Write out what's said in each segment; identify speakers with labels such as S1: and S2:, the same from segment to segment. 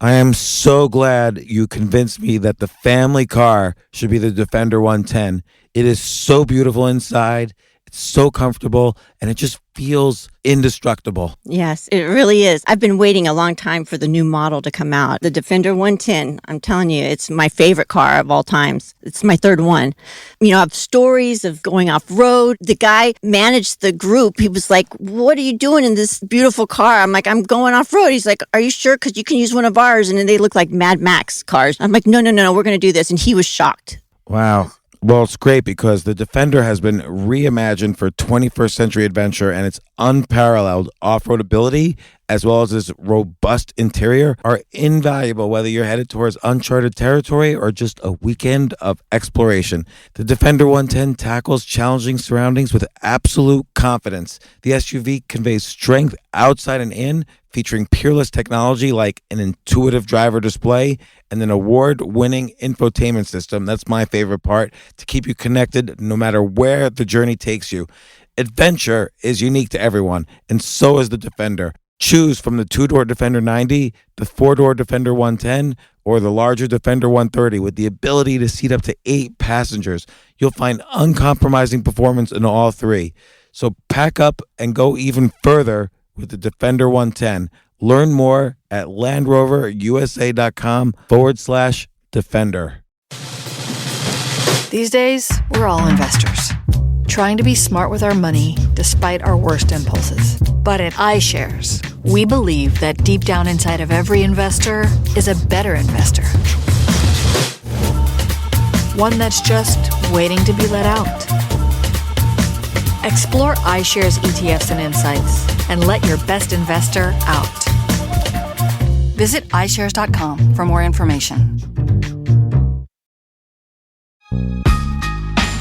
S1: I am so glad you convinced me that the family car should be the Defender 110. It is so beautiful inside. It's so comfortable, and it just feels indestructible.
S2: Yes, it really is. I've been waiting a long time for the new model to come out. The Defender 110, I'm telling you, it's my favorite car of all times. It's my third one. You know, I have stories of going off-road. The guy managed the group. He was like, what are you doing in this beautiful car? I'm like, I'm going off-road. He's like, are you sure? Because you can use one of ours. And then they look like Mad Max cars. I'm like, no, we're going to do this. And he was shocked.
S1: Wow. Well, it's great because the Defender has been reimagined for 21st century adventure, and its unparalleled off-road ability, as well as its robust interior, are invaluable whether you're headed towards uncharted territory or just a weekend of exploration. The Defender 110 tackles challenging surroundings with absolute confidence. The SUV conveys strength outside and in, featuring peerless technology like an intuitive driver display and an award-winning infotainment system. That's my favorite part, to keep you connected no matter where the journey takes you. Adventure is unique to everyone, and so is the Defender. Choose from the two-door Defender 90, the four-door Defender 110, or the larger Defender 130 with the ability to seat up to 8 passengers. You'll find uncompromising performance in all three. So pack up and go even further with the Defender 110. Learn more at LandRoverUSA.com/Defender.
S3: These days, we're all investors, trying to be smart with our money despite our worst impulses. But at iShares, we believe that deep down inside of every investor is a better investor. One that's just waiting to be let out. Explore iShares ETFs and insights and let your best investor out. Visit iShares.com for more information.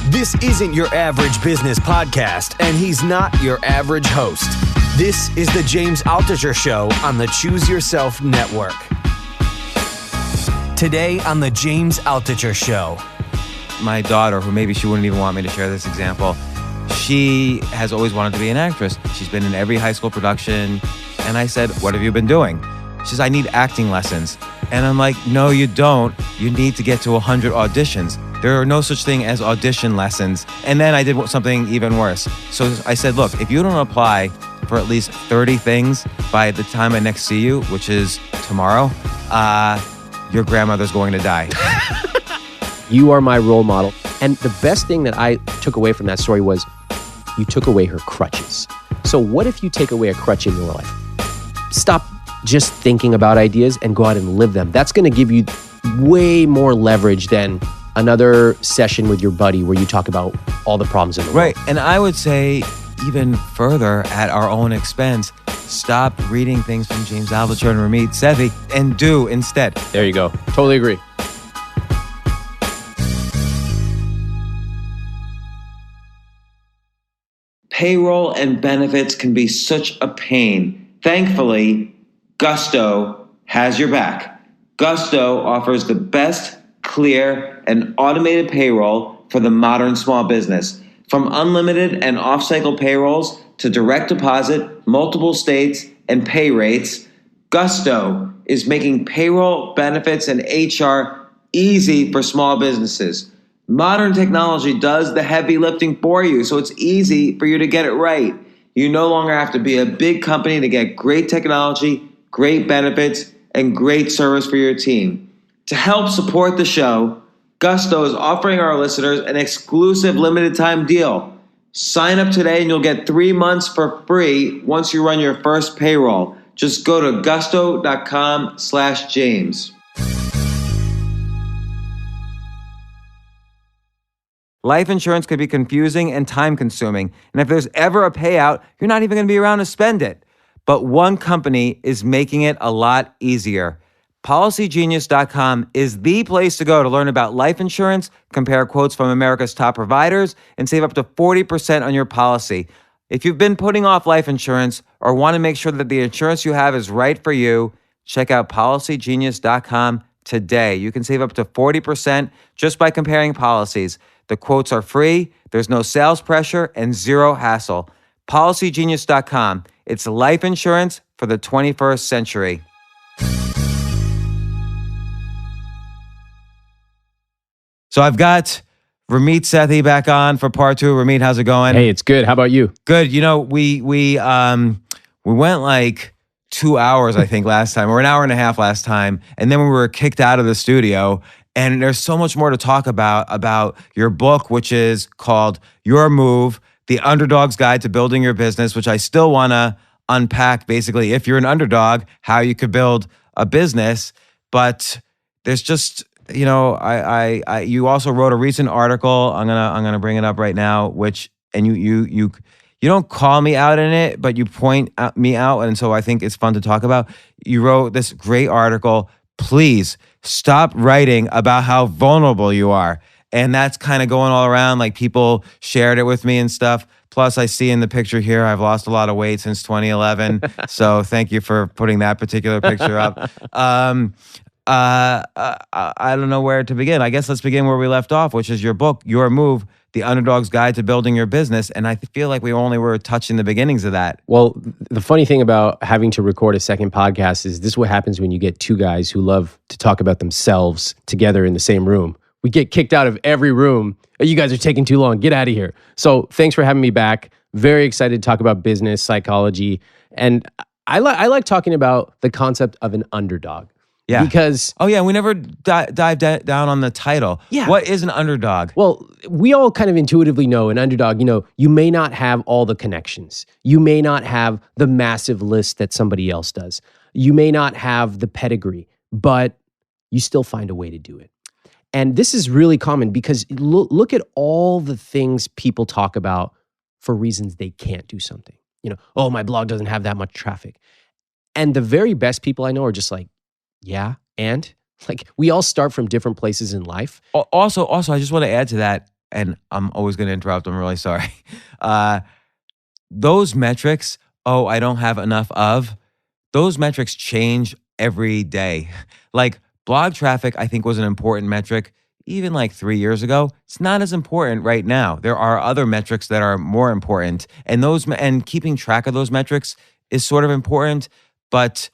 S4: This isn't your average business podcast, and he's not your average host. This is the James Altucher Show on the Choose Yourself Network. Today on the James Altucher Show.
S5: My daughter, who maybe she wouldn't even want me to share this example, she has always wanted to be an actress. She's been in every high school production. And I said, what have you been doing? She says, I need acting lessons. And I'm like, no, you don't. You need to get to 100 auditions. There are no such thing as audition lessons. And then I did something even worse. So I said, look, if you don't apply for at least 30 things by the time I next see you, which is tomorrow, your grandmother's going to die.
S6: You are my role model. And the best thing that I took away from that story was you took away her crutches. So what if you take away a crutch in your life? Stop just thinking about ideas and go out and live them. That's going to give you way more leverage than another session with your buddy where you talk about all the problems in the world.
S5: Right. And I would say even further, at our own expense, stop reading things from James Altucher and Ramit Sethi and do instead.
S6: There you go. Totally agree.
S7: Payroll and benefits can be such a pain. Thankfully, Gusto has your back. Gusto offers the best, clear, and automated payroll for the modern small business. From unlimited and off-cycle payrolls to direct deposit, multiple states, and pay rates, Gusto is making payroll, benefits, and HR easy for small businesses. Modern technology does the heavy lifting for you, so it's easy for you to get it right. You no longer have to be a big company to get great technology, great benefits, and great service for your team. To help support the show, Gusto is offering our listeners an exclusive limited time deal. Sign up today and you'll get 3 months for free once you run your first payroll. Just go to gusto.com/James.
S5: Life insurance can be confusing and time-consuming, and if there's ever a payout, you're not even going to be around to spend it. But one company is making it a lot easier. PolicyGenius.com is the place to go to learn about life insurance, compare quotes from America's top providers, and save up to 40% on your policy. If you've been putting off life insurance or want to make sure that the insurance you have is right for you, check out PolicyGenius.com today. You can save up to 40% just by comparing policies. The quotes are free, there's no sales pressure, and zero hassle. PolicyGenius.com. It's life insurance for the 21st century. So I've got Ramit Sethi back on for part 2. Ramit, how's it going?
S6: Hey, it's good. How about you?
S5: Good. You know, we went like 2 hours, I think, last time, or an hour and a half last time, and then we were kicked out of the studio. And there's so much more to talk about your book, which is called Your Move: The Underdog's Guide to Building Your Business, which I still want to unpack. Basically, if you're an underdog, how you could build a business. But there's just, you know, you also wrote a recent article. I'm gonna bring it up right now, and you don't call me out in it, but you point me out, and so I think it's fun to talk about. You wrote this great article. Please stop writing about how vulnerable you are, and that's kind of going all around. Like, people shared it with me and stuff. Plus, I see in the picture here, I've lost a lot of weight since 2011. So thank you for putting that particular picture up. I don't know where to begin. I guess let's begin where we left off, which is your book, Your Move: The Underdog's Guide to Building Your Business. And I feel like we only were touching the beginnings of that.
S6: Well, the funny thing about having to record a second podcast is this is what happens when you get two guys who love to talk about themselves together in the same room. We get kicked out of every room. Oh, you guys are taking too long. Get out of here. So thanks for having me back. Very excited to talk about business, psychology. And I like talking about the concept of an underdog.
S5: Yeah.
S6: Because...
S5: Oh, yeah. We never dived down on the title.
S6: Yeah.
S5: What is an underdog?
S6: Well, we all kind of intuitively know an underdog. You know, you may not have all the connections. You may not have the massive list that somebody else does. You may not have the pedigree, but you still find a way to do it. And this is really common because look at all the things people talk about for reasons they can't do something. You know, oh, my blog doesn't have that much traffic. And the very best people I know are just like, yeah, and like, we all start from different places in life.
S5: Also, I just want to add to that, and I'm always going to interrupt. I'm really sorry. Those metrics, I don't have enough of, those metrics change every day. Like, blog traffic, I think, was an important metric even like 3 years ago. It's not as important right now. There are other metrics that are more important, and keeping track of those metrics is sort of important, but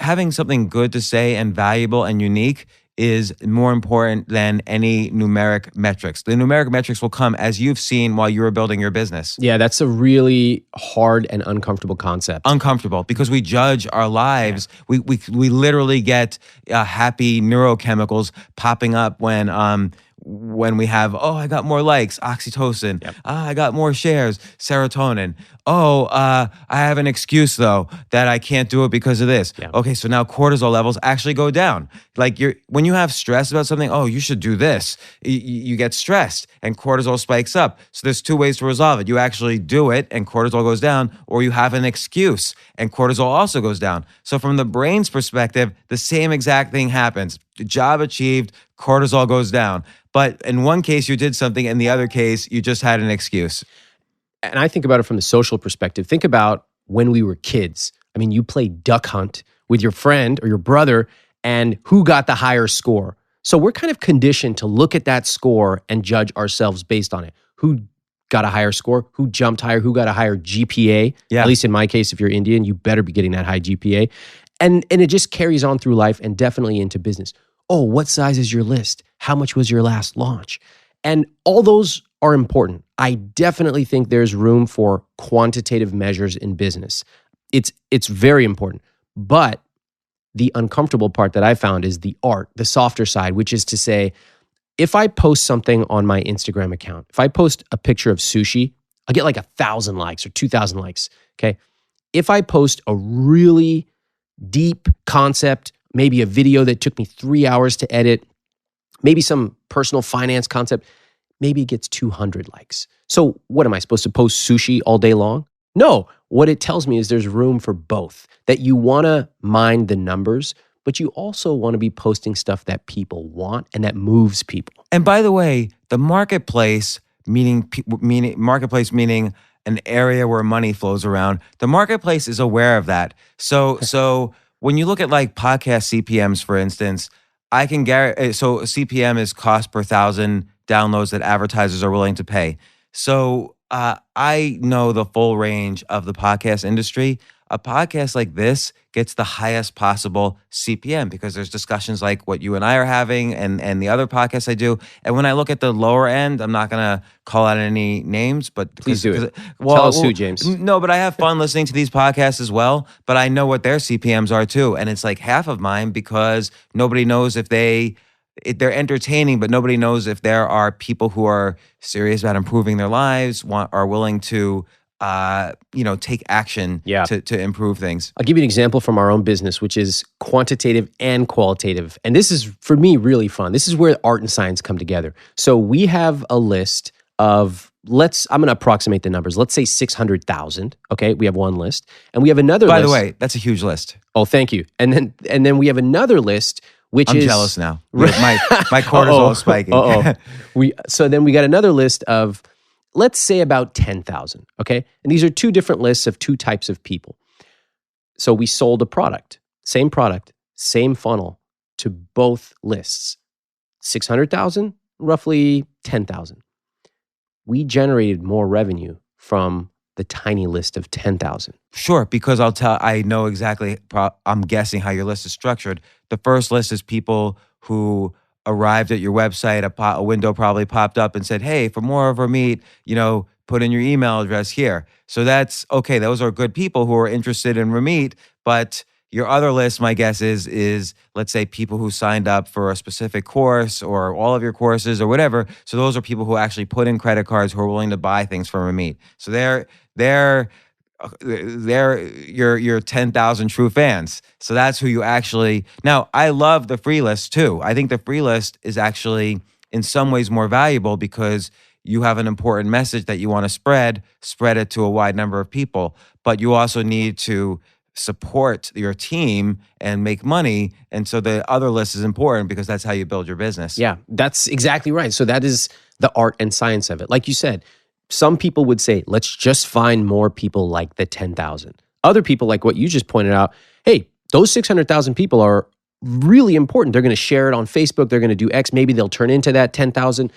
S5: having something good to say and valuable and unique is more important than any numeric metrics. The numeric metrics will come, as you've seen, while you were building your business.
S6: Yeah, that's a really hard and uncomfortable concept.
S5: Uncomfortable because we judge our lives. Yeah. We literally get happy neurochemicals popping up when we have, I got more likes, oxytocin. Yep. I got more shares, serotonin. I have an excuse though that I can't do it because of this. Yeah. Okay, so now cortisol levels actually go down. Like, when you have stress about something, you should do this. You get stressed and cortisol spikes up. So there's two ways to resolve it. You actually do it and cortisol goes down, or you have an excuse and cortisol also goes down. So from the brain's perspective, the same exact thing happens. Job achieved, cortisol goes down. But in one case, you did something. In the other case, you just had an excuse.
S6: And I think about it from the social perspective. Think about when we were kids. I mean, you played duck hunt with your friend or your brother, and who got the higher score? So we're kind of conditioned to look at that score and judge ourselves based on it. Who got a higher score? Who jumped higher? Who got a higher GPA? Yeah. At least in my case, if you're Indian, you better be getting that high GPA. And it just carries on through life and definitely into business. Oh, what size is your list? How much was your last launch? And all those are important. I definitely think there's room for quantitative measures in business. It's very important. But the uncomfortable part that I found is the art, the softer side, which is to say, if I post something on my Instagram account, if I post a picture of sushi, I'll get like 1,000 likes or 2,000 likes, okay? If I post a really deep concept, maybe a video that took me 3 hours to edit, maybe some personal finance concept, maybe it gets 200 likes. So what am I supposed to post sushi all day long? No, what it tells me is there's room for both, that you want to mind the numbers, but you also want to be posting stuff that people want and that moves people.
S5: And by the way, the marketplace, meaning an area where money flows around, the marketplace is aware of that. So when you look at like podcast CPMs, for instance, I can guarantee, so CPM is cost per 1,000 downloads that advertisers are willing to pay. So I know the full range of the podcast industry. a podcast like this gets the highest possible CPM because there's discussions like what you and I are having and the other podcasts I do. And when I look at the lower end, I'm not going to call out any names, but
S6: Please do it.
S5: Well,
S6: Tell us who, James.
S5: No, but I have fun listening to these podcasts as well, but I know what their CPMs are too. And it's like half of mine because nobody knows if they're entertaining, but nobody knows if there are people who are serious about improving their lives, are willing to take action to improve things.
S6: I'll give you an example from our own business, which is quantitative and qualitative. And this is, for me, really fun. This is where art and science come together. So we have a list of, I'm going to approximate the numbers. Let's say 600,000. Okay, we have one list. And we have another list.
S5: By the way, that's a huge list.
S6: Oh, thank you. And then we have another list, which
S5: I'm
S6: is...
S5: jealous now. My cortisol is spiking.
S6: So then we got another list of, let's say about 10,000, okay? And these are two different lists of two types of people. So we sold a product, same funnel to both lists. 600,000, roughly 10,000. We generated more revenue from the tiny list of 10,000.
S5: Sure, because I know exactly, I'm guessing how your list is structured. The first list is people who arrived at your website, a window probably popped up and said, hey, for more of Ramit, put in your email address here. So that's, okay, those are good people who are interested in Ramit, but your other list, my guess is let's say people who signed up for a specific course or all of your courses or whatever. So those are people who actually put in credit cards who are willing to buy things from Ramit. So they're your 10,000 true fans. So that's who you actually... Now, I love the free list too. I think the free list is actually in some ways more valuable because you have an important message that you want to spread it to a wide number of people, but you also need to support your team and make money. And so the other list is important because that's how you build your business.
S6: Yeah, that's exactly right. So that is the art and science of it. Like you said, some people would say, let's just find more people like the 10,000. Other people, like what you just pointed out, hey, those 600,000 people are really important. They're going to share it on Facebook. They're going to do X. Maybe they'll turn into that 10,000.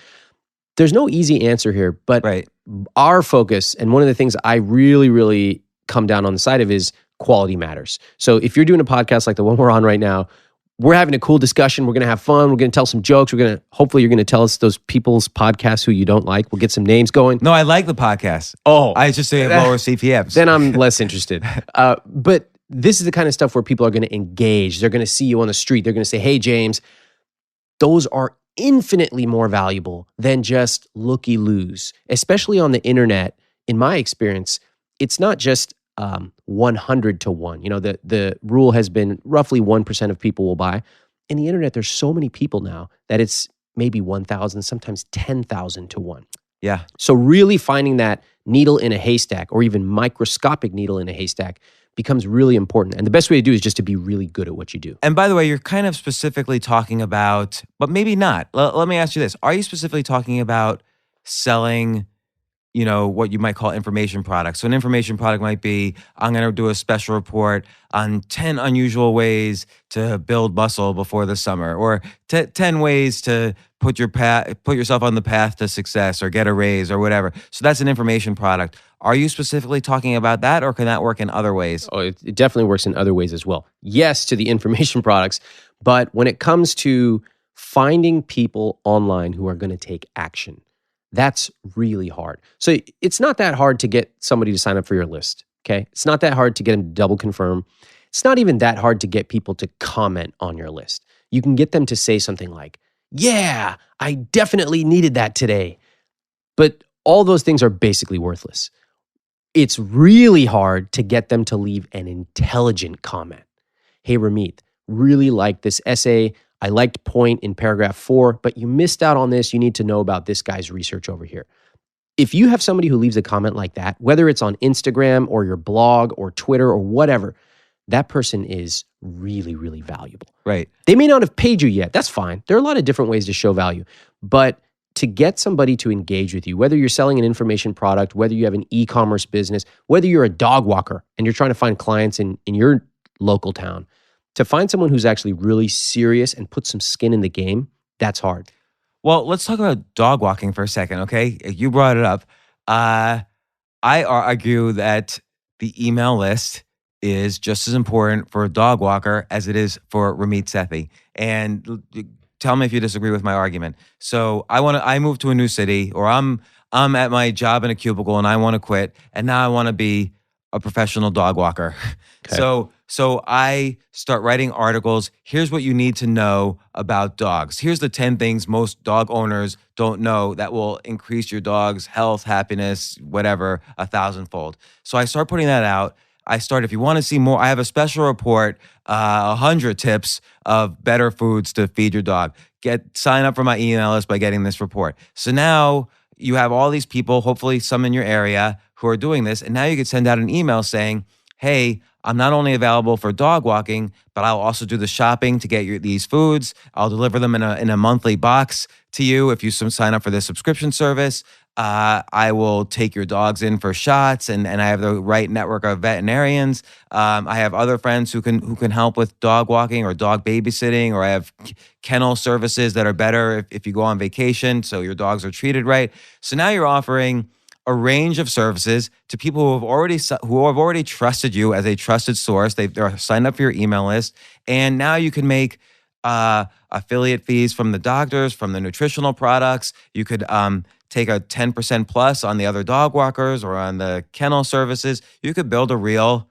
S6: There's no easy answer here, but our focus, and one of the things I really, really come down on the side of is quality matters. So if you're doing a podcast like the one we're on right now, we're having a cool discussion. We're going to have fun. We're going to tell some jokes. Hopefully you're going to tell us those people's podcasts who you don't like. We'll get some names going.
S5: No, I like the podcast.
S6: Oh.
S5: I just say lower CPMs.
S6: Then I'm less interested. But this is the kind of stuff where people are going to engage. They're going to see you on the street. They're going to say, hey, James, those are infinitely more valuable than just looky-loos, especially on the internet. In my experience, it's not just 100 to 1. The rule has been roughly 1% of people will buy. In the internet, there's so many people now that it's maybe 1,000, sometimes 10,000 to 1.
S5: Yeah.
S6: So really finding that needle in a haystack or even microscopic needle in a haystack becomes really important. And the best way to do is just to be really good at what you do.
S5: And by the way, you're kind of specifically talking about, but maybe not. Let me ask you this. Are you specifically talking about selling what you might call information products? So an information product might be, I'm going to do a special report on 10 unusual ways to build muscle before the summer, or 10 ways to put yourself on the path to success or get a raise or whatever. So that's an information product. Are you specifically talking about that, or can that work in other ways?
S6: Oh, it definitely works in other ways as well. Yes, to the information products, but when it comes to finding people online who are going to take action, that's really hard. So it's not that hard to get somebody to sign up for your list, okay? It's not that hard to get them to double confirm. It's not even that hard to get people to comment on your list. You can get them to say something like, yeah, I definitely needed that today. But all those things are basically worthless. It's really hard to get them to leave an intelligent comment. Hey, Ramit, really liked this essay. I liked point in paragraph 4, but you missed out on this. You need to know about this guy's research over here. If you have somebody who leaves a comment like that, whether it's on Instagram or your blog or Twitter or whatever, that person is really, really valuable.
S5: Right.
S6: They may not have paid you yet. That's fine. There are a lot of different ways to show value. But to get somebody to engage with you, whether you're selling an information product, whether you have an e-commerce business, whether you're a dog walker and you're trying to find clients in your local town, to find someone who's actually really serious and put some skin in the game, that's hard.
S5: Well, let's talk about dog walking for a second, okay? You brought it up. I argue that the email list is just as important for a dog walker as it is for Ramit Sethi. And tell me if you disagree with my argument. So I moved to a new city, or I'm at my job in a cubicle and I want to quit, and now I want to be a professional dog walker.
S6: Okay.
S5: So I start writing articles. Here's what you need to know about dogs. Here's the 10 things most dog owners don't know that will increase your dog's health, happiness, whatever, 1,000-fold. So I start putting that out. If you want to see more, I have a special report, 100 tips of better foods to feed your dog. Sign up for my email list by getting this report. So now you have all these people, hopefully some in your area, who are doing this. And now you could send out an email saying, hey, I'm not only available for dog walking, but I'll also do the shopping to get these foods. I'll deliver them in a monthly box to you if you sign up for this subscription service. I will take your dogs in for shots, and I have the right network of veterinarians. I have other friends who can help with dog walking or dog babysitting, or I have kennel services that are better if you go on vacation, so your dogs are treated right. So now you're offering a range of services to people who have already trusted you as a trusted source. They're signed up for your email list, and now you can make affiliate fees from the doctors, from the nutritional products. You could take a 10% plus on the other dog walkers or on the kennel services. You could build a real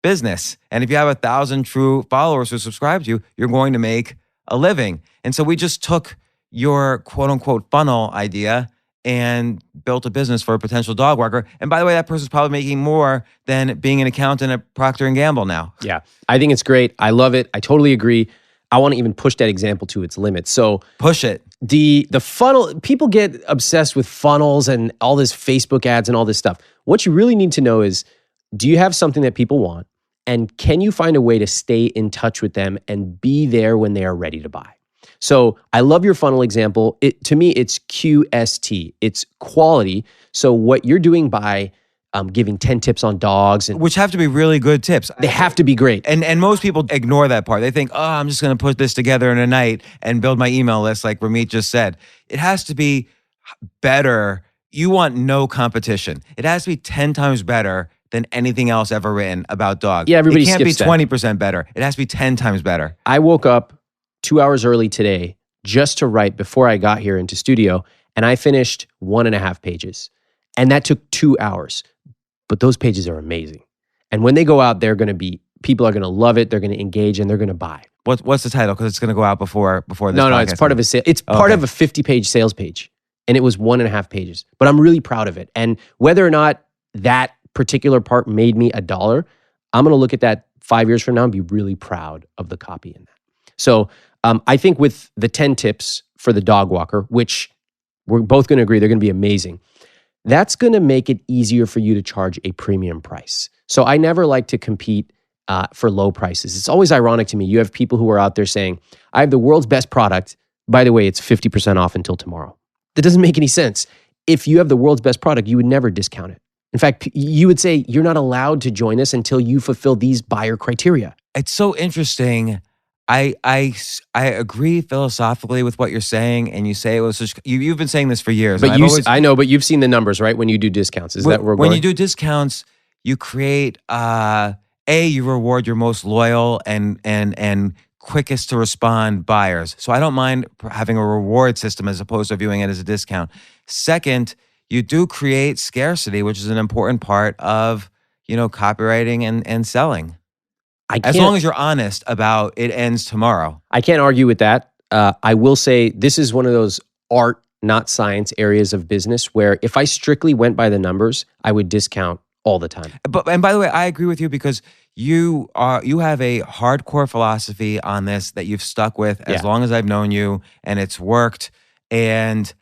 S5: business, and if you have 1,000 true followers who subscribe to you, you're going to make a living. And so we just took your quote unquote funnel idea and built a business for a potential dog walker. And by the way, that person's probably making more than being an accountant at Procter & Gamble now.
S6: Yeah, I think it's great. I love it. I totally agree. I want to even push that example to its limits. So
S5: push it.
S6: The funnel, people get obsessed with funnels and all this Facebook ads and all this stuff. What you really need to know is, do you have something that people want? And can you find a way to stay in touch with them and be there when they are ready to buy? So I love your funnel example. To me, it's QST. It's quality. So what you're doing by giving 10 tips on dogs,
S5: which have to be really good tips.
S6: They have to be great.
S5: And most people ignore that part. They think, oh, I'm just going to put this together in a night and build my email list like Ramit just said. It has to be better. You want no competition. It has to be 10 times better than anything else ever written about dogs.
S6: Yeah, everybody
S5: skips
S6: skips
S5: that. It can't be 20% better. It has to be 10 times better.
S6: I woke up 2 hours early today just to write before I got here into studio, and I finished 1.5 pages. And that took 2 hours. But those pages are amazing. And when they go out, people are going to love it, they're going to engage, and they're going to buy.
S5: What's the title? Because it's going to go out before this
S6: No,
S5: podcast.
S6: it's part of part of a 50-page sales page. And it was 1.5 pages. But I'm really proud of it. And whether or not that particular part made me $1, I'm going to look at that 5 years from now and be really proud of the copy in that. So I think with the 10 tips for the dog walker, which we're both going to agree they're going to be amazing, that's going to make it easier for you to charge a premium price. So I never like to compete for low prices. It's always ironic to me. You have people who are out there saying, I have the world's best product. By the way, it's 50% off until tomorrow. That doesn't make any sense. If you have the world's best product, you would never discount it. In fact, you would say you're not allowed to join us until you fulfill these buyer criteria.
S5: It's so interesting. I agree philosophically with what you're saying, and you say it was such, you've been saying this for years.
S6: But I know, but you've seen the numbers, right? When you do discounts, is that where we're going?
S5: When you do discounts, you create you reward your most loyal and quickest to respond buyers. So I don't mind having a reward system as opposed to viewing it as a discount. Second, you do create scarcity, which is an important part of copywriting and selling. As long as you're honest about it ends tomorrow.
S6: I can't argue with that. I will say this is one of those art, not science areas of business where if I strictly went by the numbers, I would discount all the time.
S5: And by the way, I agree with you because you have a hardcore philosophy on this that you've stuck with as long as I've known you, and it's worked. And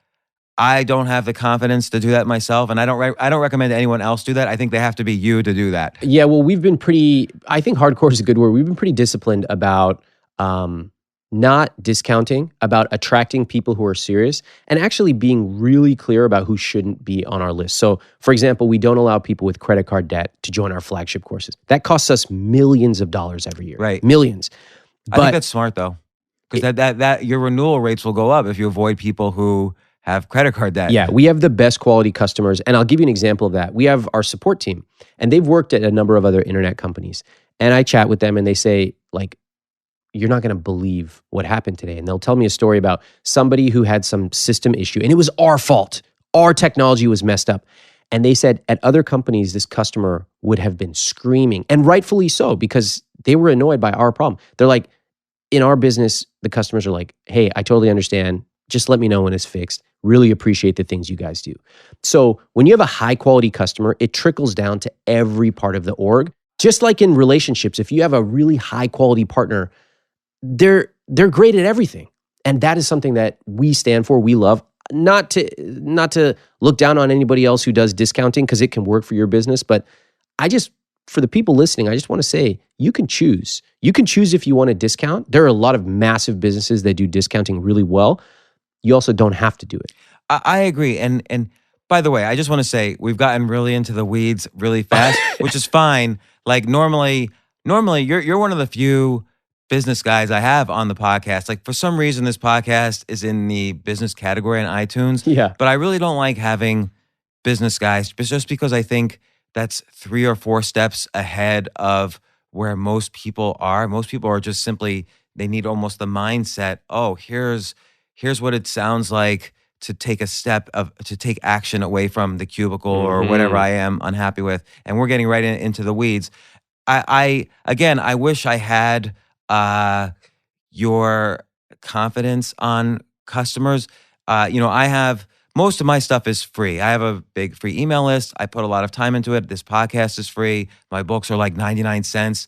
S5: I don't have the confidence to do that myself, and I don't recommend anyone else do that. I think they have to be you to do that.
S6: Yeah, well, I think hardcore is a good word. We've been pretty disciplined about not discounting, about attracting people who are serious, and actually being really clear about who shouldn't be on our list. So, for example, we don't allow people with credit card debt to join our flagship courses. That costs us millions of dollars every year.
S5: Right.
S6: Millions.
S5: I think that's smart, though, because that your renewal rates will go up if you avoid people who have credit card debt.
S6: Yeah, we have the best quality customers. And I'll give you an example of that. We have our support team, and they've worked at a number of other internet companies. And I chat with them and they say, like, you're not going to believe what happened today. And they'll tell me a story about somebody who had some system issue and it was our fault. Our technology was messed up. And they said at other companies, this customer would have been screaming, and rightfully so, because they were annoyed by our problem. They're like, in our business, the customers are like, hey, I totally understand. Just let me know when it's fixed. Really appreciate the things you guys do. So when you have a high quality customer, it trickles down to every part of the org. Just like in relationships, if you have a really high quality partner, they're great at everything. And that is something that we stand for, we love. Not to look down on anybody else who does discounting, because it can work for your business. But for the people listening, I just want to say, you can choose. You can choose if you want to discount. There are a lot of massive businesses that do discounting really well. You also don't have to do it.
S5: I agree. And by the way, I just want to say we've gotten really into the weeds really fast, which is fine. Like normally you're one of the few business guys I have on the podcast. Like for some reason, this podcast is in the business category on iTunes.
S6: Yeah.
S5: But I really don't like having business guys just because I think that's 3 or 4 steps ahead of where most people are. Most people are just simply, they need almost the mindset, oh, here's what it sounds like to take to take action away from the cubicle or whatever I am unhappy with. And we're getting right into the weeds. I wish I had your confidence on customers. I have, most of my stuff is free. I have a big free email list. I put a lot of time into it. This podcast is free. My books are like 99 cents.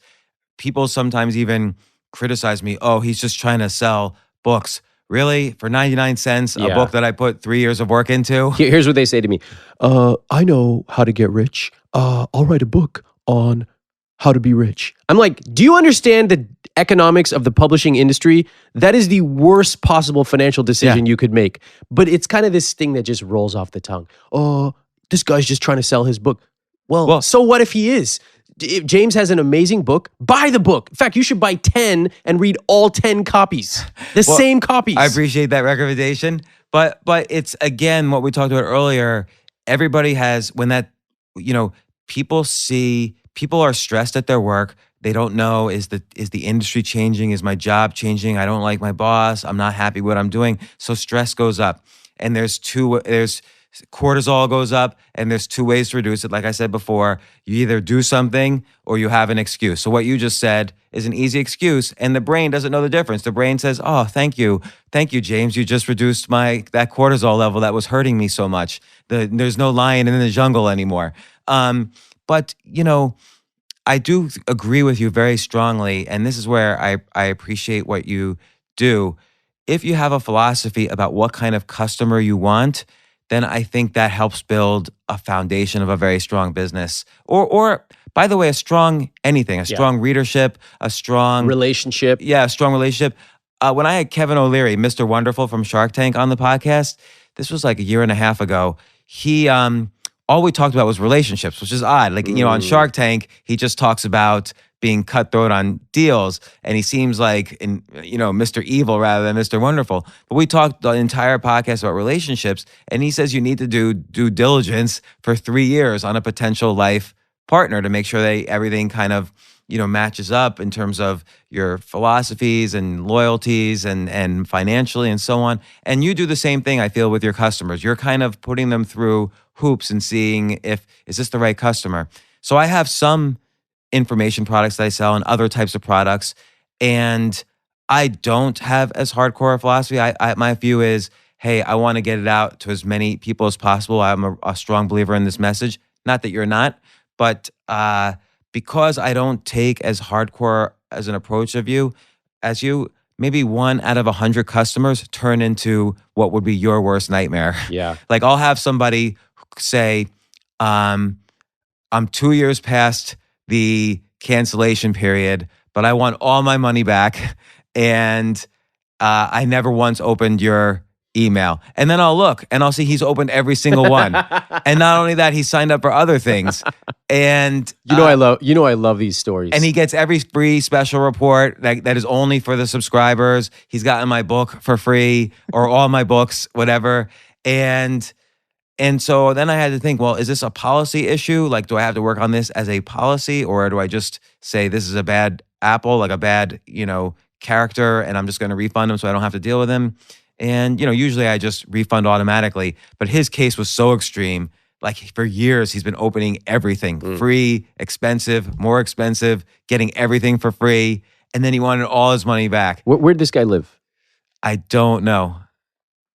S5: People sometimes even criticize me. Oh, he's just trying to sell books. Really? For 99 cents, a book that I put 3 years of work into?
S6: Here's what they say to me. I know how to get rich. I'll write a book on how to be rich. I'm like, do you understand the economics of the publishing industry? That is the worst possible financial decision you could make. But it's kind of this thing that just rolls off the tongue. Oh, this guy's just trying to sell his book. Well, so what if he is? If James has an amazing book, buy the book. In fact, you should buy 10 and read all 10 copies. Same copies.
S5: I appreciate that recommendation. But it's, again, what we talked about earlier. Everybody has, when that, people are stressed at their work. They don't know, is the industry changing? Is my job changing? I don't like my boss. I'm not happy with what I'm doing. So stress goes up. And there's cortisol goes up, and there's 2 ways to reduce it. Like I said before, you either do something or you have an excuse. So what you just said is an easy excuse, and the brain doesn't know the difference. The brain says, oh, thank you, James. You just reduced that cortisol level that was hurting me so much. There's no lion in the jungle anymore. But I do agree with you very strongly, and this is where I appreciate what you do. If you have a philosophy about what kind of customer you want, then I think that helps build a foundation of a very strong business. Or by the way, a strong readership, a strong
S6: relationship.
S5: Yeah, a strong relationship. When I had Kevin O'Leary, Mr. Wonderful from Shark Tank on the podcast, this was like a year and a half ago. He all we talked about was relationships, which is odd. Like, on Shark Tank, he just talks about being cutthroat on deals, and he seems like Mr. Evil rather than Mr. Wonderful. But we talked the entire podcast about relationships, and he says you need to do due diligence for 3 years on a potential life partner to make sure that everything kind of matches up in terms of your philosophies and loyalties and financially and so on. And you do the same thing, I feel, with your customers. You're kind of putting them through hoops and seeing is this the right customer. So I have some information products that I sell and other types of products, and I don't have as hardcore a philosophy. My view is, hey, I want to get it out to as many people as possible. I'm a strong believer in this message. Not that you're not, but because I don't take as hardcore as an approach as you, maybe 1 out of 100 customers turn into what would be your worst nightmare.
S6: Yeah.
S5: Like I'll have somebody say, I'm 2 years past the cancellation period, but I want all my money back, and I never once opened your email. And then I'll look and I'll see he's opened every single one. And not only that, he's signed up for other things. And
S6: I love these stories.
S5: And he gets every free special report that is only for the subscribers. He's gotten my book for free or all my books, whatever. And And so then I had to think, well, is this a policy issue? Like, do I have to work on this as a policy, or do I just say this is a bad apple, like a bad, character, and I'm just going to refund him so I don't have to deal with him? And, usually I just refund automatically. But his case was so extreme. Like, for years, he's been opening everything free, expensive, more expensive, getting everything for free. And then he wanted all his money back.
S6: Where'd this guy live?
S5: I don't know.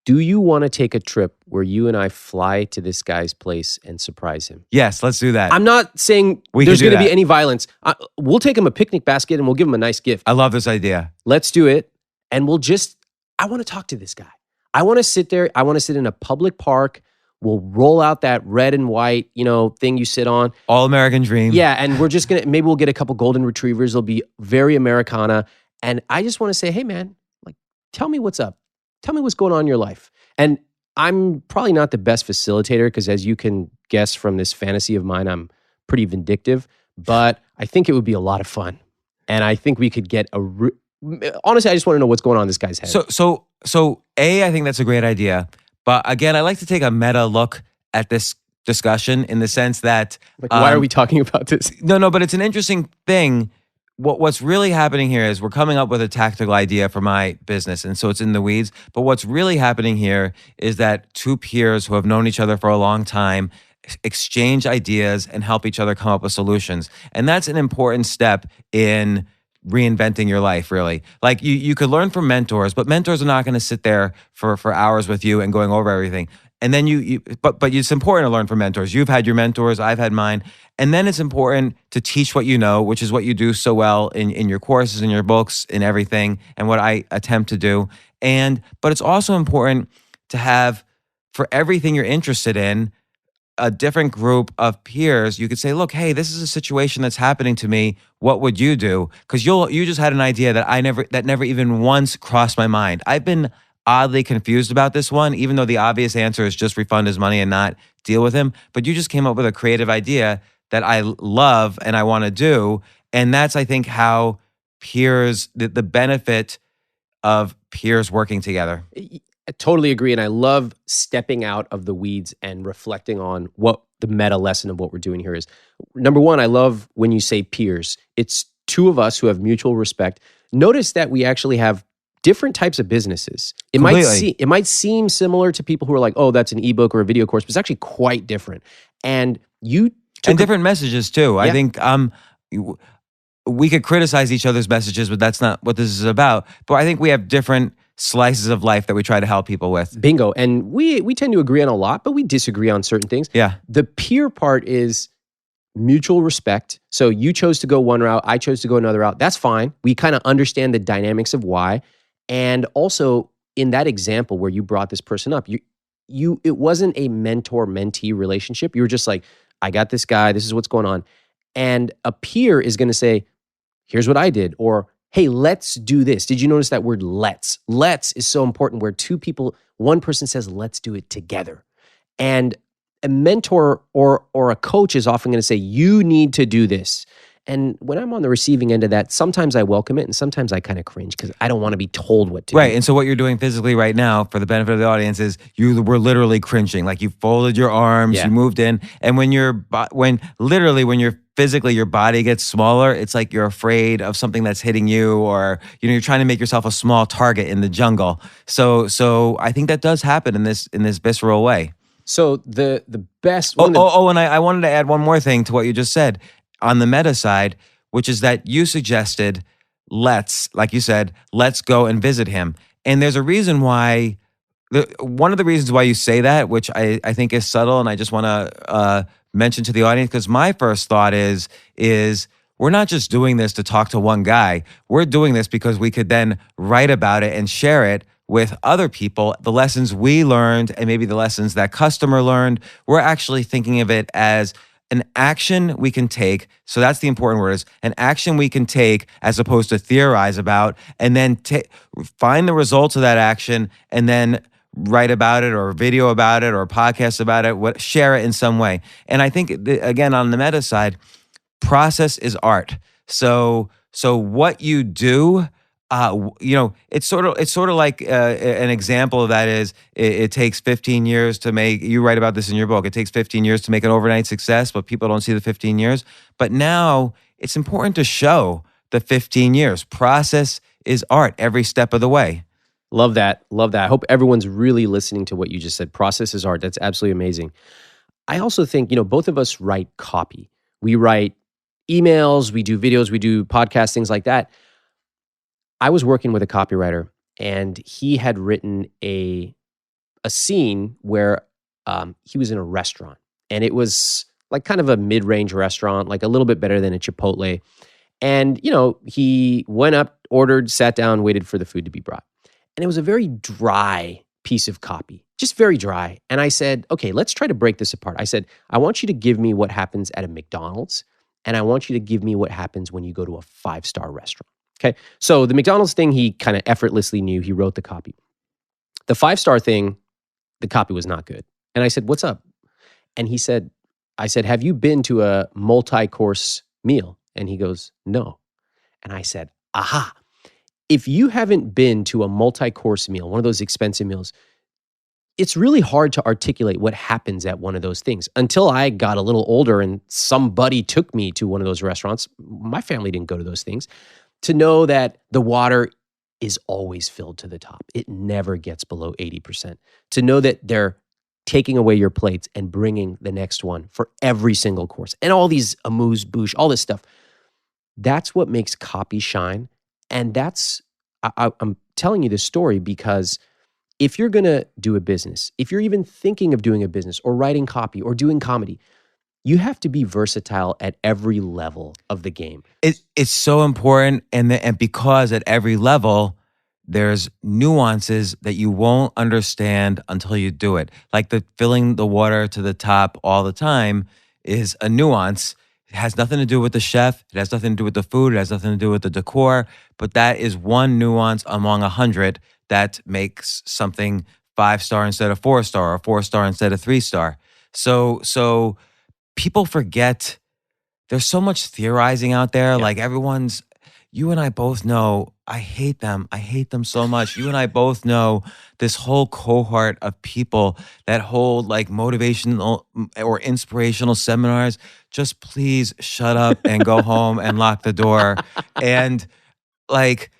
S6: Do you want to take a trip where you and I fly to this guy's place and surprise him?
S5: Yes, let's do that.
S6: I'm not saying
S5: We
S6: there's
S5: can do
S6: going to be
S5: that.
S6: any violence. We'll take him a picnic basket and we'll give him a nice gift.
S5: I love this idea.
S6: Let's do it. And I want to talk to this guy. I want to sit there. I want to sit in a public park. We'll roll out that red and white, thing you sit on.
S5: All American dream.
S6: Yeah. And we're just maybe we'll get a couple golden retrievers. It'll be very Americana. And I just want to say, hey man, like, tell me what's up. Tell me what's going on in your life. And I'm probably not the best facilitator because, as you can guess from this fantasy of mine, I'm pretty vindictive, but I think it would be a lot of fun. And I think we could get honestly, I just want to know what's going on in this guy's head.
S5: So I think that's a great idea. But again, I like to take a meta look at this discussion in the sense that
S6: why are we talking about this?
S5: No, but it's an interesting thing. What's really happening here is we're coming up with a tactical idea for my business, and so it's in the weeds. But what's really happening here is that two peers who have known each other for a long time exchange ideas and help each other come up with solutions. And that's an important step in reinventing your life, really. Like you could learn from mentors, but mentors are not going to sit there for hours with you and going over everything. And then but it's important to learn from mentors. You've had your mentors, I've had mine. And then it's important to teach what you know, which is what you do so well in your courses, in your books, in everything, and what I attempt to do. But it's also important to have, for everything you're interested in, a different group of peers. You could say, look, hey, this is a situation that's happening to me. What would you do? Because you just had an idea that never even once crossed my mind. I've been oddly confused about this one, even though the obvious answer is just refund his money and not deal with him. But you just came up with a creative idea that I love and I want to do. And that's, I think, how peers, the benefit of peers working together.
S6: I totally agree. And I love stepping out of the weeds and reflecting on what the meta lesson of what we're doing here is. Number one, I love when you say peers. It's two of us who have mutual respect. Notice that we actually have different types of businesses. It might seem similar to people who are like, oh, that's an ebook or a video course, but it's actually quite different. And
S5: different messages too. Yeah. I think we could criticize each other's messages, but that's not what this is about. But I think we have different slices of life that we try to help people with.
S6: Bingo. And we tend to agree on a lot, but we disagree on certain things.
S5: Yeah.
S6: The peer part is mutual respect. So you chose to go one route, I chose to go another route. That's fine. We kind of understand the dynamics of why. And also in that example where you brought this person up, it wasn't a mentor-mentee relationship. You were just like, I got this guy, this is what's going on. And a peer is going to say, here's what I did, or hey, let's do this. Did you notice that word let's? Let's is so important where two people, one person says, let's do it together. And a mentor or a coach is often going to say, you need to do this. And when I'm on the receiving end of that, sometimes I welcome it and sometimes I kind of cringe because I don't want to be told what to do.
S5: Right. And so what you're doing physically right now, for the benefit of the audience, is you were literally cringing. Like you folded your arms, you moved in. And when you're physically, your body gets smaller, it's like you're afraid of something that's hitting you, or you're trying to make yourself a small target in the jungle. So I think that does happen in this visceral way.
S6: So the best...
S5: and I wanted to add one more thing to what you just said on the meta side, which is that you suggested, like you said, let's go and visit him. And there's a reason why, one of the reasons why you say that, which I think is subtle, and I just want to mention to the audience, because my first thought is we're not just doing this to talk to one guy. We're doing this because we could then write about it and share it with other people, the lessons we learned and maybe the lessons that customer learned. We're actually thinking of it as an action we can take. So that's the important word, is an action we can take as opposed to theorize about, and then find the results of that action and then write about it or video about it or podcast about it, share it in some way. And I think, again, on the meta side, process is art. So what you do It's sort of like an example of that is it takes 15 years to make. You write about this in your book. It takes 15 years to make an overnight success, but people don't see the 15 years. But now it's important to show the 15 years. Process is art every step of the way.
S6: Love that. Love that. I hope everyone's really listening to what you just said. Process is art. That's absolutely amazing. I also think, both of us write copy. We write emails, we do videos, we do podcasts, things like that. I was working with a copywriter, and he had written a scene where he was in a restaurant, and it was like kind of a mid-range restaurant, like a little bit better than a Chipotle. And, he went up, ordered, sat down, waited for the food to be brought. And it was a very dry piece of copy, just very dry. And I said, okay, let's try to break this apart. I said, I want you to give me what happens at a McDonald's, and I want you to give me what happens when you go to a 5-star restaurant. Okay, so the McDonald's thing, he kind of effortlessly knew. He wrote the copy. The 5-star thing, the copy was not good. And I said, what's up? And I said, have you been to a multi-course meal? And he goes, no. And I said, aha. If you haven't been to a multi-course meal, one of those expensive meals, it's really hard to articulate what happens at one of those things. Until I got a little older and somebody took me to one of those restaurants, my family didn't go to those things, to know that the water is always filled to the top. It never gets below 80%. To know that they're taking away your plates and bringing the next one for every single course. And all these amuse-bouche, all this stuff. That's what makes copy shine. And I'm telling you this story because if you're going to do a business, if you're even thinking of doing a business or writing copy or doing comedy, you have to be versatile at every level of the game.
S5: It's so important, and because at every level, there's nuances that you won't understand until you do it. Like the filling the water to the top all the time is a nuance. It has nothing to do with the chef. It has nothing to do with the food. It has nothing to do with the decor. But that is one nuance among 100 that makes something 5-star instead of 4-star or 4-star instead of 3-star. So people forget there's so much theorizing out there. Yeah. Like you and I both know, I hate them. I hate them so much. You and I both know this whole cohort of people that hold like motivational or inspirational seminars. Just please shut up and go home and lock the door. And like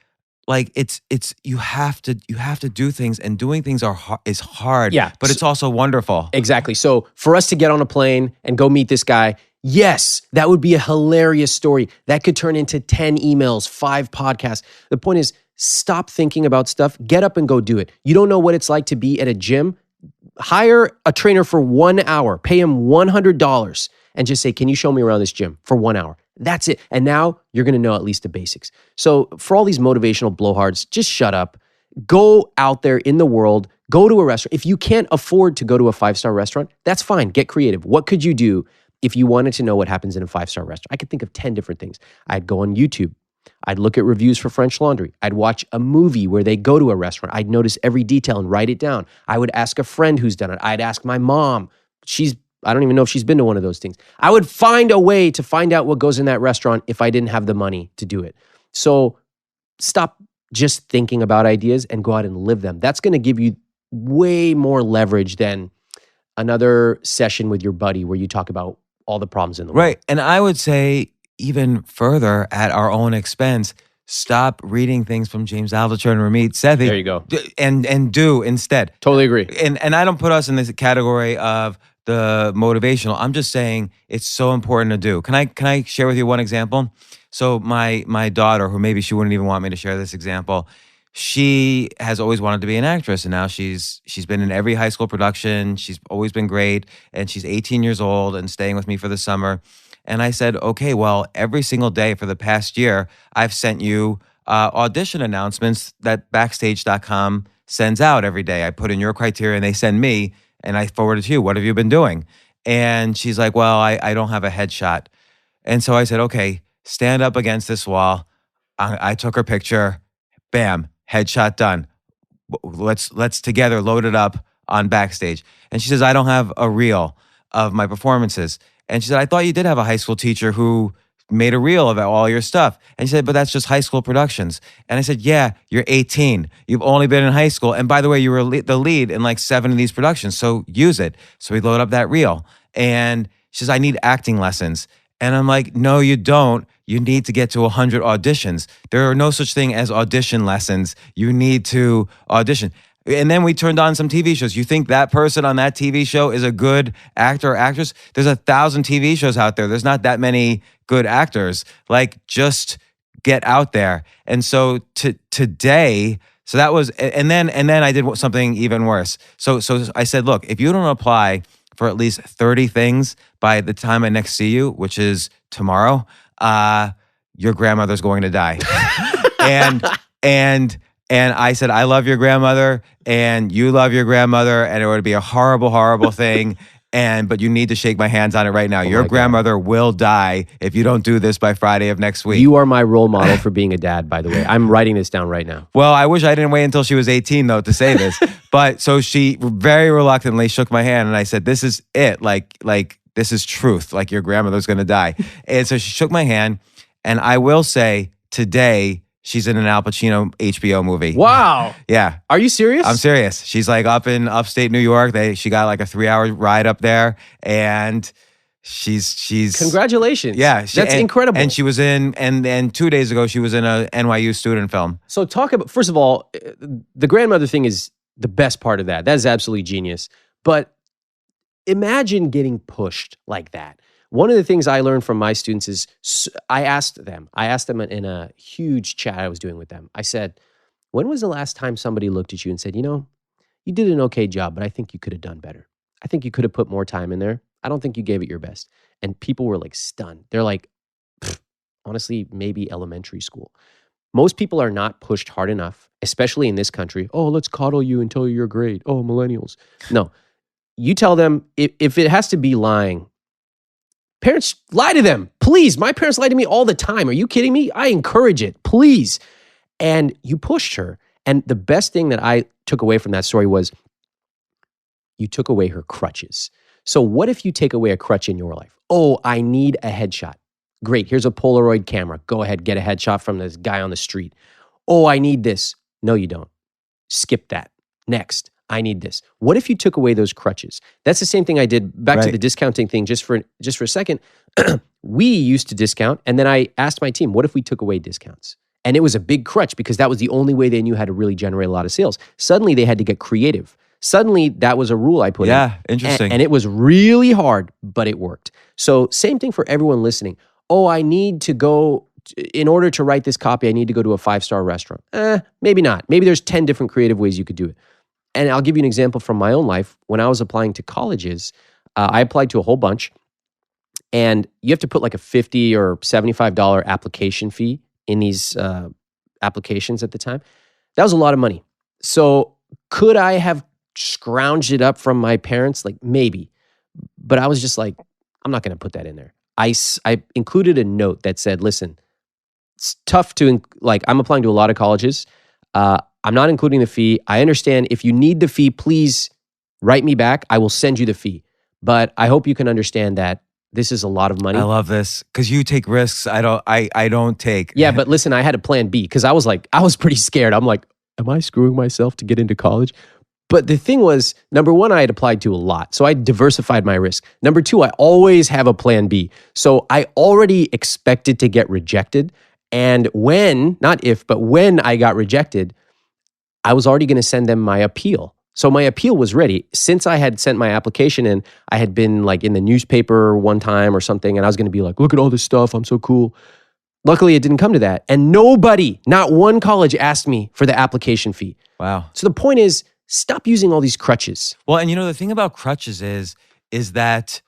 S5: it's you have to do things, and doing things is hard.
S6: Yeah,
S5: but it's also wonderful.
S6: Exactly. So for us to get on a plane and go meet this guy, yes, that would be a hilarious story. That could turn into 10 emails, 5 podcasts. The point is, stop thinking about stuff. Get up and go do it. You don't know what it's like to be at a gym. Hire a trainer for 1 hour. Pay him $100 and just say, can you show me around this gym for 1 hour? That's it. And now you're going to know at least the basics. So for all these motivational blowhards, just shut up. Go out there in the world. Go to a restaurant. If you can't afford to go to a 5-star restaurant, that's fine. Get creative. What could you do if you wanted to know what happens in a 5-star restaurant? I could think of 10 different things. I'd go on YouTube. I'd look at reviews for French Laundry. I'd watch a movie where they go to a restaurant. I'd notice every detail and write it down. I would ask a friend who's done it. I'd ask my mom. I don't even know if she's been to one of those things. I would find a way to find out what goes in that restaurant if I didn't have the money to do it. So stop just thinking about ideas and go out and live them. That's going to give you way more leverage than another session with your buddy where you talk about all the problems in the world.
S5: Right. And I would say even further at our own expense, stop reading things from James Altucher and Ramit Sethi.
S6: There you go.
S5: And do instead.
S6: Totally agree.
S5: And I don't put us in this category of the motivational. I'm just saying it's so important to do. Can I share with you one example? So my daughter, who maybe she wouldn't even want me to share this example, she has always wanted to be an actress, and now she's been in every high school production. She's always been great, and she's 18 years old and staying with me for the summer. And I said, okay, well, every single day for the past year, I've sent you audition announcements that Backstage.com sends out every day. I put in your criteria, and they send me, and I forward it to you. What have you been doing? And she's like, well, I don't have a headshot. And so I said, okay, stand up against this wall. I took her picture. Bam, headshot done. Let's together load it up on Backstage. And she says, I don't have a reel of my performances. And she said, I thought you did have a high school teacher who made a reel of all your stuff. And she said, but that's just high school productions. And I said, yeah, you're 18. You've only been in high school. And by the way, you were the lead in like 7 of these productions. So use it. So we load up that reel. And she says, I need acting lessons. And I'm like, no, you don't. You need to get to 100 auditions. There are no such thing as audition lessons. You need to audition. And then we turned on some TV shows. You think that person on that TV show is a good actor or actress? There's 1,000 TV shows out there. There's not that many good actors. Like, just get out there. And so today, so that was, and then I did something even worse. So I said, look, if you don't apply for at least 30 things by the time I next see you, which is tomorrow, your grandmother's going to die. And I said, I love your grandmother and you love your grandmother, and it would be a horrible, horrible thing. But you need to shake my hands on it right now. Your grandmother will die if you don't do this by Friday of next week.
S6: You are my role model for being a dad, by the way. I'm writing this down right now.
S5: Well, I wish I didn't wait until she was 18, though, to say this. But so she very reluctantly shook my hand, and I said, this is it. Like this is truth. Like, your grandmother's going to die. And so she shook my hand, and I will say today, she's in an Al Pacino HBO movie.
S6: Wow.
S5: Yeah.
S6: Are you serious?
S5: I'm serious. She's like up in upstate New York. She got like a 3-hour ride up there, and she's
S6: Congratulations.
S5: Yeah.
S6: That's incredible.
S5: And she was in, and 2 days ago, she was in a NYU student film.
S6: So talk about, first of all, the grandmother thing is the best part of that. That is absolutely genius. But imagine getting pushed like that. One of the things I learned from my students is I asked them in a huge chat I was doing with them. I said, when was the last time somebody looked at you and said, you did an okay job, but I think you could have done better. I think you could have put more time in there. I don't think you gave it your best. And people were like stunned. They're like, honestly, maybe elementary school. Most people are not pushed hard enough, especially in this country. Oh, let's coddle you until you're great. Oh, millennials. No, you tell them if it has to be lying, parents, lie to them. Please. My parents lie to me all the time. Are you kidding me? I encourage it. Please. And you pushed her. And the best thing that I took away from that story was you took away her crutches. So what if you take away a crutch in your life? Oh, I need a headshot. Great. Here's a Polaroid camera. Go ahead, get a headshot from this guy on the street. Oh, I need this. No, you don't. Skip that. Next. I need this. What if you took away those crutches? That's the same thing I did back to the discounting thing just for a second. We used to discount, and then I asked my team, what if we took away discounts? And it was a big crutch because that was the only way they knew how to really generate a lot of sales. Suddenly they had to get creative. Suddenly that was a rule I put in.
S5: Yeah, interesting.
S6: And it was really hard, but it worked. So same thing for everyone listening. Oh, I need to go, in order to write this copy, I need to go to a 5-star restaurant. Maybe not. Maybe there's 10 different creative ways you could do it. And I'll give you an example from my own life. When I was applying to colleges, I applied to a whole bunch, and you have to put like a $50 or $75 application fee in these applications at the time. That was a lot of money. So could I have scrounged it up from my parents? Like, maybe. But I was just like, I'm not going to put that in there. I included a note that said, listen, it's tough to, I'm applying to a lot of colleges. I'm not including the fee. I understand if you need the fee, please write me back. I will send you the fee. But I hope you can understand that this is a lot of money.
S5: I love this because you take risks. I don't take.
S6: Yeah, but listen, I had a plan B because I was pretty scared. I'm like, am I screwing myself to get into college? But the thing was, number one, I had applied to a lot. So I diversified my risk. Number two, I always have a plan B. So I already expected to get rejected. And when I got rejected, I was already going to send them my appeal. So my appeal was ready. Since I had sent my application in, I had been like in the newspaper one time or something, and I was going to be like, look at all this stuff. I'm so cool. Luckily, it didn't come to that. And nobody, not one college asked me for the application fee.
S5: Wow.
S6: So the point is, stop using all these crutches.
S5: Well, and the thing about crutches is that,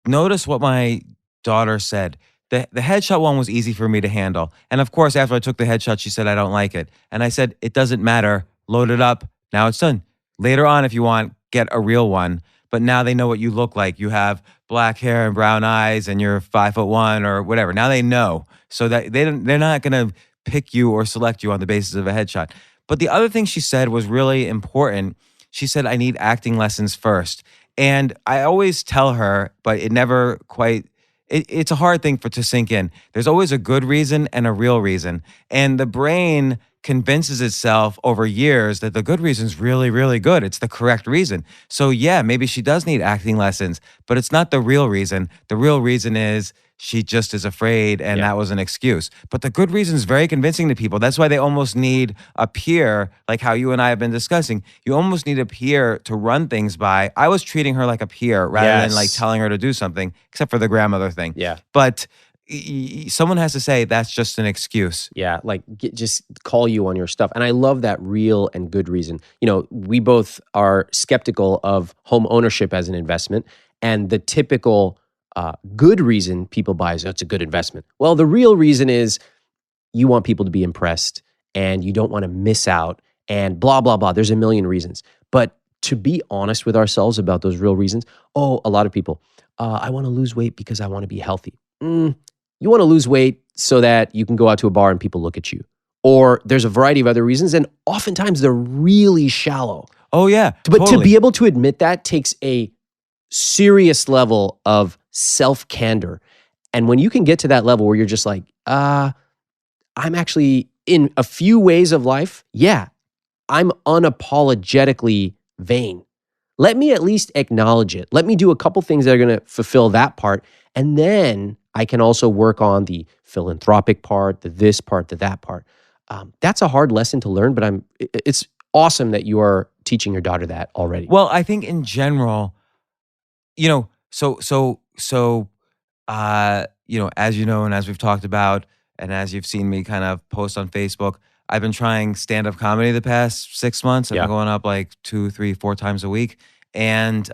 S5: notice what my daughter said. The headshot one was easy for me to handle. And of course, after I took the headshot, she said, I don't like it. And I said, it doesn't matter. Load it up. Now it's done. Later on, if you want, get a real one. But now they know what you look like. You have black hair and brown eyes and you're 5'1" or whatever. Now they know. So that they're not going to pick you or select you on the basis of a headshot. But the other thing she said was really important. She said, I need acting lessons first. And I always tell her, but it never quite it's a hard thing to sink in. There's always a good reason and a real reason. And the brain convinces itself over years that the good reason is really, really good. It's the correct reason. So yeah, maybe she does need acting lessons, but it's not the real reason. The real reason is she just is afraid, and that was an excuse. But the good reason is very convincing to people. That's why they almost need a peer, like how you and I have been discussing. You almost need a peer to run things by. I was treating her like a peer rather than like telling her to do something, except for the grandmother thing.
S6: Yeah.
S5: But someone has to say that's just an excuse.
S6: Yeah, like just call you on your stuff. And I love that real and good reason. You know, we both are skeptical of home ownership as an investment, and the typical good reason people buy is, oh, it's a good investment. Well, the real reason is you want people to be impressed and you don't want to miss out and blah, blah, blah. There's a million reasons. But to be honest with ourselves about those real reasons, a lot of people, I want to lose weight because I want to be healthy. You want to lose weight so that you can go out to a bar and people look at you. Or there's a variety of other reasons, and oftentimes they're really shallow.
S5: Oh, yeah.
S6: But
S5: totally.
S6: to be able to admit that takes a serious level of self-candor. And when you can get to that level where you're just like, I'm actually in a few ways of life, I'm unapologetically vain. Let me at least acknowledge it. Let me do a couple things that are going to fulfill that part. And then I can also work on the philanthropic part, the this part, the that part. That's a hard lesson to learn, but it's awesome that you are teaching your daughter that already.
S5: Well, I think in general, you know, as you know, and as we've talked about, and as you've seen me kind of post on Facebook, I've been trying stand-up comedy the past 6 months. I've been going up like 2, 3, 4 times a week, and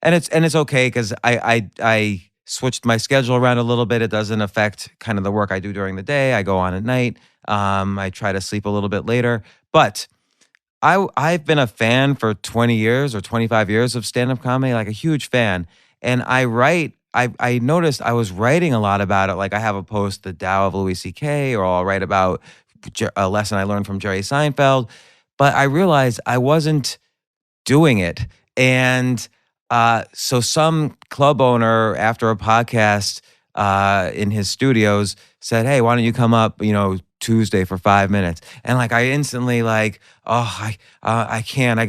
S5: it's okay because I switched my schedule around a little bit. It doesn't affect kind of the work I do during the day. I go on at night. I try to sleep a little bit later, but I've been a fan for 20 years or 25 years of stand-up comedy, like a huge fan. And I noticed I was writing a lot about it. Like I have a post, The Tao of Louis C.K., or I'll write about a lesson I learned from Jerry Seinfeld. But I realized I wasn't doing it. And so some club owner after a podcast in his studios said, hey, why don't you come up, Tuesday for 5 minutes. And like I instantly like, I can't,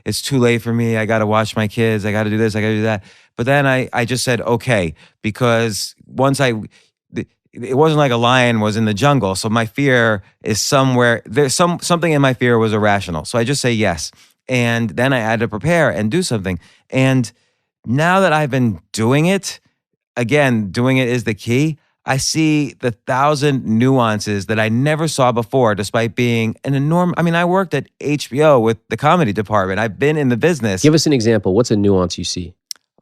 S5: it's too late for me. I gotta watch my kids. I gotta do this, I gotta do that. But then I just said, okay, because it wasn't like a lion was in the jungle. So my fear is somewhere, there's something in my fear was irrational. So I just say yes. And then I had to prepare and do something. And now that I've been doing it, again, doing it is the key. I see the 1,000 nuances that I never saw before, despite being I worked at HBO with the comedy department. I've been in the business.
S6: Give us an example. What's a nuance you see?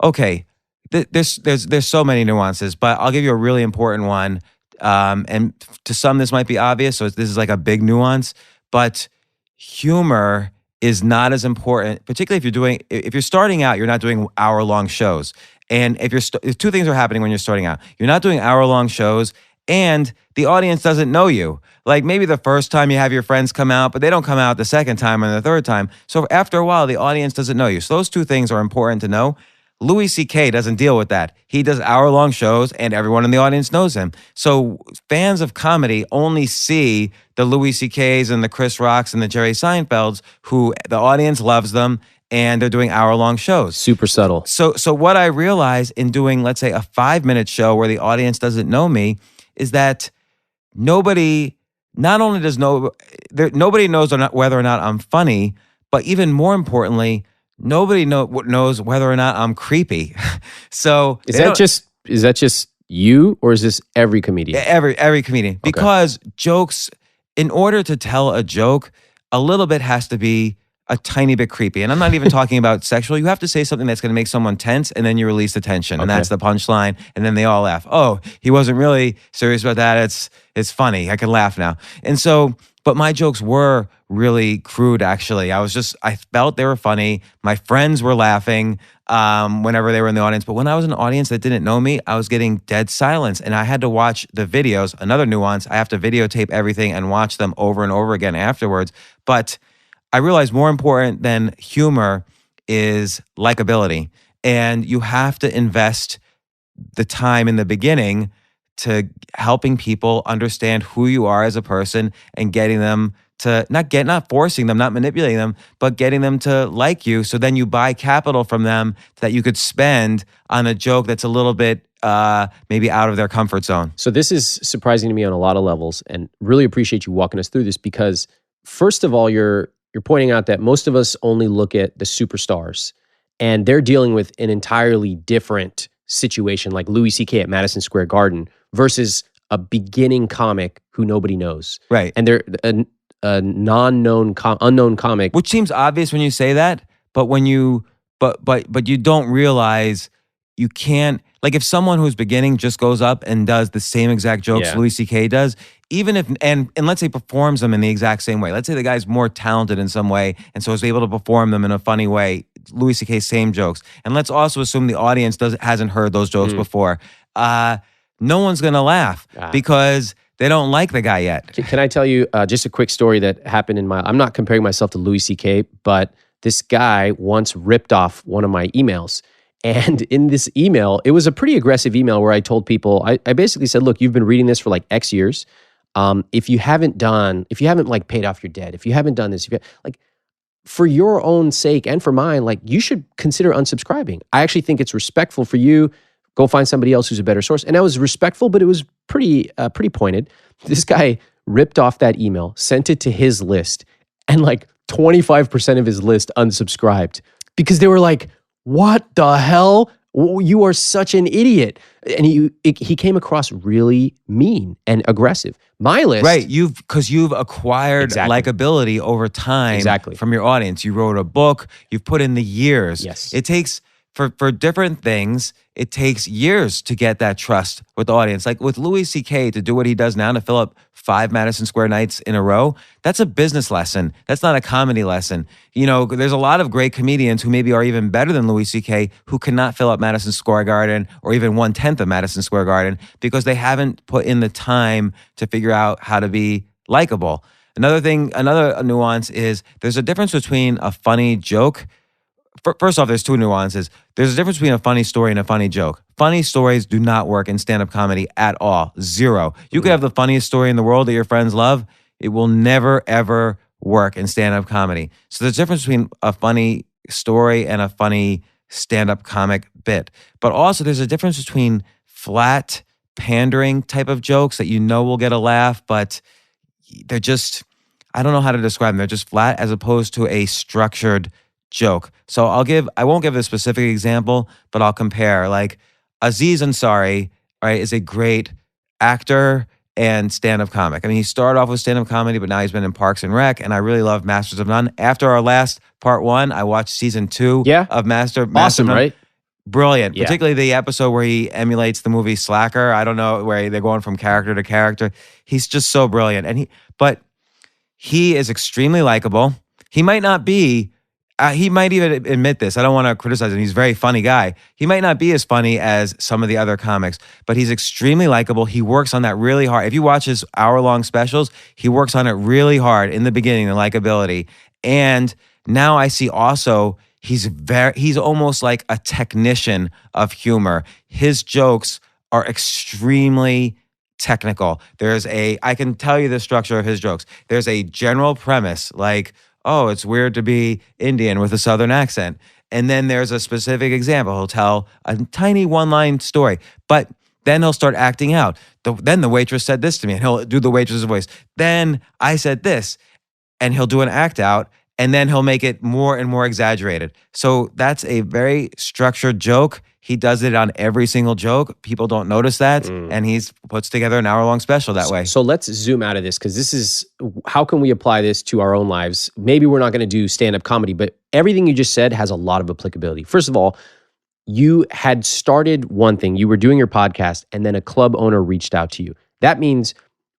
S5: Okay. There's so many nuances, but I'll give you a really important one. And to some, this might be obvious. So this is like a big nuance, but humor is not as important, particularly if you're starting out, you're not doing hour-long shows. And if two things are happening when you're starting out. You're not doing hour-long shows, and the audience doesn't know you. Like maybe the first time you have your friends come out, but they don't come out the second time or the third time. So after a while, the audience doesn't know you. So those two things are important to know. Louis C.K. doesn't deal with that. He does hour-long shows, and everyone in the audience knows him. So fans of comedy only see the Louis C.K.'s and the Chris Rocks and the Jerry Seinfelds, who the audience loves them, and they're doing hour-long shows.
S6: Super subtle.
S5: So what I realized in doing, let's say, a 5-minute show where the audience doesn't know me is that nobody knows whether or not I'm funny, but even more importantly, nobody knows whether or not I'm creepy. So
S6: is that just you, or is this every comedian?
S5: Every comedian. Okay. Because jokes, in order to tell a joke, a little bit has to be a tiny bit creepy. And I'm not even talking about sexual. You have to say something that's going to make someone tense, and then you release the tension. And that's the punchline. And then they all laugh. Oh, he wasn't really serious about that. It's funny. I can laugh now. And so, but my jokes were really crude, actually. I felt they were funny. My friends were laughing whenever they were in the audience. But when I was in an audience that didn't know me, I was getting dead silence. And I had to watch the videos. Another nuance, I have to videotape everything and watch them over and over again afterwards. But I realized more important than humor is likability. And you have to invest the time in the beginning to helping people understand who you are as a person and getting them to not forcing them, not manipulating them, but getting them to like you. So then you buy capital from them that you could spend on a joke that's a little bit maybe out of their comfort zone.
S6: So this is surprising to me on a lot of levels, and really appreciate you walking us through this, because first of all, you're pointing out that most of us only look at the superstars, and they're dealing with an entirely different situation, like Louis C.K. at Madison Square Garden versus a beginning comic who nobody knows.
S5: Right.
S6: And they're a unknown comic.
S5: Which seems obvious when you say that, but when you but you don't realize you can't, like if someone who's beginning just goes up and does the same exact jokes Louis C.K. does, even if and let's say performs them in the exact same way. Let's say the guy's more talented in some way and so is able to perform them in a funny way. Louis C.K. same jokes. And let's also assume the audience hasn't heard those jokes before. No one's gonna laugh because they don't like the guy yet.
S6: Can I tell you just a quick story that happened I'm not comparing myself to Louis C.K., but this guy once ripped off one of my emails. And in this email, it was a pretty aggressive email where I told people, I basically said, look, you've been reading this for like X years. If you haven't like paid off your debt, if you haven't done this, like for your own sake and for mine, like you should consider unsubscribing. I actually think it's respectful for you. Go find somebody else who's a better source. And I was respectful, but it was pretty pointed. This guy ripped off that email, sent it to his list, and like 25% of his list unsubscribed because they were like, what the hell? You are such an idiot. And he came across really mean and aggressive. My list.
S5: Right. Because you've acquired likability over time from your audience. You wrote a book. You've put in the years.
S6: Yes.
S5: It takes, for different things, it takes years to get that trust with the audience. Like with Louis C.K. to do what he does now, to fill up 5 Madison Square nights in a row, that's a business lesson. That's not a comedy lesson. You know, there's a lot of great comedians who maybe are even better than Louis C.K. who cannot fill up Madison Square Garden or even 1/10 of Madison Square Garden because they haven't put in the time to figure out how to be likable. Another nuance is there's a difference between a funny joke. First off, there's 2 nuances. There's a difference between a funny story and a funny joke. Funny stories do not work in stand-up comedy at all. 0. You could have the funniest story in the world that your friends love. It will never, ever work in stand-up comedy. So there's a difference between a funny story and a funny stand-up comic bit. But also there's a difference between flat, pandering type of jokes that you know will get a laugh, but they're just, I don't know how to describe them. They're just flat as opposed to a structured joke. So I won't give a specific example, but I'll compare. Like Aziz Ansari, right, is a great actor and stand-up comic. I mean, he started off with stand-up comedy, but now he's been in Parks and Rec, and I really love Masters of None. After our last part 1, I watched season 2 of Master
S6: awesome,
S5: of None.
S6: right?
S5: Brilliant.
S6: Yeah.
S5: Particularly the episode where he emulates the movie Slacker. I don't know, where they're going from character to character. He's just so brilliant. But he is extremely likable. He might not be he might even admit this. I don't want to criticize him. He's a very funny guy. He might not be as funny as some of the other comics, but he's extremely likable. He works on that really hard. If you watch his hour-long specials, he works on it really hard in the beginning, the likability. And now I see also he's almost like a technician of humor. His jokes are extremely technical. I can tell you the structure of his jokes. There's a general premise like, oh, it's weird to be Indian with a Southern accent. And then there's a specific example. He'll tell a tiny one-line story, but then he'll start acting out. Then the waitress said this to me, and he'll do the waitress's voice. Then I said this, and he'll do an act out, and then he'll make it more and more exaggerated. So that's a very structured joke. He does it on every single joke. People don't notice that, and he puts together an hour-long special that way.
S6: So let's zoom out of this, because this is, how can we apply this to our own lives? Maybe we're not going to do stand-up comedy, but everything you just said has a lot of applicability. First of all, you had started one thing. You were doing your podcast, and then a club owner reached out to you. That means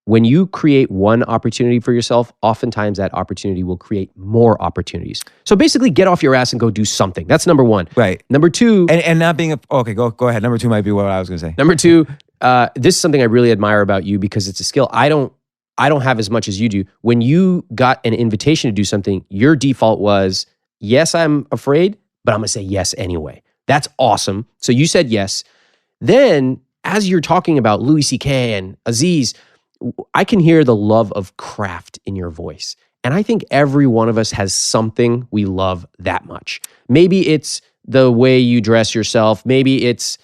S6: when you create one opportunity for yourself, oftentimes that opportunity will create more opportunities. So basically get off your ass and go do something. That's number 1.
S5: Right.
S6: Number 2.
S5: And not being okay, go ahead. Number 2 might be what I was going to say.
S6: Number 2, this is something I really admire about you because it's a skill I don't have as much as you do. When you got an invitation to do something, your default was, yes, I'm afraid, but I'm going to say yes anyway. That's awesome. So you said yes. Then, as you're talking about Louis C.K. and Aziz, I can hear the love of craft in your voice. And I think every one of us has something we love that much. Maybe it's the way you dress yourself. Maybe it's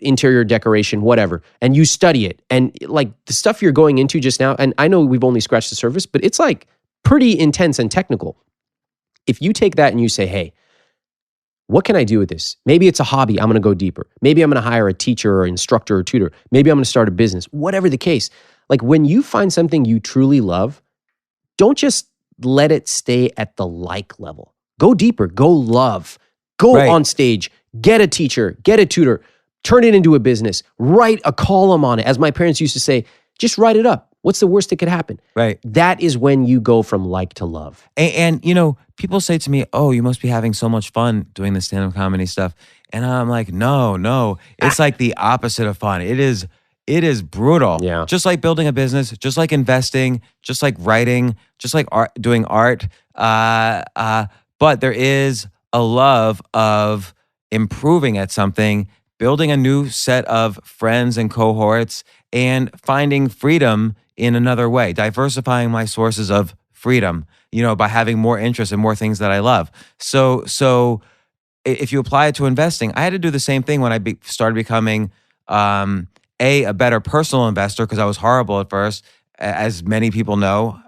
S6: interior decoration, whatever. And you study it. And like the stuff you're going into just now, and I know we've only scratched the surface, but it's like pretty intense and technical. If you take that and you say, hey, what can I do with this? Maybe it's a hobby. I'm going to go deeper. Maybe I'm going to hire a teacher or instructor or tutor. Maybe I'm going to start a business. Whatever the case. Like when you find something you truly love, don't just let it stay at the like level. Go deeper. Go love. Go on stage. Get a teacher. Get a tutor. Turn it into a business. Write a column on it. As my parents used to say, just write it up. What's the worst that could happen?
S5: Right.
S6: That is when you go from like to love.
S5: And you know, people say to me, oh, you must be having so much fun doing the stand-up comedy stuff. And I'm like, no. It's like the opposite of fun. It is brutal.
S6: Yeah.
S5: Just like building a business, just like investing, just like writing, just like doing art. But there is a love of improving at something, building a new set of friends and cohorts, and finding freedom in another way, diversifying my sources of freedom, you know, by having more interests and more things that I love. So if you apply it to investing, I had to do the same thing when I started becoming a better personal investor, because I was horrible at first, as many people know.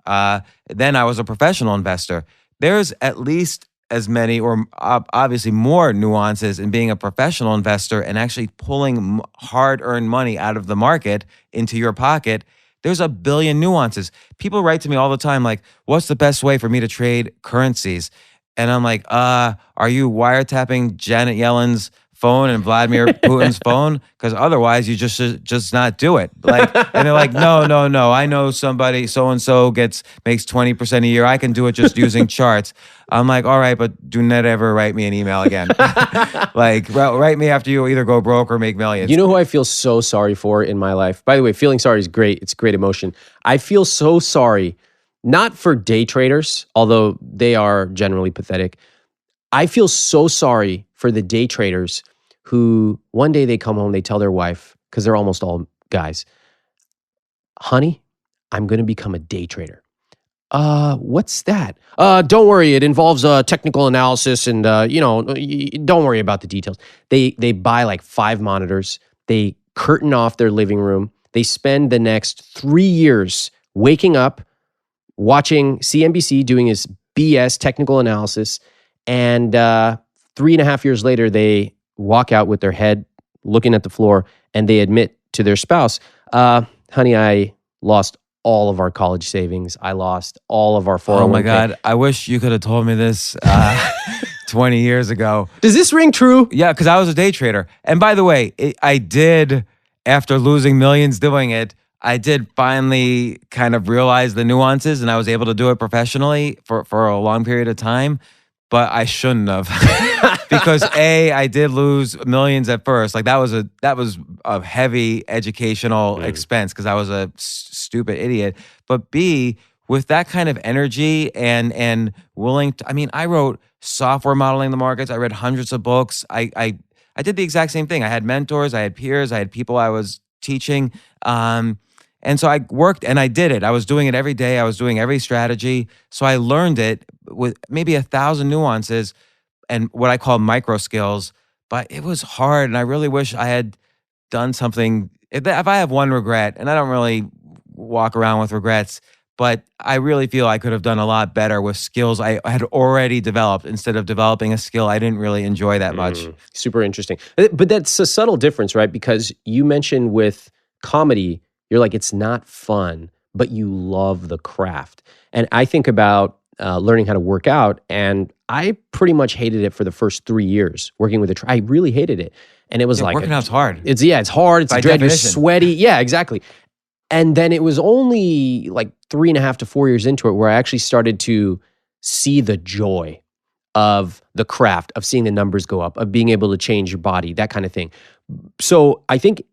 S5: Then I was a professional investor. There's at least as many, or obviously more nuances in being a professional investor and actually pulling hard-earned money out of the market into your pocket. There's a billion nuances. People write to me all the time like, what's the best way for me to trade currencies? And I'm like, are you wiretapping Janet Yellen's phone and Vladimir Putin's phone? Because otherwise you just not do it. Like, and they're like, no. I know somebody, so-and-so makes 20% a year. I can do it just using charts. I'm like, all right, but do not ever write me an email again. Like, write me after you either go broke or make millions.
S6: You know who I feel so sorry for in my life? By the way, feeling sorry is great. It's a great emotion. I feel so sorry, not for day traders, although they are generally pathetic. I feel so sorry for the day traders who one day they come home, they tell their wife, because they're almost all guys, honey, I'm going to become a day trader. What's that? Don't worry, it involves technical analysis and, don't worry about the details. They buy like 5 monitors. They curtain off their living room. They spend the next 3 years waking up, watching CNBC, doing his BS technical analysis, and 3.5 years later, they walk out with their head looking at the floor and they admit to their spouse, honey, I lost all of our college savings. I lost all of our 401k.
S5: Oh my God. I wish you could have told me this 20 years ago.
S6: Does this ring true?
S5: Yeah, because I was a day trader. And by the way, I did, after losing millions doing it, I did finally kind of realize the nuances, and I was able to do it professionally for a long period of time. But I shouldn't have, because I did lose millions at first. Like that was a heavy educational expense because I was a stupid idiot. But B, with that kind of energy and willing to, I mean, I wrote software modeling the markets. I read hundreds of books. I did the exact same thing. I had mentors, I had peers, I had people I was teaching. And so I worked and I did it. I was doing it every day. I was doing every strategy. So I learned it with maybe 1,000 nuances and what I call micro skills. But it was hard. And I really wish I had done something. If I have one regret, and I don't really walk around with regrets, but I really feel I could have done a lot better with skills I had already developed instead of developing a skill I didn't really enjoy that much.
S6: Super interesting. But that's a subtle difference, right? Because you mentioned with comedy, you're like, it's not fun, but you love the craft. And I think about learning how to work out, and I pretty much hated it for the first 3 years working with I really hated it. And it was like
S5: working out's hard.
S6: It's hard. It's a dread. You're sweaty. Yeah, exactly. And then it was only like 3.5 to 4 years into it where I actually started to see the joy of the craft, of seeing the numbers go up, of being able to change your body, that kind of thing. So I think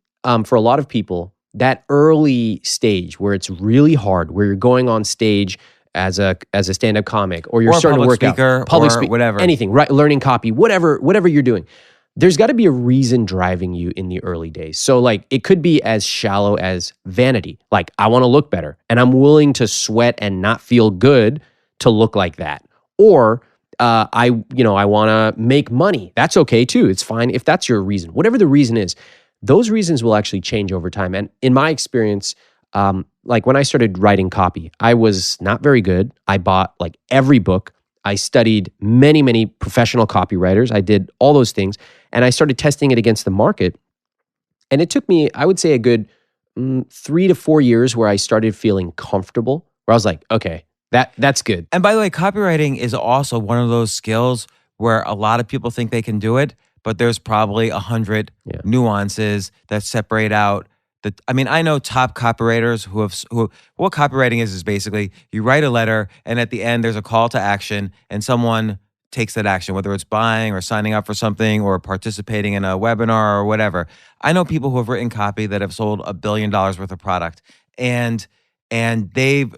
S6: for a lot of people, that early stage where it's really hard, where you're going on stage as a stand-up comic, or you're starting to work out,
S5: public speaker, whatever,
S6: anything, right? Learning copy, whatever you're doing. there's got to be a reason driving you in the early days. So like it could be as shallow as vanity. Like I want to look better and I'm willing to sweat and not feel good to look like that. Or I want to make money. That's okay too. It's fine if that's your reason. Whatever the reason is, those reasons will actually change over time. And in my experience, like when I started writing copy, I was not very good. I bought like every book. I studied many, many professional copywriters. I did all those things. And I started testing it against the market. And it took me, I would say, a good 3 to 4 years where I started feeling comfortable, where I was like, okay, that's good.
S5: And by the way, copywriting is also one of those skills where a lot of people think they can do it, but there's probably 100 nuances that separate out. I know top copywriters who what copywriting is basically you write a letter and at the end there's a call to action and someone takes that action, whether it's buying or signing up for something or participating in a webinar or whatever. I know people who have written copy that have sold $1 billion worth of product and they've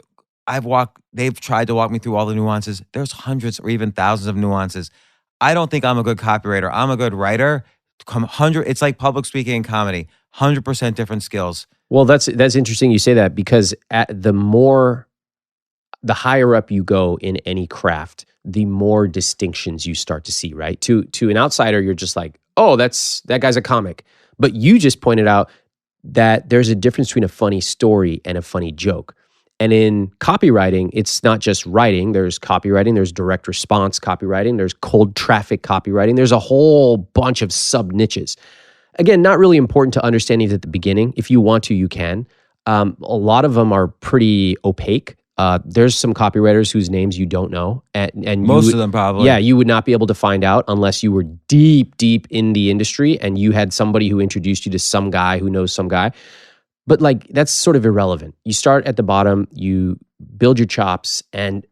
S5: tried to walk me through all the nuances. There's hundreds or even thousands of nuances. I don't think I'm a good copywriter. I'm a good writer. It's like public speaking and comedy. 100% different skills.
S6: Well, that's interesting you say that because the higher up you go in any craft, the more distinctions you start to see, right? To an outsider, you're just like, oh, that guy's a comic. But you just pointed out that there's a difference between a funny story and a funny joke. And in copywriting, it's not just writing. There's copywriting, there's direct response copywriting, there's cold traffic copywriting. There's a whole bunch of sub-niches. Again, not really important to understand these at the beginning. If you want to, you can. A lot of them are pretty opaque. There's some copywriters whose names you don't know. And
S5: most of them probably.
S6: Yeah, you would not be able to find out unless you were deep, deep in the industry and you had somebody who introduced you to some guy who knows some guy. But like that's sort of irrelevant. You start at the bottom, you build your chops, and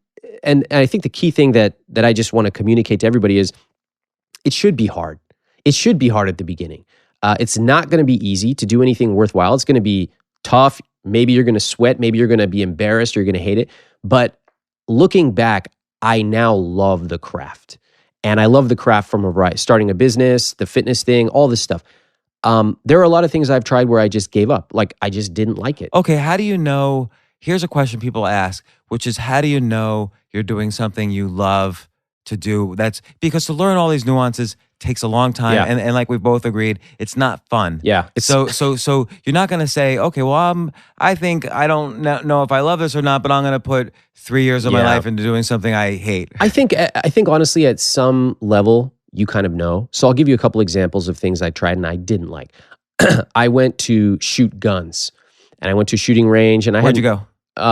S6: I think the key thing that I just want to communicate to everybody is it should be hard. It should be hard at the beginning. It's not going to be easy to do anything worthwhile. It's going to be tough. Maybe you're going to sweat. Maybe you're going to be embarrassed. You're going to hate it. But looking back, I now love the craft. And I love the craft from starting a business, the fitness thing, all this stuff. There are a lot of things I've tried where I just gave up. Like I just didn't like it.
S5: Okay, how do you know? Here's a question people ask, which is how do you know you're doing something you love to do? That's because to learn all these nuances takes a long time, and like we've both agreed, it's not fun.
S6: Yeah.
S5: So you're not going to say, okay, well, I think I don't know if I love this or not, but I'm going to put 3 years of my life into doing something I hate.
S6: I think honestly, at some level, you kind of know. So I'll give you a couple examples of things I tried and I didn't like. I went to shoot guns, and I went to a shooting range, and
S5: Where'd you go?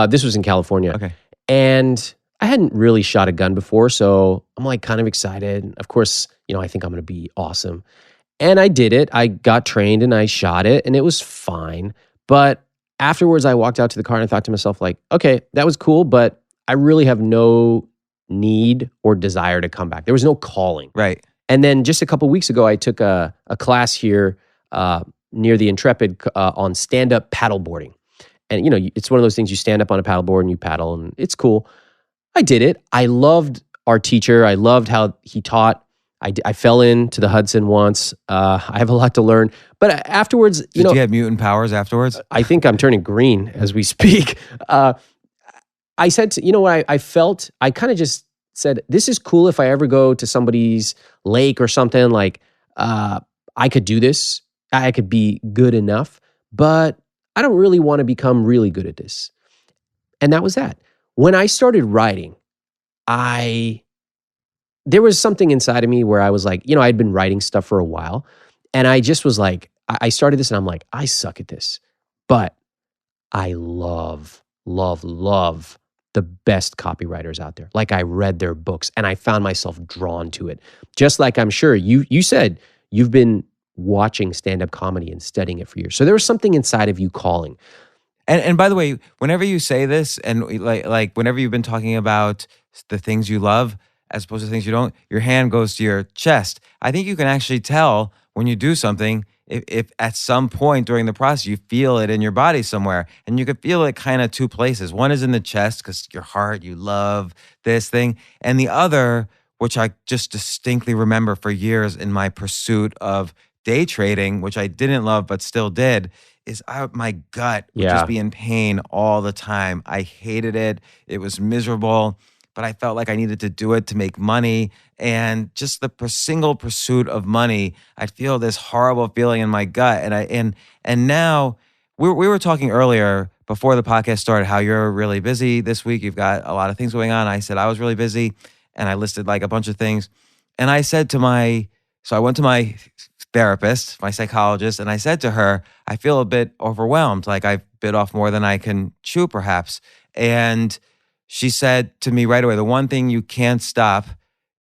S6: This was in California.
S5: Okay.
S6: And I hadn't really shot a gun before, so I'm like kind of excited. Of course, I think I'm going to be awesome. And I did it. I got trained and I shot it and it was fine. But afterwards I walked out to the car and I thought to myself like, okay, that was cool, but I really have no need or desire to come back. There was no calling.
S5: Right.
S6: And then just a couple weeks ago, I took a class here near the Intrepid on stand-up paddleboarding. And it's one of those things you stand up on a paddleboard and you paddle and it's cool. I did it. I loved our teacher. I loved how he taught. I fell into the Hudson once. I have a lot to learn. But afterwards,
S5: Did you have mutant powers afterwards?
S6: I think I'm turning green as we speak. I said, I kind of just said, this is cool if I ever go to somebody's lake or something, like I could do this. I could be good enough, but I don't really want to become really good at this. And that was that. When I started writing, there was something inside of me where I was like, I'd been writing stuff for a while, and I just was like, I started this and I'm like, I suck at this, but I love, love, love the best copywriters out there. Like I read their books and I found myself drawn to it. Just like I'm sure you said you've been watching stand-up comedy and studying it for years. So there was something inside of you calling.
S5: And by the way, whenever you say this and like whenever you've been talking about the things you love as opposed to things you don't, your hand goes to your chest. I think you can actually tell when you do something if at some point during the process you feel it in your body somewhere. And you could feel it kind of two places. One is in the chest because your heart, you love this thing. And the other which I just distinctly remember for years in my pursuit of day trading, which I didn't love but still did, is my gut would
S6: Yeah.
S5: just be in pain all the time. I hated it. It was miserable, but I felt like I needed to do it to make money. And just the single pursuit of money, I'd feel this horrible feeling in my gut. And now we were talking earlier before the podcast started how you're really busy this week. You've got a lot of things going on. I said I was really busy, and I listed like a bunch of things. And I said to I went to my therapist, my psychologist, and I said to her, I feel a bit overwhelmed, like I've bit off more than I can chew perhaps. And she said to me right away, the one thing you can't stop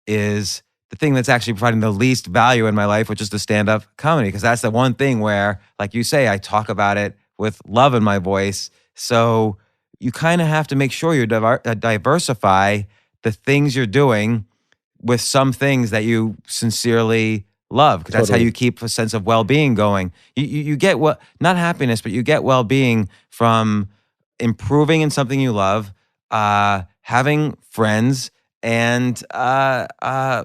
S5: is the thing that's actually providing the least value in my life, which is the stand-up comedy, because that's the one thing where, like you say, I talk about it with love in my voice. So you kind of have to make sure you diversify the things you're doing with some things that you sincerely love, because that's how you keep a sense of well-being going. You get not happiness, but you get well-being from improving in something you love, having friends, and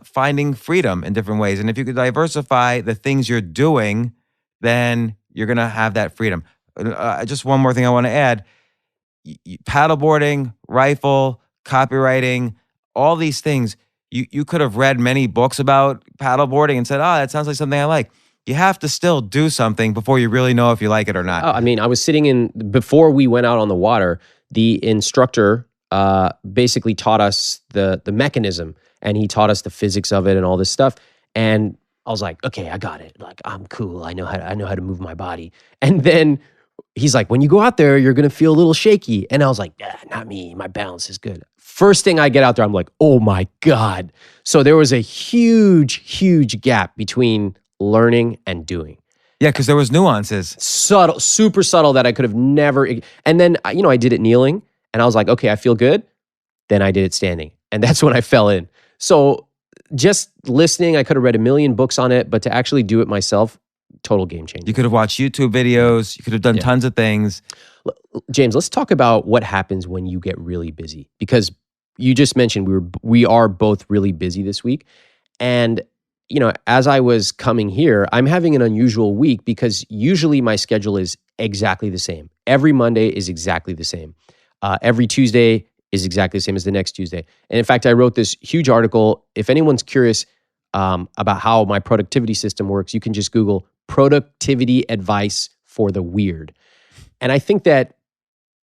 S5: finding freedom in different ways. And if you could diversify the things you're doing, then you're going to have that freedom. Just one more thing I want to add. Paddleboarding, rifle, copywriting, all these things, you could have read many books about paddleboarding and said, oh, that sounds like something I like. You have to still do something before you really know if you like it or not.
S6: I mean, I was sitting before we went out on the water, the instructor basically taught us the mechanism, and he taught us the physics of it and all this stuff. And I was like, okay, I got it. Like, I'm cool. I know how to move my body. And then he's like, when you go out there, you're going to feel a little shaky. And I was like, not me. My balance is good. First thing I get out there, I'm like, oh my God. So there was a huge, huge gap between learning and doing.
S5: Yeah, because there was nuances.
S6: Subtle, super subtle that I could have never. And then, I did it kneeling, and I was like, okay, I feel good. Then I did it standing. And that's when I fell in. So just listening, I could have read a million books on it, but to actually do it myself, total game changer.
S5: You could have watched YouTube videos. You could have done tons of things.
S6: James, let's talk about what happens when you get really busy, because you just mentioned we are both really busy this week. And as I was coming here, I'm having an unusual week because usually my schedule is exactly the same. Every Monday is exactly the same. Every Tuesday is exactly the same as the next Tuesday. And in fact, I wrote this huge article. If anyone's curious about how my productivity system works, you can just Google productivity advice for the weird. And I think that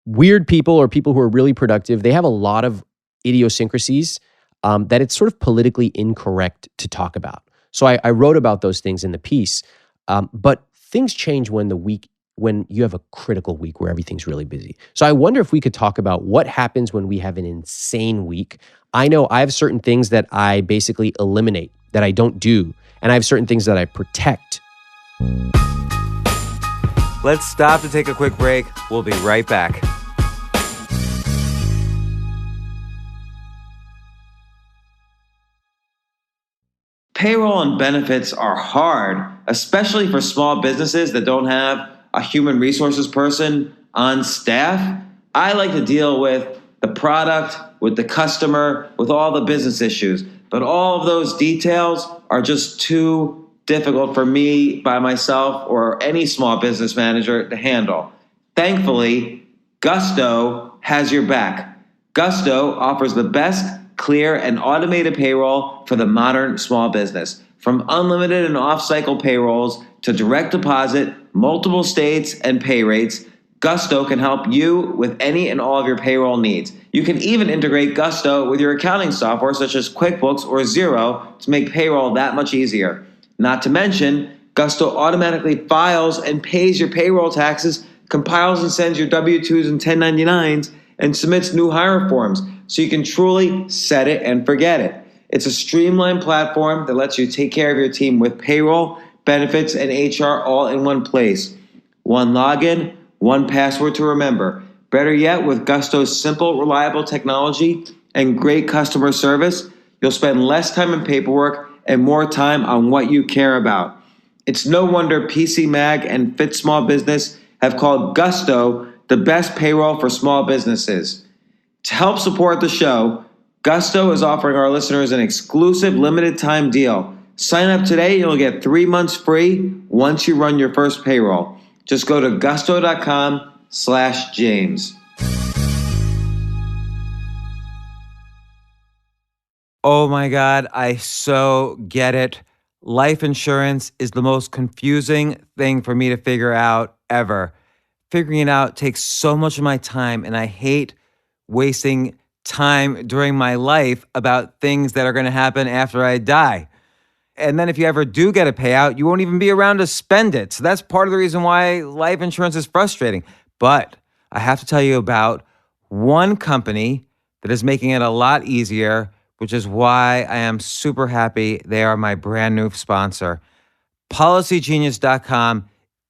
S6: weird people, or people who are really productive, they have a lot of idiosyncrasies that it's sort of politically incorrect to talk about. So I wrote about those things in the piece. But things change when you have a critical week where everything's really busy. So I wonder if we could talk about what happens when we have an insane week. I know I have certain things that I basically eliminate, that I don't do, and I have certain things that I protect.
S5: Let's stop to take a quick break. We'll be right back.
S7: Payroll and benefits are hard, especially for small businesses that don't have a human resources person on staff. I like to deal with the product, with the customer, with all the business issues. But all of those details are just too difficult for me by myself or any small business manager to handle. Thankfully, Gusto has your back. Gusto offers the best, clear, and automated payroll for the modern small business. From unlimited and off-cycle payrolls to direct deposit, multiple states, and pay rates, Gusto can help you with any and all of your payroll needs. You can even integrate Gusto with your accounting software such as QuickBooks or Xero to make payroll that much easier. Not to mention, Gusto automatically files and pays your payroll taxes, compiles and sends your W-2s and 1099s, and submits new hire forms, so you can truly set it and forget it. It's a streamlined platform that lets you take care of your team with payroll, benefits, and HR all in one place. One login, one password to remember. Better yet, with Gusto's simple, reliable technology and great customer service, you'll spend less time in paperwork and more time on what you care about. It's no wonder PC Mag and Fit Small Business have called Gusto the best payroll for small businesses. To help support the show, Gusto is offering our listeners an exclusive limited time deal. Sign up today and you'll get 3 months free once you run your first payroll. Just go to gusto.com/James.
S5: Oh my God, I so get it. Life insurance is the most confusing thing for me to figure out ever. Figuring it out takes so much of my time, and I hate wasting time during my life about things that are going to happen after I die. And then if you ever do get a payout, you won't even be around to spend it. So that's part of the reason why life insurance is frustrating. But I have to tell you about one company that is making it a lot easier, which is why I am super happy they are my brand new sponsor. PolicyGenius.com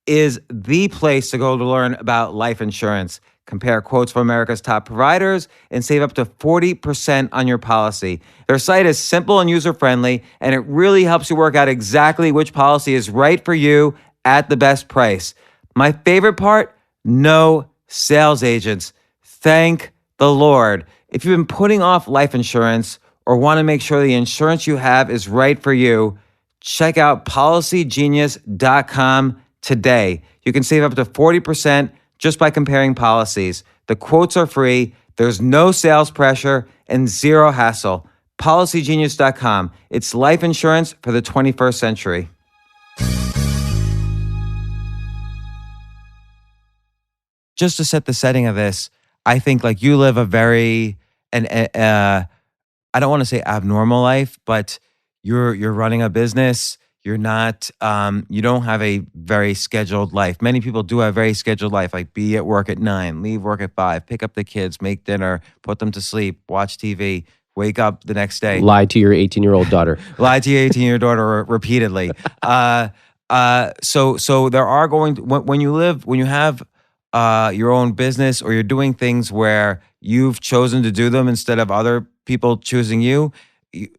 S5: is the place to go to learn about life insurance. Compare quotes from America's top providers and save up to 40% on your policy. Their site is simple and user-friendly, and it really helps you work out exactly which policy is right for you at the best price. My favorite part, no sales agents. Thank the Lord. If you've been putting off life insurance or want to make sure the insurance you have is right for you, check out PolicyGenius.com today. You can save up to 40% just by comparing policies. The quotes are free, there's no sales pressure, and zero hassle. PolicyGenius.com. It's life insurance for the 21st century. Just to set the setting of this, I think like you live a very, I don't want to say abnormal life, but you're running a business. You're not, you don't have a very scheduled life. Many people do have a very scheduled life, like be at work at 9, leave work at 5, pick up the kids, make dinner, put them to sleep, watch TV, wake up the next day.
S6: Lie to your 18-year-old daughter.
S5: Lie to your 18-year-old daughter repeatedly. So there are going to, when you have your own business or you're doing things where you've chosen to do them instead of other people choosing you,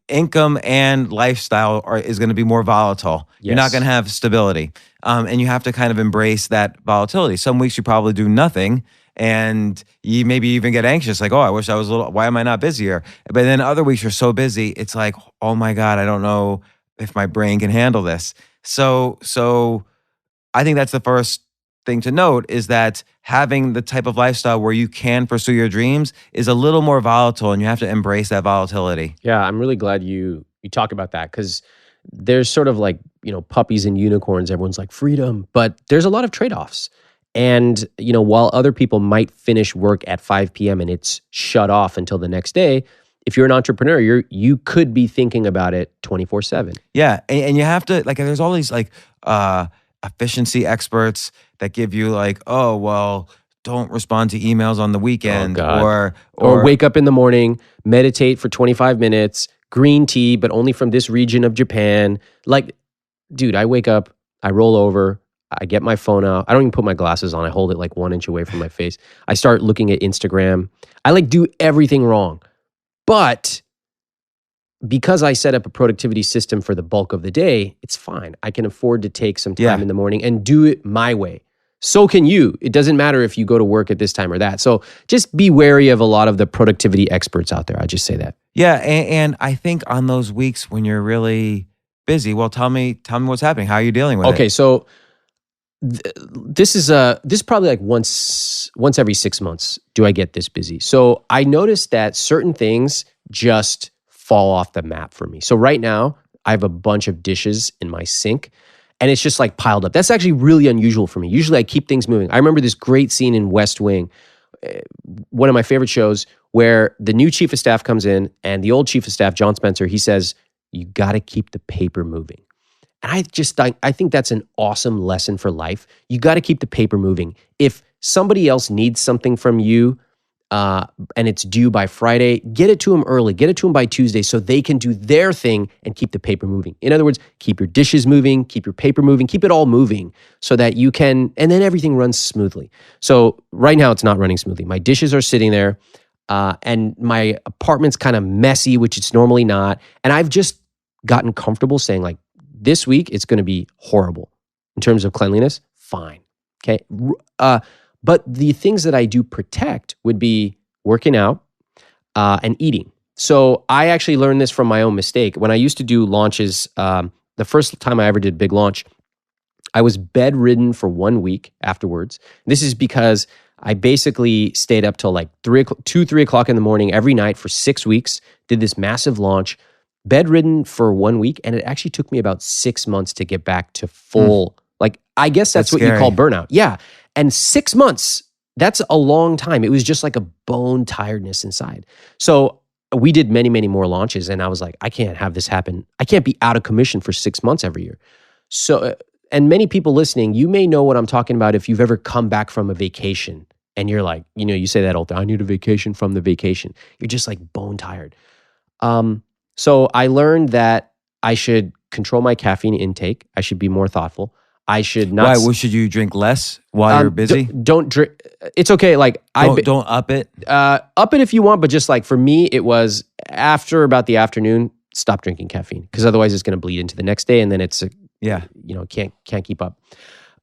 S5: income and lifestyle is going to be more volatile.
S6: Yes.
S5: You're not going to have stability. And you have to kind of embrace that volatility. Some weeks you probably do nothing and you maybe even get anxious, like, oh, I wish I was why am I not busier? But then other weeks you're so busy, it's like, oh my God, I don't know if my brain can handle this. So I think that's the first thing to note, is that having the type of lifestyle where you can pursue your dreams is a little more volatile, and you have to embrace that volatility.
S6: Yeah, I'm really glad you talk about that, because there's sort of like, puppies and unicorns. Everyone's like freedom, but there's a lot of trade-offs. And, while other people might finish work at 5 p.m. and it's shut off until the next day, if you're an entrepreneur, you could be thinking about it 24/7.
S5: Yeah, and you have to, like, there's all these like efficiency experts that give you like, oh, well, don't respond to emails on the weekend, or
S6: wake up in the morning, meditate for 25 minutes, green tea, but only from this region of Japan. Like, dude, I wake up, I roll over, I get my phone out. I don't even put my glasses on. I hold it like 1 inch away from my face. I start looking at Instagram. I like do everything wrong. But because I set up a productivity system for the bulk of the day, it's fine. I can afford to take some time in the morning and do it my way. So can you. It doesn't matter if you go to work at this time or that. So just be wary of a lot of the productivity experts out there. I just say that.
S5: Yeah, and I think on those weeks when you're really busy, well, tell me what's happening. How are you dealing with it?
S6: Okay, so this is probably like once every 6 months do I get this busy. So I noticed that certain things just fall off the map for me. So right now, I have a bunch of dishes in my sink, and it's just like piled up. That's actually really unusual for me. Usually I keep things moving. I remember this great scene in West Wing, one of my favorite shows, where the new chief of staff comes in and the old chief of staff, John Spencer, he says, you got to keep the paper moving. And I think that's an awesome lesson for life. You got to keep the paper moving. If somebody else needs something from you, and it's due by Friday, get it to them early. Get it to them by Tuesday so they can do their thing and keep the paper moving. In other words, keep your dishes moving, keep your paper moving, keep it all moving so that you can, and then everything runs smoothly. So right now it's not running smoothly. My dishes are sitting there, and my apartment's kind of messy, which it's normally not. And I've just gotten comfortable saying, like, this week it's going to be horrible in terms of cleanliness. Fine. Okay. But the things that I do protect would be working out and eating. So I actually learned this from my own mistake. When I used to do launches, the first time I ever did a big launch, I was bedridden for 1 week afterwards. This is because I basically stayed up till like 3 o'clock in the morning every night for 6 weeks, did this massive launch, bedridden for 1 week. And it actually took me about 6 months to get back to full, like, I guess that's what you call burnout. Yeah. And 6 months, that's a long time. It was just like a bone tiredness inside. So we did many, many more launches. And I was like, I can't have this happen. I can't be out of commission for 6 months every year. So, and many people listening, you may know what I'm talking about if you've ever come back from a vacation and you're like, you know, you say that all the time, I need a vacation from the vacation. You're just like bone tired. So I learned that I should control my caffeine intake. I should be more thoughtful. I should not.
S5: Why? Well, should you drink less while you're busy?
S6: Don't drink. It's okay. Like
S5: don't up it.
S6: Up it if you want, but just like for me, it was after about the afternoon. Stop drinking caffeine because otherwise it's going to bleed into the next day, and then it's can't keep up.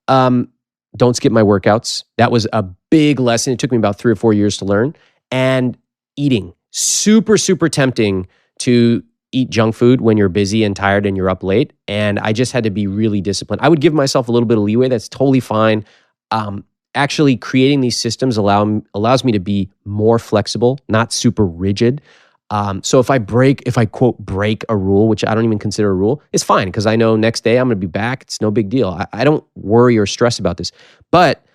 S6: Don't skip my workouts. That was a big lesson. It took me about 3 or 4 years to learn. And eating, super tempting to eat junk food when you're busy and tired and you're up late. And I just had to be really disciplined. I would give myself a little bit of leeway. That's totally fine. Actually, creating these systems allows me to be more flexible, not super rigid. So if I quote break a rule, which I don't even consider a rule, it's fine because I know next day I'm going to be back. It's no big deal. I don't worry or stress about this. But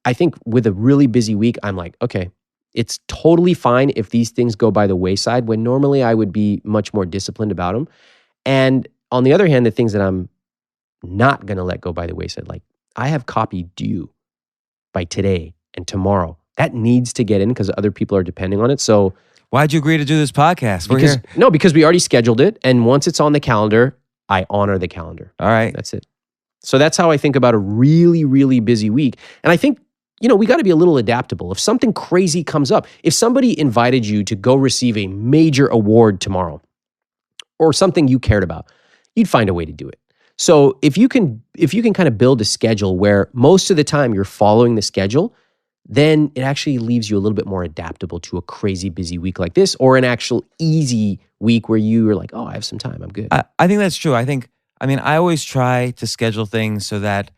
S6: I think with a really busy week, I'm like, okay, it's totally fine if these things go by the wayside when normally I would be much more disciplined about them. And on the other hand, the things that I'm not going to let go by the wayside, like I have copy due by today and tomorrow. That needs to get in because other people are depending on it. So
S5: why'd you agree to do this podcast?
S6: Because we already scheduled it. And once it's on the calendar, I honor the calendar.
S5: All right.
S6: That's it. So that's how I think about a really, really busy week. And I think, we got to be a little adaptable. If something crazy comes up, if somebody invited you to go receive a major award tomorrow or something you cared about, you'd find a way to do it. So if you can kind of build a schedule where most of the time you're following the schedule, then it actually leaves you a little bit more adaptable to a crazy busy week like this or an actual easy week where you are like, oh, I have some time. I'm good.
S5: I think that's true. I always try to schedule things so that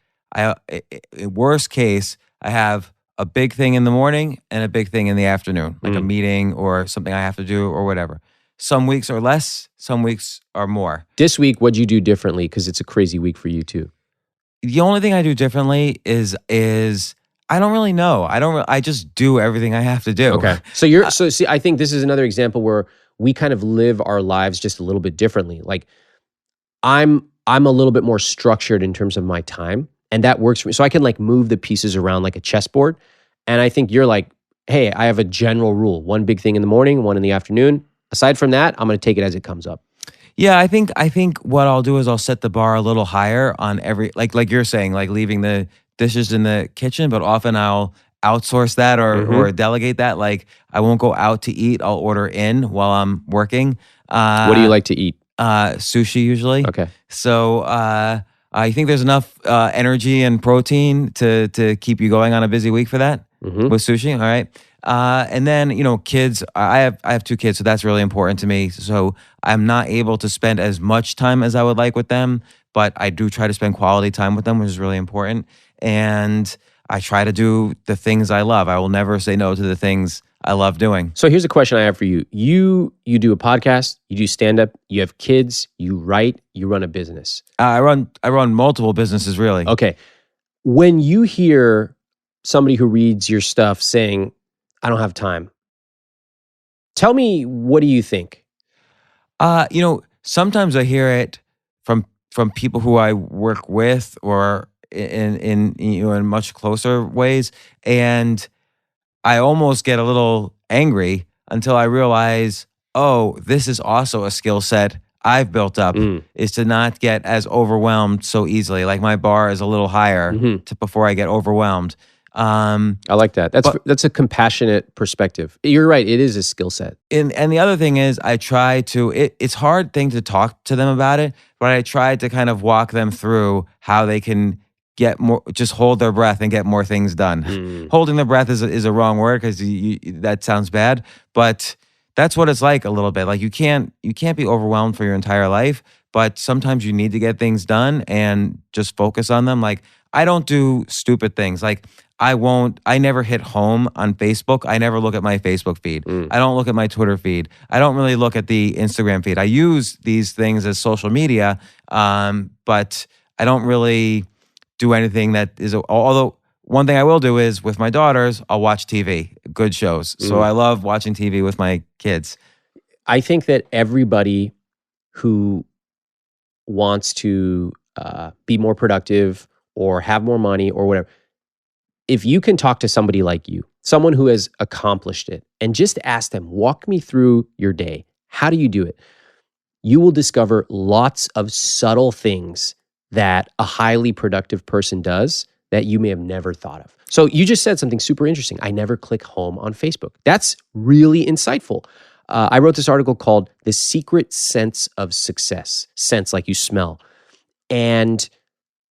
S5: worst case, I have a big thing in the morning and a big thing in the afternoon, like a meeting or something I have to do or whatever. Some weeks are less, some weeks are more.
S6: This week, what'd you do differently? Because it's a crazy week for you too.
S5: The only thing I do differently is I don't really know. I just do everything I have to do.
S6: Okay. So see, I think this is another example where we kind of live our lives just a little bit differently. Like I'm a little bit more structured in terms of my time. And that works for me. So I can like move the pieces around like a chessboard. And I think you're like, hey, I have a general rule. One big thing in the morning, one in the afternoon. Aside from that, I'm going to take it as it comes up.
S5: Yeah, I think what I'll do is I'll set the bar a little higher on every, like you're saying, like leaving the dishes in the kitchen, but often I'll outsource that or delegate that. Like I won't go out to eat. I'll order in while I'm working.
S6: What do you like to eat?
S5: Sushi usually.
S6: Okay.
S5: So, I think there's enough energy and protein to keep you going on a busy week for that with sushi. All right. And then, kids, I have 2 kids, so that's really important to me. So I'm not able to spend as much time as I would like with them, but I do try to spend quality time with them, which is really important. And I try to do the things I love. I will never say no to the things I love doing.
S6: So here's a question I have for you. You do a podcast, you do stand-up, you have kids, you write, you run a business.
S5: I run multiple businesses, really.
S6: Okay. When you hear somebody who reads your stuff saying, I don't have time, tell me, what do you think?
S5: Sometimes I hear it from people who I work with or in much closer ways, and I almost get a little angry until I realize, oh, this is also a skill set I've built up, is to not get as overwhelmed so easily. Like my bar is a little higher before I get overwhelmed.
S6: I like that. That's a compassionate perspective. You're right. It is a skill set.
S5: And the other thing is I try to, it's a hard thing to talk to them about it, but I try to kind of walk them through how they can get more, just hold their breath and get more things done. Holding their breath is a wrong word because that sounds bad, but that's what it's like a little bit. Like you can't be overwhelmed for your entire life, but sometimes you need to get things done and just focus on them. Like I don't do stupid things. Like I never hit home on Facebook. I never look at my Facebook feed. I don't look at my Twitter feed. I don't really look at the Instagram feed. I use these things as social media, but I don't really do anything that is, although one thing I will do is with my daughters, I'll watch TV, good shows. So I love watching TV with my kids.
S6: I think that everybody who wants to be more productive or have more money or whatever, if you can talk to somebody like you, someone who has accomplished it, and just ask them, walk me through your day. How do you do it? You will discover lots of subtle things that a highly productive person does that you may have never thought of. So you just said something super interesting. I never click home on Facebook. That's really insightful. I wrote this article called The Secret Sense of Success. Sense like you smell. And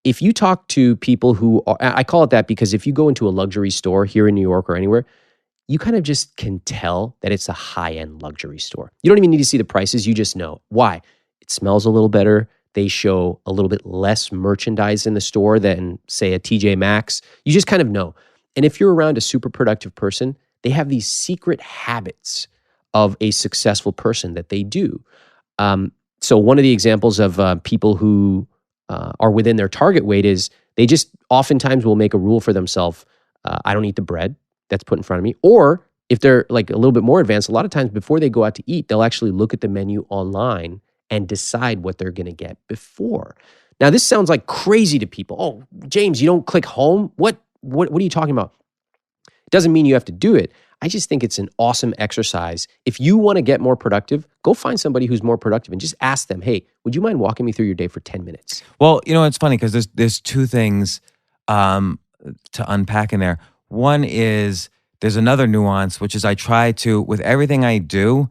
S6: if you talk to people who are, I call it that because if you go into a luxury store here in New York or anywhere, you kind of just can tell that it's a high-end luxury store. You don't even need to see the prices. You just know. Why? It smells a little better. They show a little bit less merchandise in the store than, say, a TJ Maxx. You just kind of know. And if you're around a super productive person, they have these secret habits of a successful person that they do. So one of the examples of people who are within their target weight is they just oftentimes will make a rule for themselves. I don't eat the bread that's put in front of me. Or if they're like a little bit more advanced, a lot of times before they go out to eat, they'll actually look at the menu online and decide what they're going to get before. Now, this sounds like crazy to people. Oh, James, you don't click home? What are you talking about? It doesn't mean you have to do it. I just think it's an awesome exercise. If you want to get more productive, go find somebody who's more productive and just ask them, hey, would you mind walking me through your day for 10 minutes?
S5: Well, it's funny because there's two things to unpack in there. One is there's another nuance, which is I try to, with everything I do,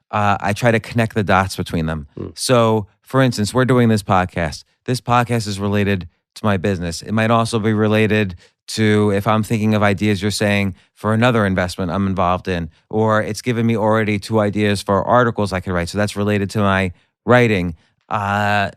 S5: I try to connect the dots between them. So, for instance, we're doing this podcast. This podcast is related to my business. It might also be related to if I'm thinking of ideas you're saying for another investment I'm involved in, or it's given me already 2 ideas for articles I could write. So that's related to my writing. I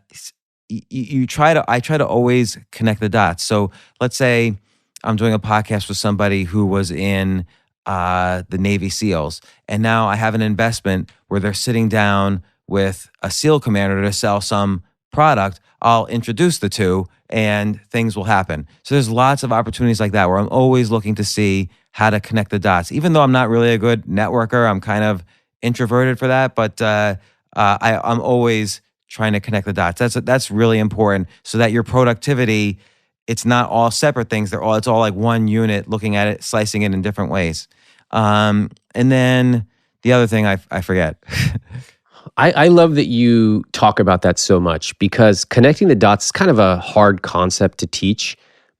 S5: try to always connect the dots. So let's say I'm doing a podcast with somebody who was in the Navy SEALs, and now I have an investment where they're sitting down with a SEAL commander to sell some product. I'll introduce the two and things will happen. So there's lots of opportunities like that where I'm always looking to see how to connect the dots. Even though I'm not really a good networker, I'm kind of introverted for that, but I'm always trying to connect the dots. That's really important so that your productivity, it's not all separate things. It's all like one unit, looking at it, slicing it in different ways. And then the other thing I forget.
S6: I love that you talk about that so much because connecting the dots is kind of a hard concept to teach,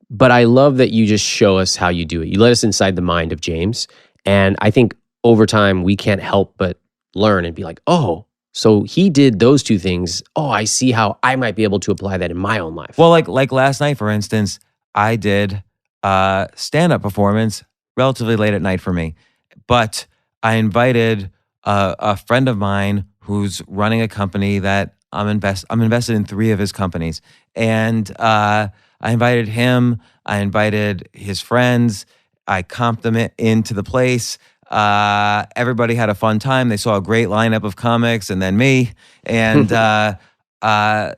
S6: but I love that you just show us how you do it. You let us inside the mind of James. And I think over time, we can't help but learn and be like, oh, so he did those 2 things. Oh, I see how I might be able to apply that in my own life.
S5: Well, like last night, for instance, I did a stand-up performance relatively late at night for me, but I invited a friend of mine who's running a company that I'm invested in 3 of his companies. And I invited him, I invited his friends, I comped them into the place. Everybody had a fun time. They saw a great lineup of comics and then me. And,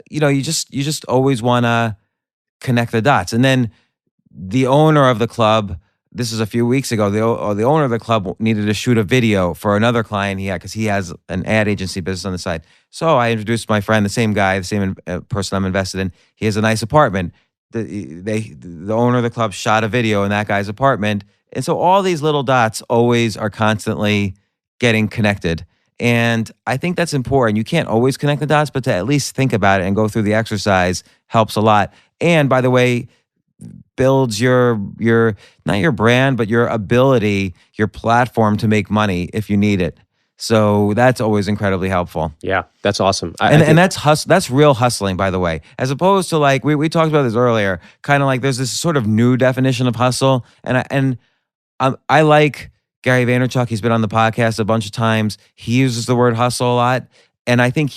S5: you just always want to connect the dots. And then the owner of the club, this was a few weeks ago, the owner of the club needed to shoot a video for another client he had because he has an ad agency business on the side. So I introduced my friend, the same guy, the same person I'm invested in. He has a nice apartment. The owner of the club shot a video in that guy's apartment. And so all these little dots always are constantly getting connected. And I think that's important. You can't always connect the dots, but to at least think about it and go through the exercise helps a lot. And by the way, builds your not your brand, but your ability, your platform to make money if you need it. So that's always incredibly helpful.
S6: Yeah, that's awesome.
S5: And that's real hustling, by the way, as opposed to like we talked about this earlier. Kind of like there's this sort of new definition of hustle, and I like Gary Vaynerchuk, he's been on the podcast a bunch of times. He uses the word hustle a lot. And I think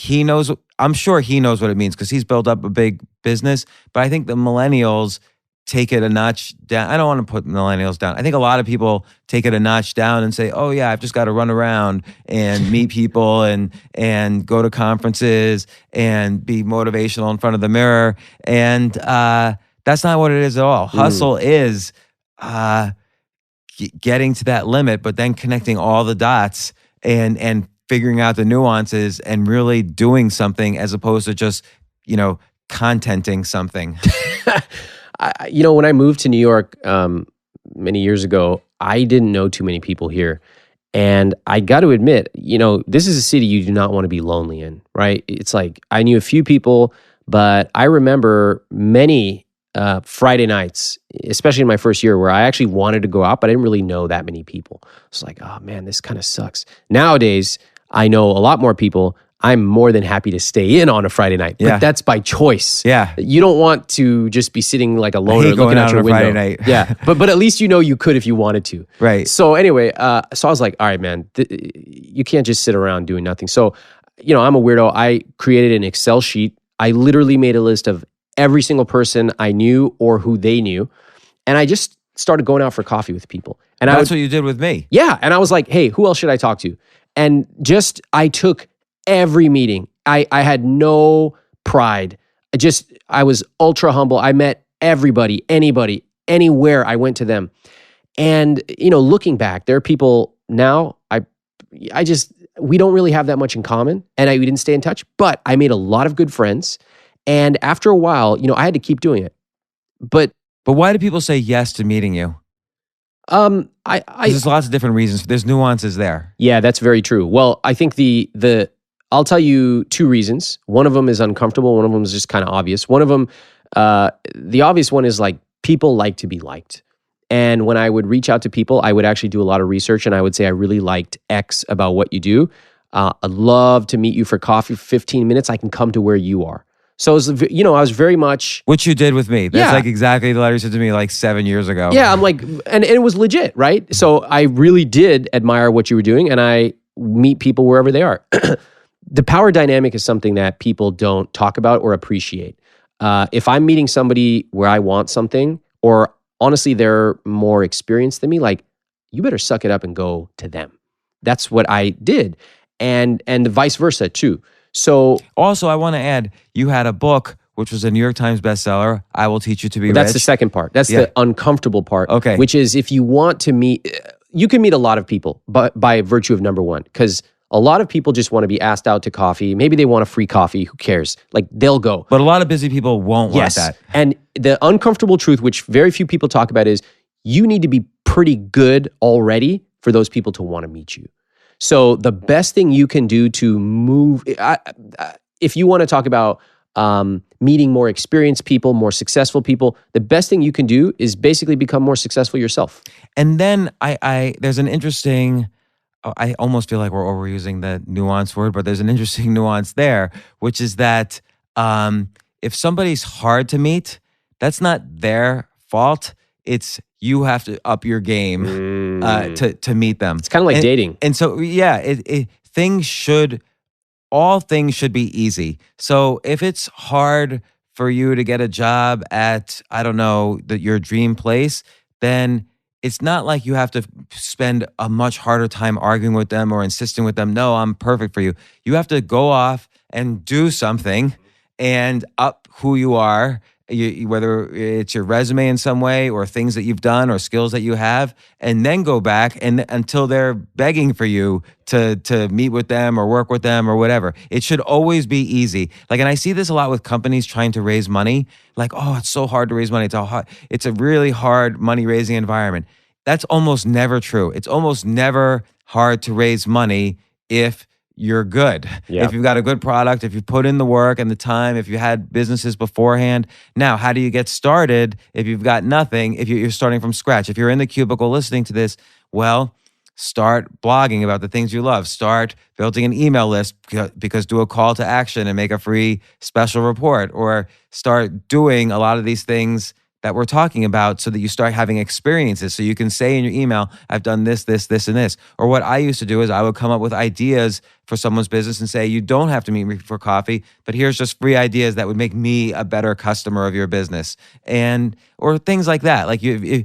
S5: I'm sure he knows what it means because he's built up a big business. But I think the millennials take it a notch down. I don't want to put millennials down. I think a lot of people take it a notch down and say, oh yeah, I've just got to run around and meet people and go to conferences and be motivational in front of the mirror. And that's not what it is at all. Hustle is getting to that limit, but then connecting all the dots and figuring out the nuances and really doing something as opposed to just, contenting something.
S6: When I moved to New York many years ago, I didn't know too many people here. And I got to admit, this is a city you do not want to be lonely in, right? It's like I knew a few people, but I remember many Friday nights, especially in my first year, where I actually wanted to go out, but I didn't really know that many people. It's like, oh man, this kind of sucks. Nowadays, I know a lot more people. I'm more than happy to stay in on a Friday night, but that's by choice.
S5: Yeah.
S6: You don't want to just be sitting like a loner looking out your window.
S5: Friday night.
S6: Yeah. But at least you could if you wanted to.
S5: Right.
S6: So anyway, so I was like, all right, man, you can't just sit around doing nothing. So, I'm a weirdo. I created an Excel sheet. I literally made a list of every single person I knew or who they knew. And I just started going out for coffee with people. And
S5: that's what you did with me.
S6: Yeah. And I was like, hey, who else should I talk to? And I took every meeting. I had no pride. I was ultra humble. I met everybody, anybody, anywhere I went to them. And, looking back, there are people now, we don't really have that much in common and we didn't stay in touch, but I made a lot of good friends. And after a while, I had to keep doing it. But
S5: why do people say yes to meeting you? There's lots of different reasons. There's nuances there.
S6: Yeah, that's very true. Well, I think I'll tell you two reasons. One of them is uncomfortable. One of them is just kind of obvious. One of them, the obvious one is like people like to be liked. And when I would reach out to people, I would actually do a lot of research and I would say, I really liked X about what you do. I'd love to meet you for coffee for 15 minutes. I can come to where you are. So, I was very much...
S5: Which you did with me. That's like exactly the letter you said to me like 7 years ago.
S6: Yeah, I'm like... And it was legit, right? So I really did admire what you were doing and I meet people wherever they are. The power dynamic is something that people don't talk about or appreciate. If I'm meeting somebody where I want something, or honestly, they're more experienced than me, like, you better suck it up and go to them. That's what I did. And vice versa too. So
S5: also, I want to add, you had a book, which was a New York Times bestseller, I Will Teach You to Be Rich.
S6: That's the second part. That's the uncomfortable part.
S5: Okay.
S6: Which is if you want to meet, you can meet a lot of people by virtue of number one, because a lot of people just want to be asked out to coffee. Maybe they want a free coffee. Who cares? Like, they'll go.
S5: But a lot of busy people won't want that.
S6: And the uncomfortable truth, which very few people talk about, is you need to be pretty good already for those people to want to meet you. So the best thing you can do to move, if you want to talk about meeting more experienced people, more successful people, the best thing you can do is basically become more successful yourself.
S5: And then there's an interesting... I almost feel like we're overusing the nuance word, but there's an interesting nuance there, which is that if somebody's hard to meet, that's not their fault. It's you have to up your game to meet them.
S6: It's kind of like dating.
S5: And so, all things should be easy. So if it's hard for you to get a job at, I don't know, your dream place, then it's not like you have to spend a much harder time arguing with them or insisting with them, no, I'm perfect for you. You have to go off and do something and up who you are, whether it's your resume in some way or things that you've done or skills that you have, and then go back until they're begging for you to meet with them or work with them or whatever. It should always be easy. Like, and I see this a lot with companies trying to raise money. Like, oh, it's so hard to raise money. It's a really hard money raising environment. That's almost never true. It's almost never hard to raise money if you're good.
S6: Yeah.
S5: If you've got a good product, if you put in the work and the time, if you had businesses beforehand. Now, how do you get started if you've got nothing, if you're starting from scratch? If you're in the cubicle listening to this, well, start blogging about the things you love. Start building an email list, because do a call to action and make a free special report, or start doing a lot of these things that we're talking about so that you start having experiences. So you can say in your email, I've done this, this, this, and this. Or what I used to do is I would come up with ideas for someone's business and say, you don't have to meet me for coffee, but here's just free ideas that would make me a better customer of your business. Or things like that. Like the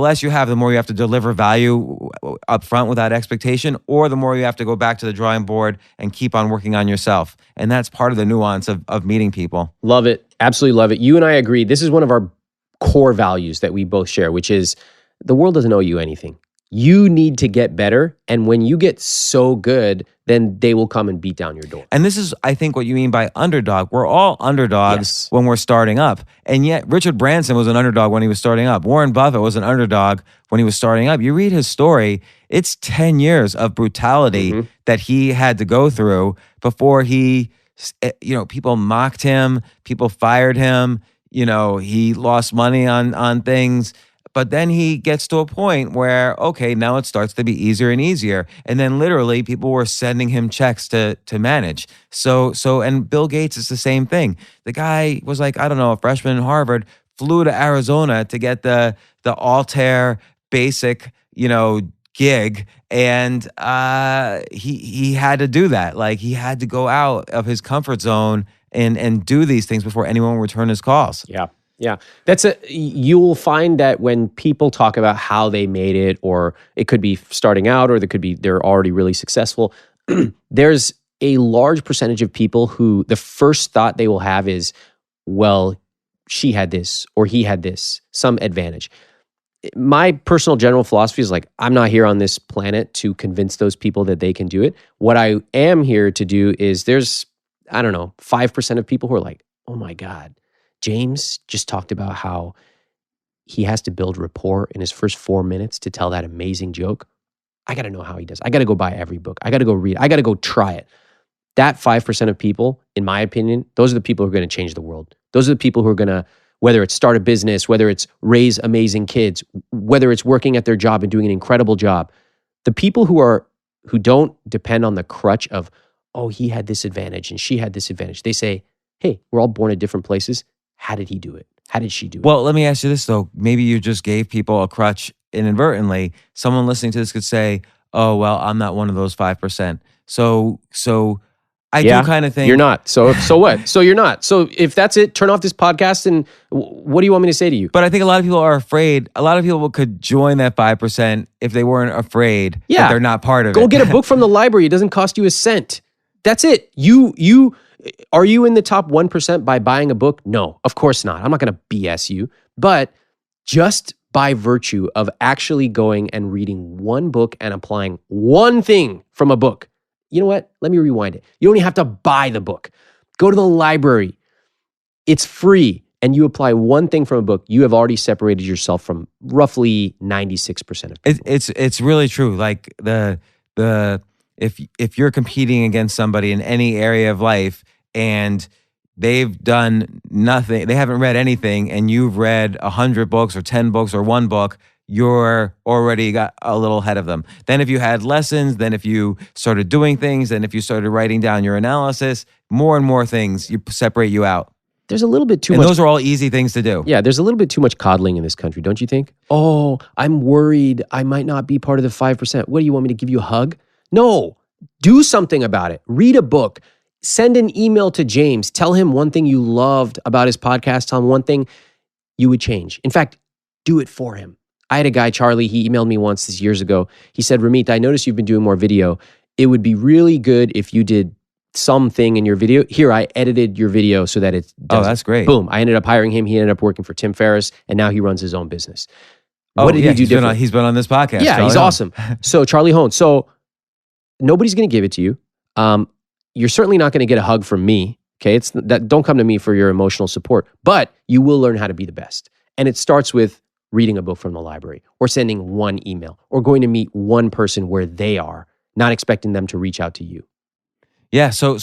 S5: less you have, the more you have to deliver value up front without expectation, or the more you have to go back to the drawing board and keep on working on yourself. And that's part of the nuance of meeting people.
S6: Love it. Absolutely love it. You and I agree. This is one of our core values that we both share, which is the world doesn't owe you anything. You need to get better. And when you get so good, then they will come and beat down your door.
S5: And this is, I think, what you mean by underdog. We're all underdogs when we're starting up. And yet Richard Branson was an underdog when he was starting up. Warren Buffett was an underdog when he was starting up. You read his story, it's 10 years of brutality that he had to go through before people mocked him, people fired him, he lost money on things. But then he gets to a point where, okay, now it starts to be easier and easier. And then literally people were sending him checks to manage. And Bill Gates is the same thing. The guy was like, I don't know, a freshman in Harvard, flew to Arizona to get the Altair basic, gig. And he had to do that. Like he had to go out of his comfort zone and do these things before anyone would return his calls.
S6: Yeah. Yeah. You'll find that when people talk about how they made it, or it could be starting out, or they're already really successful, there's a large percentage of people who the first thought they will have is, well, she had this or he had this, some advantage. My personal general philosophy is like, I'm not here on this planet to convince those people that they can do it. What I am here to do is there's, 5% of people who are like, oh my God, James just talked about how he has to build rapport in his first 4 minutes to tell that amazing joke. I got to know how he does. I got to go buy every book. I got to go read. I got to go try it. That 5% of people, in my opinion, those are the people who are going to change the world. Those are the people who are going to, whether it's start a business, whether it's raise amazing kids, whether it's working at their job and doing an incredible job. The people who don't depend on the crutch of, oh, he had this advantage and she had this advantage. They say, hey, we're all born at different places. How did he do it? How did she do it?
S5: Well, let me ask you this, though. Maybe you just gave people a crutch inadvertently. Someone listening to this could say, oh, well, I'm not one of those 5%. So I do kind of think...
S6: You're not. So what? So you're not. So if that's it, turn off this podcast and what do you want me to say to you?
S5: But I think a lot of people are afraid. A lot of people could join that 5% if they weren't afraid that they're not part of it.
S6: Go get a book from the library. It doesn't cost you a cent. That's it. Are you in the top 1% by buying a book? No, of course not. I'm not going to BS you. But just by virtue of actually going and reading one book and applying one thing from a book, you know what? Let me rewind it. You don't even have to buy the book. Go to the library. It's free. And you apply one thing from a book, you have already separated yourself from roughly 96% of people.
S5: It's really true. Like if you're competing against somebody in any area of life, and they've done nothing, they haven't read anything, and you've read 100 books or 10 books or one book, you're already got a little ahead of them. Then if you had lessons, then if you started doing things, then if you started writing down your analysis, more and more things separate you out.
S6: There's a little bit too much.
S5: And those are all easy things to do.
S6: Yeah, there's a little bit too much coddling in this country, don't you think? Oh, I'm worried I might not be part of the 5%. What, do you want me to give you a hug? No, do something about it. Read a book. Send an email to James. Tell him one thing you loved about his podcast. Tell him one thing you would change. In fact, do it for him. I had a guy, Charlie, he emailed me once this years ago. He said, Ramit, I noticed you've been doing more video. It would be really good if you did something in your video. Here, I edited your video so that it does.
S5: Oh, that's great.
S6: Boom. I ended up hiring him. He ended up working for Tim Ferriss, and now he runs his own business. What did he do different?
S5: He's been on this podcast.
S6: Yeah, he's awesome. So Charlie Hone. So nobody's going to give it to you. You're certainly not going to get a hug from me. Okay, don't come to me for your emotional support, but you will learn how to be the best. And it starts with reading a book from the library, or sending one email, or going to meet one person where they are, not expecting them to reach out to you.
S5: Yeah. So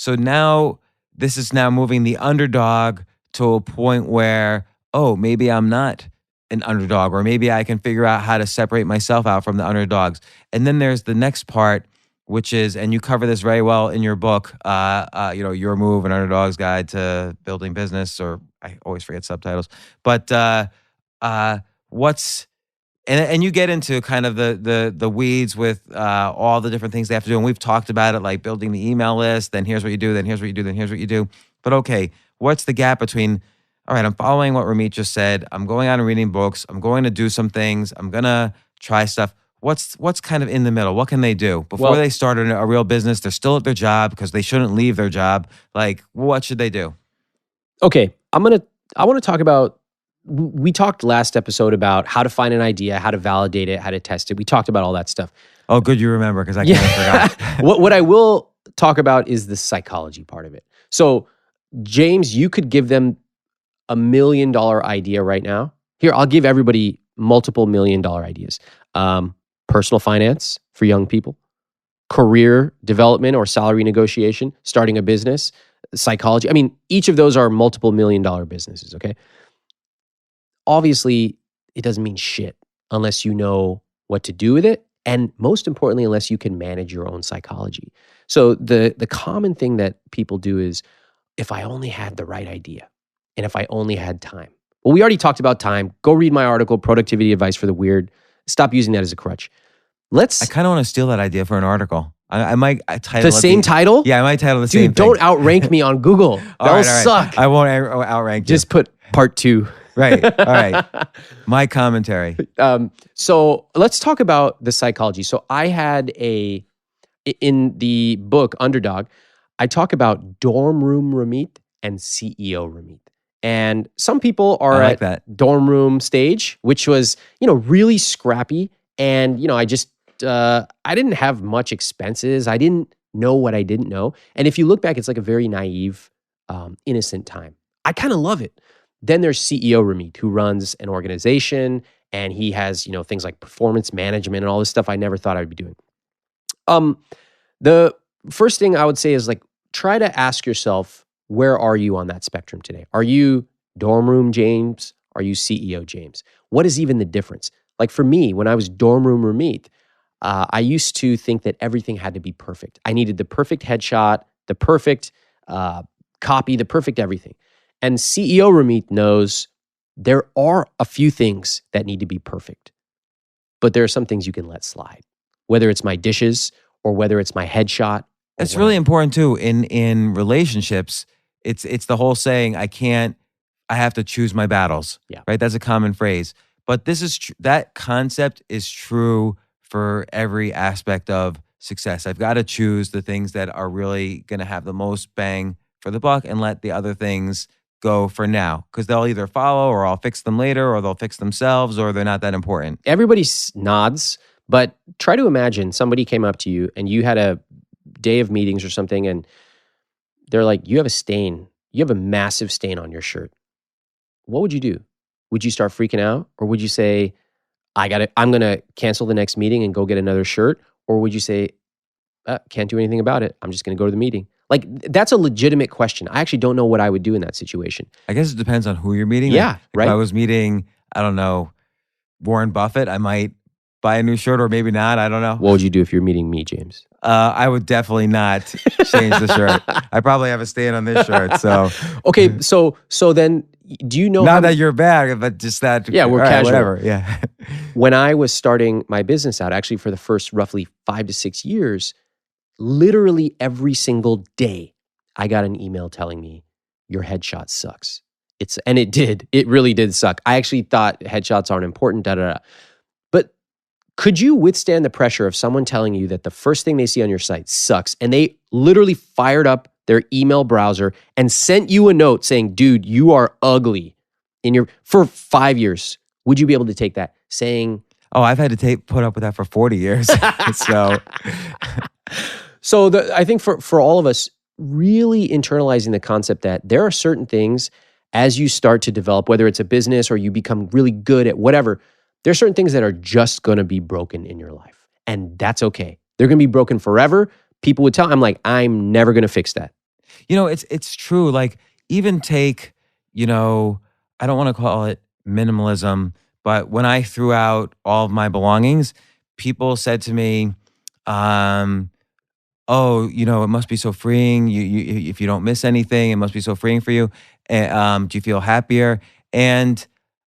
S5: now this is now moving the underdog to a point where, oh, maybe I'm not an underdog, or maybe I can figure out how to separate myself out from the underdogs. And then there's the next part, which is, and you cover this very well in your book, Your Move, An Underdog's Guide to Building Business, or I always forget subtitles. But what's and you get into kind of the weeds with all the different things they have to do, and we've talked about it, like building the email list. Then here's what you do. Then here's what you do. Then here's what you do. But okay, what's the gap between? All right, I'm following what Ramit just said. I'm going out and reading books. I'm going to do some things. I'm gonna try stuff. What's kind of in the middle? What can they do before they start a real business? They're still at their job because they shouldn't leave their job. Like, what should they do?
S6: Okay, I want to talk about. We talked last episode about how to find an idea, how to validate it, how to test it. We talked about all that stuff.
S5: Oh, good you remember, because I kind of forgot.
S6: What I will talk about is the psychology part of it. So, James, you could give them $1 million idea right now. Here, I'll give everybody multiple $1 million ideas. Personal finance for young people, career development or salary negotiation, starting a business, psychology. I mean, each of those are multiple $1 million businesses, okay? Obviously, it doesn't mean shit unless you know what to do with it. And most importantly, unless you can manage your own psychology. So the common thing that people do is, if I only had the right idea and if I only had time. Well, we already talked about time. Go read my article, Productivity Advice for the Weird. Stop using that as a crutch.
S5: I kind of want to steal that idea for an article. I might title
S6: the same title?
S5: Yeah, I might title the same thing.
S6: Dude, don't outrank me on Google. That'll suck.
S5: I won't outrank you.
S6: Just put part 2.
S5: Right. All right. My commentary.
S6: So let's talk about the psychology. So I had in the book Underdog, I talk about dorm room Ramit and CEO Ramit. And some people are at that dorm room stage, which was, really scrappy. And, I just, I didn't have much expenses. I didn't know what I didn't know. And if you look back, it's like a very naive, innocent time. I kind of love it. Then there's CEO Ramit, who runs an organization, and he has, things like performance management and all this stuff I never thought I'd be doing. The first thing I would say is, like, try to ask yourself, where are you on that spectrum today? Are you dorm room James? Are you CEO James? What is even the difference? Like, for me, when I was dorm room Ramit, I used to think that everything had to be perfect. I needed the perfect headshot, the perfect copy, the perfect everything. And CEO Ramit knows there are a few things that need to be perfect, but there are some things you can let slide, whether it's my dishes or whether it's my headshot.
S5: It's really important too in relationships. It's the whole saying, I have to choose my battles.
S6: Yeah.
S5: Right? That's a common phrase. But this is that concept is true for every aspect of success. I've got to choose the things that are really going to have the most bang for the buck and let the other things go for now, because they'll either follow or I'll fix them later, or they'll fix themselves, or they're not that important.
S6: Everybody nods, but try to imagine somebody came up to you and you had a day of meetings or something, and they're like, you have a stain. You have a massive stain on your shirt. What would you do? Would you start freaking out? Or would you say, I'm going to cancel the next meeting and go get another shirt? Or would you say, can't do anything about it. I'm just going to go to the meeting. Like, that's a legitimate question. I actually don't know what I would do in that situation.
S5: I guess it depends on who you're meeting.
S6: Yeah,
S5: like,
S6: right.
S5: If I was meeting, I don't know, Warren Buffett, I might buy a new shirt, or maybe not. I don't know.
S6: What would you do if you're meeting me, James?
S5: I would definitely not change the shirt. I probably have a stain on this shirt. So
S6: okay, so then, do you know?
S5: Not that you're bad, but just that.
S6: Yeah, we're
S5: casual.
S6: Whatever.
S5: Yeah.
S6: When I was starting my business out, actually for the first roughly 5 to 6 years, literally every single day, I got an email telling me your headshot sucks. And it did. It really did suck. I actually thought headshots aren't important. But could you withstand the pressure of someone telling you that the first thing they see on your site sucks, and they literally fired up their email browser and sent you a note saying, dude, you are ugly for 5 years? Would you be able to take that? Saying,
S5: oh, I've had to put up with that for 40 years.
S6: So I think for all of us, really internalizing the concept that there are certain things as you start to develop, whether it's a business or you become really good at whatever, there are certain things that are just going to be broken in your life. And that's okay. They're going to be broken forever. People would tell, I'm never going to fix that.
S5: It's true. Like, even take, I don't want to call it minimalism, but when I threw out all of my belongings, people said to me, it must be so freeing. You if you don't miss anything, it must be so freeing for you. Do you feel happier? And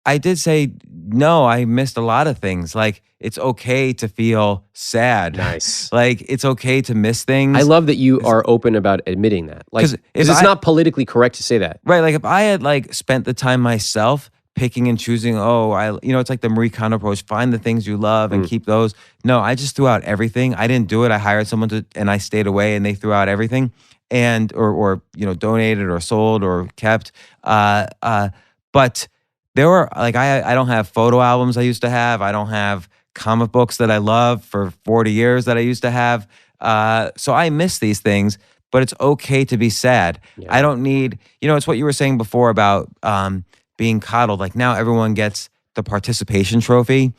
S5: I did say, no, I missed a lot of things. Like, it's okay to feel sad.
S6: Nice.
S5: Like, it's okay to miss things.
S6: I love that you are open about admitting that. Like,
S5: 'Cause
S6: because
S5: if
S6: it's
S5: I-
S6: not politically correct to say that.
S5: Right. Like, if I had like spent the time myself picking and choosing, it's like the Marie Kondo approach, find the things you love and keep those. No, I just threw out everything. I didn't do it. I hired someone and I stayed away and they threw out everything and, or donated or sold or kept. But there were like, I don't have photo albums I used to have. I don't have comic books that I love for 40 years that I used to have. So I miss these things, but it's okay to be sad.
S6: Yeah.
S5: I don't need, it's what you were saying before about being coddled. Like now everyone gets the participation trophy.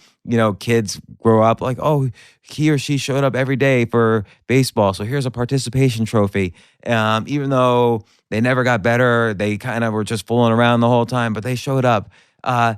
S5: Kids grow up like, oh, he or she showed up every day for baseball, so here's a participation trophy. Even though they never got better, they kind of were just fooling around the whole time, but they showed up. I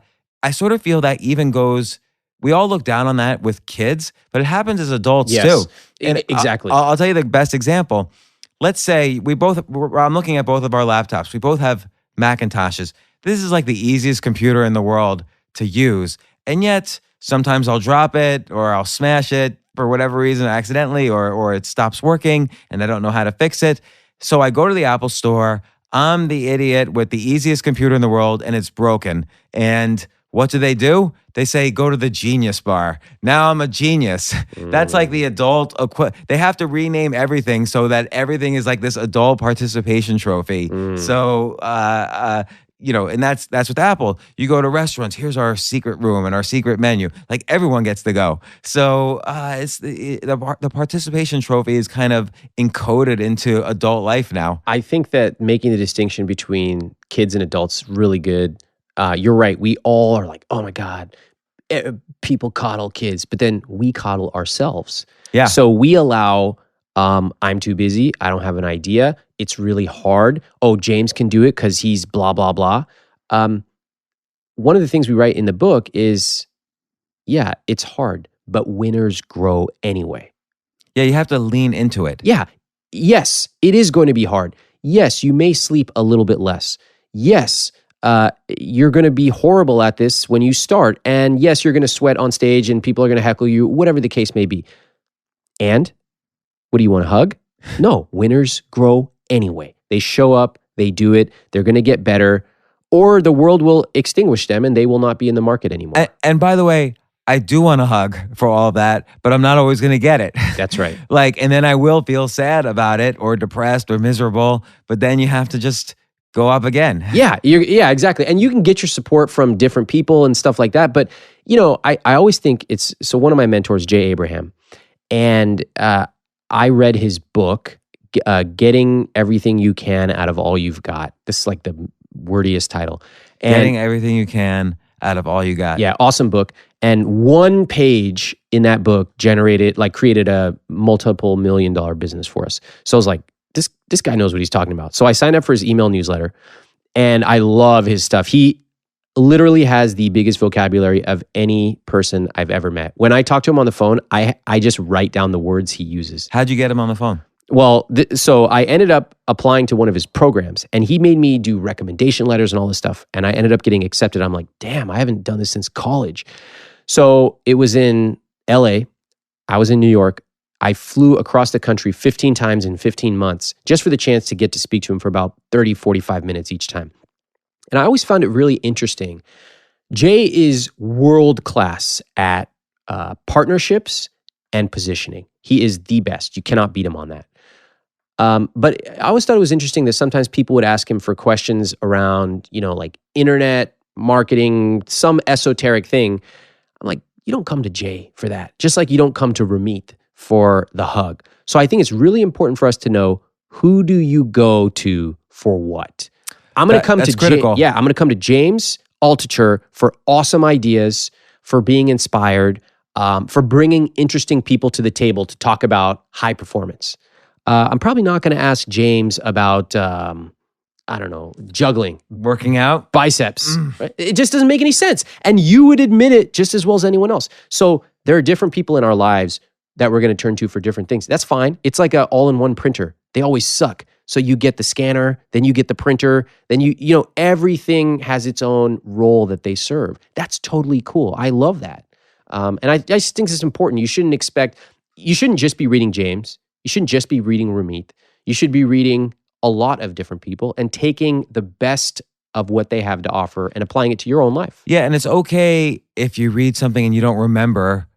S5: sort of feel that even goes, we all look down on that with kids, but it happens as adults
S6: Yes.
S5: too. And
S6: Exactly.
S5: I'll tell you the best example. Let's say I'm looking at both of our laptops. We both have Macintoshes. This is like the easiest computer in the world to use. And yet sometimes I'll drop it or I'll smash it for whatever reason accidentally, or it stops working and I don't know how to fix it. So I go to the Apple store. I'm the idiot with the easiest computer in the world and it's broken. And what do? They say, go to the Genius Bar. Now I'm a genius. That's like the adult. They have to rename everything so that everything is like this adult participation trophy. So, and that's with Apple. You go to restaurants. Here's our secret room and our secret menu. Like everyone gets to go. So it's the participation trophy is kind of encoded into adult life now.
S6: I think that making the distinction between kids and adults is really good. You're right. We all are like, oh my God, people coddle kids, but then we coddle ourselves.
S5: Yeah.
S6: So we allow, I'm too busy. I don't have an idea. It's really hard. Oh, James can do it because he's blah, blah, blah. One of the things we write in the book is, yeah, it's hard, but winners grow anyway.
S5: Yeah, you have to lean into it.
S6: Yeah. Yes, it is going to be hard. Yes, you may sleep a little bit less. Yes, you're going to be horrible at this when you start. And yes, you're going to sweat on stage and people are going to heckle you, whatever the case may be. And what do you want, a hug? No, winners grow anyway. They show up, they do it, they're going to get better, or the world will extinguish them and they will not be in the market anymore.
S5: And by the way, I do want a hug for all of that, but I'm not always going to get it.
S6: That's right.
S5: And then I will feel sad about it or depressed or miserable, but then you have to just go up again.
S6: Yeah, exactly. And you can get your support from different people and stuff like that. But, I always think so one of my mentors, Jay Abraham, and I read his book, Getting Everything You Can Out of All You've Got. This is like the wordiest title. And,
S5: Getting Everything You Can Out of All You Got.
S6: Yeah, awesome book. And one page in that book created a multiple $1 million business for us. So I was like, this guy knows what he's talking about. So I signed up for his email newsletter and I love his stuff. He literally has the biggest vocabulary of any person I've ever met. When I talk to him on the phone, I just write down the words he uses.
S5: How'd you get him on the phone?
S6: Well, so I ended up applying to one of his programs and he made me do recommendation letters and all this stuff. And I ended up getting accepted. I'm like, damn, I haven't done this since college. So it was in LA. I was in New York. I flew across the country 15 times in 15 months just for the chance to get to speak to him for about 30, 45 minutes each time. And I always found it really interesting. Jay is world-class at partnerships and positioning. He is the best. You cannot beat him on that. But I always thought it was interesting that sometimes people would ask him for questions around, like internet marketing, some esoteric thing. I'm like, you don't come to Jay for that. Just like you don't come to Ramit for the hug. So I think it's really important for us to know, who do you go to for what? I'm going to come to
S5: critical.
S6: I'm going to come to James Altucher for awesome ideas, for being inspired, for bringing interesting people to the table to talk about high performance. I'm probably not going to ask James about, juggling,
S5: Working out?
S6: biceps. Right? It just doesn't make any sense. And you would admit it just as well as anyone else. So there are different people in our lives that we're going to turn to for different things. That's fine. It's like an all-in-one printer. They always suck. So you get the scanner, then you get the printer, then you know, everything has its own role that they serve. That's totally cool. I love that. And I just think it's important. You shouldn't just be reading James. You shouldn't just be reading Ramit. You should be reading a lot of different people and taking the best of what they have to offer and applying it to your own life.
S5: Yeah, and it's okay if you read something and you don't remember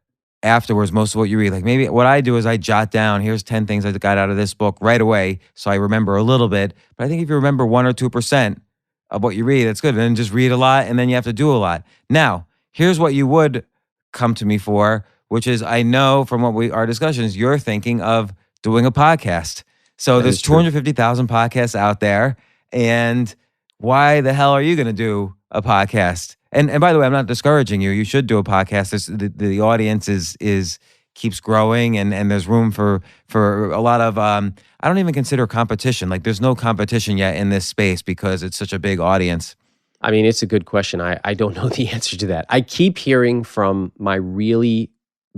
S5: afterwards most of what you read. Like maybe what I do is I jot down, here's 10 things I got out of this book right away, so I remember a little bit. But I think if you remember 1 or 2% of what you read, that's good. And then just read a lot, and then you have to do a lot. Now, here's what you would come to me for, which is I know from our discussions, you're thinking of doing a podcast. So there's 250,000 podcasts out there, and why the hell are you going to do a podcast? And by the way, I'm not discouraging you. You should do a podcast. The audience is keeps growing, and there's room for a lot of I don't even consider competition. Like there's no competition yet in this space because it's such a big audience.
S6: I mean, it's a good question. I don't know the answer to that. I keep hearing from my really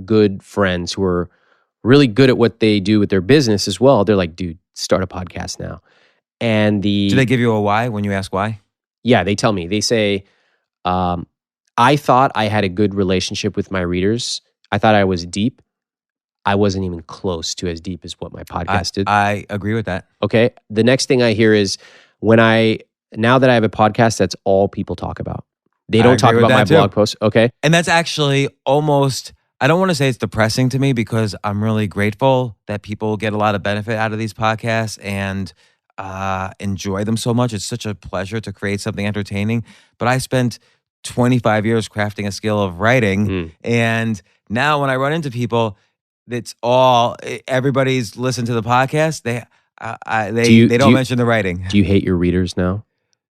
S6: good friends who are really good at what they do with their business as well. They're like, dude, start a podcast now. And
S5: Do they give you a why when you ask why?
S6: Yeah, they tell me. They say, I thought I had a good relationship with my readers. I thought I was deep. I wasn't even close to as deep as what my podcast did.
S5: I agree with that.
S6: Okay. The next thing I hear is now that I have a podcast, that's all people talk about. They don't talk about my blog posts. Okay.
S5: And that's actually almost, I don't want to say it's depressing to me because I'm really grateful that people get a lot of benefit out of these podcasts and enjoy them so much. It's such a pleasure to create something entertaining. But I spent 25 years crafting a skill of writing. And now when I run into people, everybody's listened to the podcast. They don't mention the writing.
S6: Do you hate your readers now?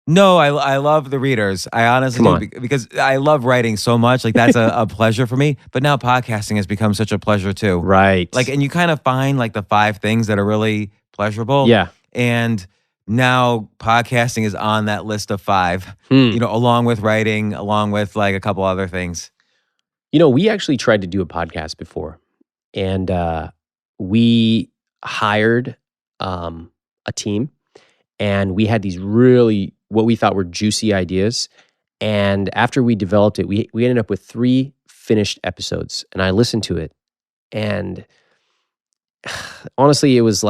S5: No, I love the readers. I honestly do because I love writing so much. Like that's a pleasure for me. But now podcasting has become such a pleasure too.
S6: Right.
S5: Like, and you kind of find like the 5 things that are really pleasurable.
S6: Yeah.
S5: And now podcasting is on that list of 5, you know, along with writing, along with like a couple other things.
S6: You know, we actually tried to do a podcast before, and we hired a team, and we had these really, what we thought were juicy ideas. And after we developed it, we ended up with 3 finished episodes, and I listened to it. And honestly, it was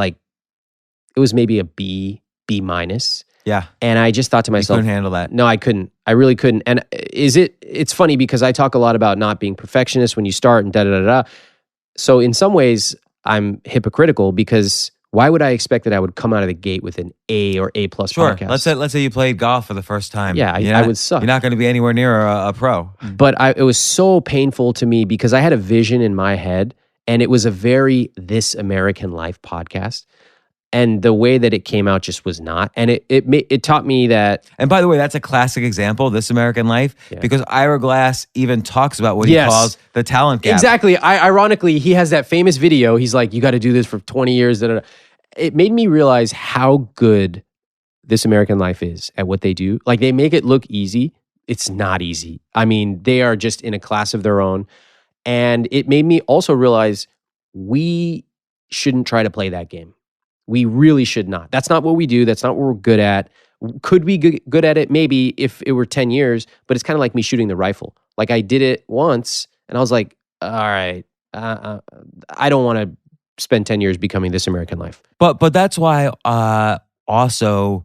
S6: maybe a B minus.
S5: Yeah.
S6: And I just thought to myself,
S5: you couldn't handle that.
S6: No, I couldn't. I really couldn't. And it's funny because I talk a lot about not being perfectionist when you start and da-da-da-da. So in some ways, I'm hypocritical because why would I expect that I would come out of the gate with an A or A+ podcast?
S5: Let's say you played golf for the first time.
S6: Yeah, I would suck.
S5: You're not going to be anywhere near a pro.
S6: But it was so painful to me because I had a vision in my head, and it was a very This American Life podcast. And the way that it came out just was not. And it taught me that.
S5: And by the way, that's a classic example, This American Life, because Ira Glass even talks about what he calls the talent gap.
S6: Exactly. Ironically, he has that famous video. He's like, you got to do this for 20 years. Da, da, da. It made me realize how good This American Life is at what they do. Like, they make it look easy. It's not easy. I mean, they are just in a class of their own. And it made me also realize we shouldn't try to play that game. We really should not. That's not what we do. That's not what we're good at. Could we be good at it? Maybe if it were 10 years, but it's kind of like me shooting the rifle. Like I did it once and I was like, all right, I don't want to spend 10 years becoming This American Life.
S5: But that's why also,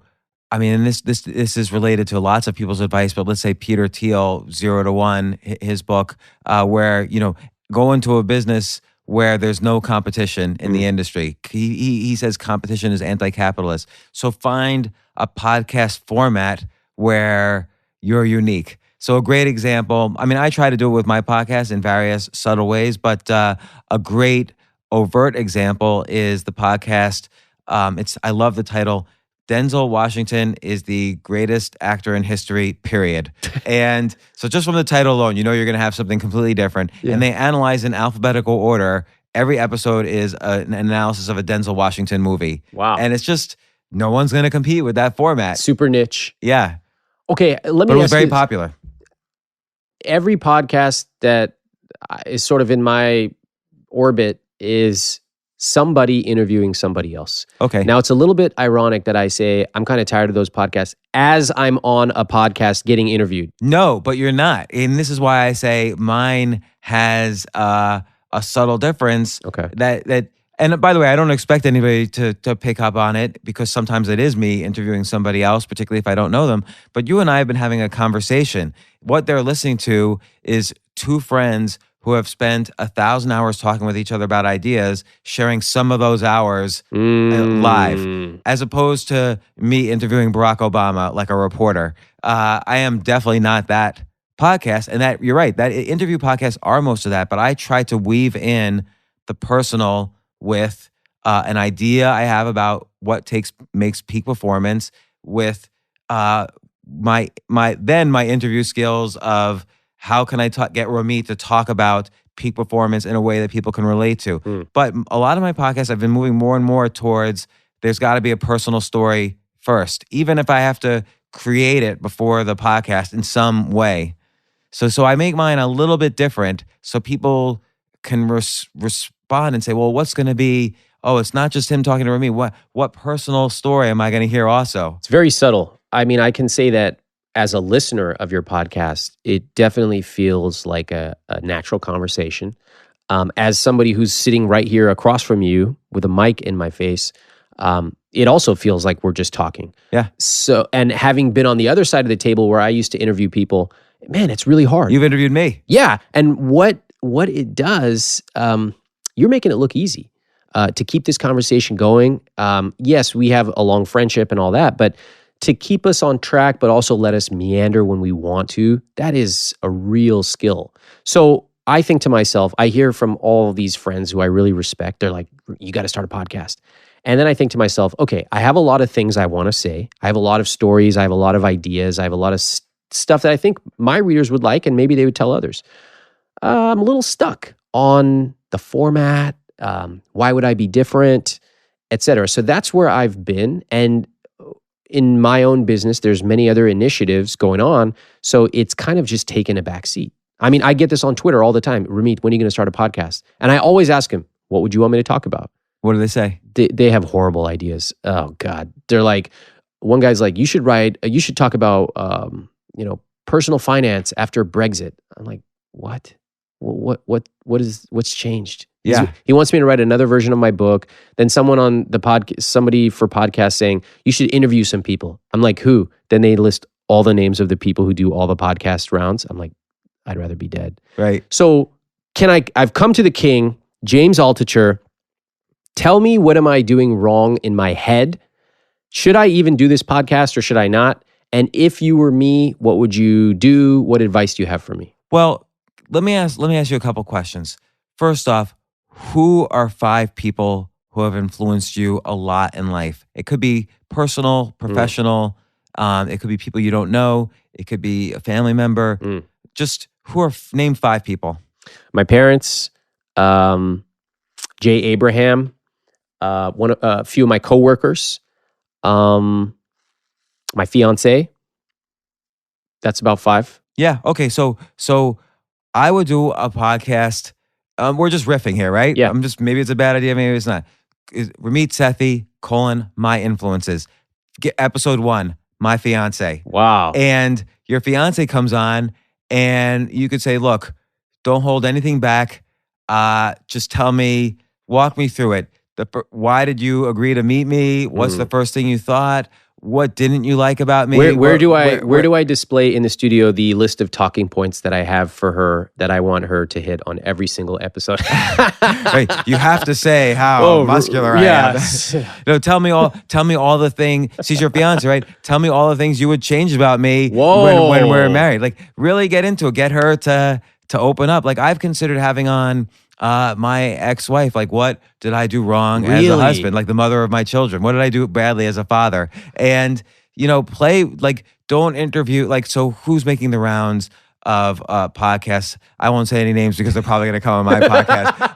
S5: I mean, and this is related to lots of people's advice, but let's say Peter Thiel, 0 to 1, his book, where, you know, go into a business where there's no competition in the industry. He says competition is anti-capitalist. So find a podcast format where you're unique. So a great example, I mean, I try to do it with my podcast in various subtle ways, but a great overt example is the podcast. I love the title, Denzel Washington is the greatest actor in history, period. And so just from the title alone, you know you're going to have something completely different. Yeah. And they analyze in alphabetical order. Every episode is an analysis of a Denzel Washington movie.
S6: Wow.
S5: And it's just, no one's going to compete with that format.
S6: Super niche.
S5: Yeah.
S6: Okay, let me ask you.
S5: But it was very popular.
S6: Every podcast that is sort of in my orbit is somebody interviewing somebody else.
S5: Okay.
S6: Now, it's a little bit ironic that I say I'm kind of tired of those podcasts as I'm on a podcast getting interviewed.
S5: No, but you're not. And this is why I say mine has a subtle difference.
S6: Okay.
S5: And by the way, I don't expect anybody to pick up on it because sometimes it is me interviewing somebody else, particularly if I don't know them. But you and I have been having a conversation. What they're listening to is two friends who have spent 1,000 hours talking with each other about ideas, sharing some of those hours live, as opposed to me interviewing Barack Obama like a reporter. I am definitely not that podcast. And that you're right, that interview podcasts are most of that, but I try to weave in the personal with an idea I have about what makes peak performance with my interview skills of how can I get Ramit to talk about peak performance in a way that people can relate to. But a lot of my podcasts, I've been moving more and more towards there's got to be a personal story first, even if I have to create it before the podcast in some way. So I make mine a little bit different so people can respond and say, well, what's going to be, oh, it's not just him talking to me. What personal story am I going to hear also?
S6: It's very subtle. I mean, I can say that as a listener of your podcast, it definitely feels like a natural conversation. As somebody who's sitting right here across from you with a mic in my face, it also feels like we're just talking.
S5: Yeah.
S6: So, and having been on the other side of the table where I used to interview people, man, it's really hard.
S5: You've interviewed me.
S6: Yeah. And what it does, you're making it look easy to keep this conversation going. Yes, we have a long friendship and all that, but to keep us on track, but also let us meander when we want to, that is a real skill. So I think to myself, I hear from all of these friends who I really respect, they're like, you got to start a podcast. And then I think to myself, okay, I have a lot of things I want to say. I have a lot of stories. I have a lot of ideas. I have a lot of stuff that I think my readers would like, and maybe they would tell others. I'm a little stuck on the format. Why would I be different, et cetera. So that's where I've been. And in my own business, there's many other initiatives going on. So it's kind of just taken a back seat. I mean, I get this on Twitter all the time. Ramit, when are you going to start a podcast? And I always ask him, what would you want me to talk about?
S5: What do they say?
S6: They have horrible ideas. Oh God. They're like, one guy's like, you should talk about, personal finance after Brexit. I'm like, what? What's changed?
S5: Yeah.
S6: He wants me to write another version of my book. Then someone on the podcast, somebody for podcast saying, you should interview some people. I'm like, who? Then they list all the names of the people who do all the podcast rounds. I'm like, I'd rather be dead.
S5: Right.
S6: So I've come to the king, James Altucher. Tell me, what am I doing wrong in my head? Should I even do this podcast or should I not? And if you were me, what would you do? What advice do you have for me?
S5: Well, let me ask you a couple questions. First off, who are 5 people who have influenced you a lot in life? It could be personal, professional. It could be people you don't know. It could be a family member. Just name 5 people.
S6: My parents, Jay Abraham, a few of my coworkers, my fiance. That's about 5.
S5: Yeah. Okay. So I would do a podcast. We're just riffing here, right?
S6: Yeah.
S5: Maybe it's a bad idea, maybe it's not. Ramit Sethi, my influences. Episode 1, my fiance.
S6: Wow.
S5: And your fiance comes on and you could say, look, don't hold anything back. Just walk me through it. Why did you agree to meet me? What's the first thing you thought? What didn't you like about me?
S6: Where do I display in the studio the list of talking points that I have for her that I want her to hit on every single episode?
S5: Right, you have to say how muscular I am. No, tell me all the things. She's your fiance, right? Tell me all the things you would change about me when we're married. Like, really get into it. Get her to open up. Like, I've considered having on my ex-wife, like, what did I do wrong as a husband? Like, the mother of my children. What did I do badly as a father? And, don't interview, so who's making the rounds of podcasts? I won't say any names because they're probably going to come on my podcast.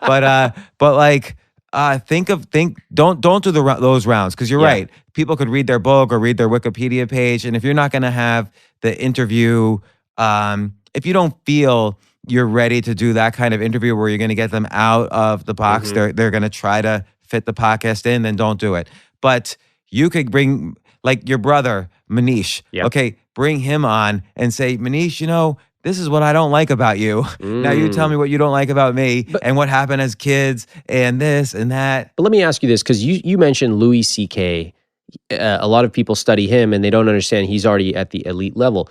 S5: Don't do those rounds, because you're right. People could read their book or read their Wikipedia page. And if you're not going to have the interview, if you don't feel you're ready to do that kind of interview where you're going to get them out of the box, they're going to try to fit the podcast in, then don't do it. But you could bring like your brother, Manish.
S6: Yep.
S5: Okay, bring him on and say, Manish, this is what I don't like about you. Now you tell me what you don't like about me and what happened as kids and this and that.
S6: But let me ask you this, because you mentioned Louis C.K. A lot of people study him and they don't understand he's already at the elite level.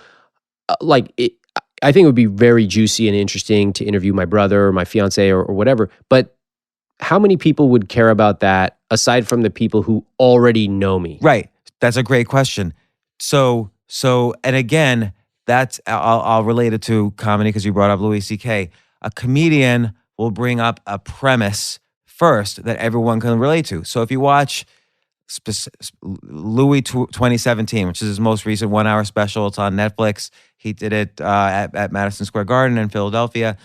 S6: I think it would be very juicy and interesting to interview my brother or my fiance or whatever. But how many people would care about that aside from the people who already know me?
S5: Right. That's a great question. So, and again, I'll relate it to comedy because you brought up Louis C.K. A comedian will bring up a premise first that everyone can relate to. So if you watch Louis 2017, which is his most recent 1-hour special, it's on Netflix. He did it at Madison Square Garden in Philadelphia.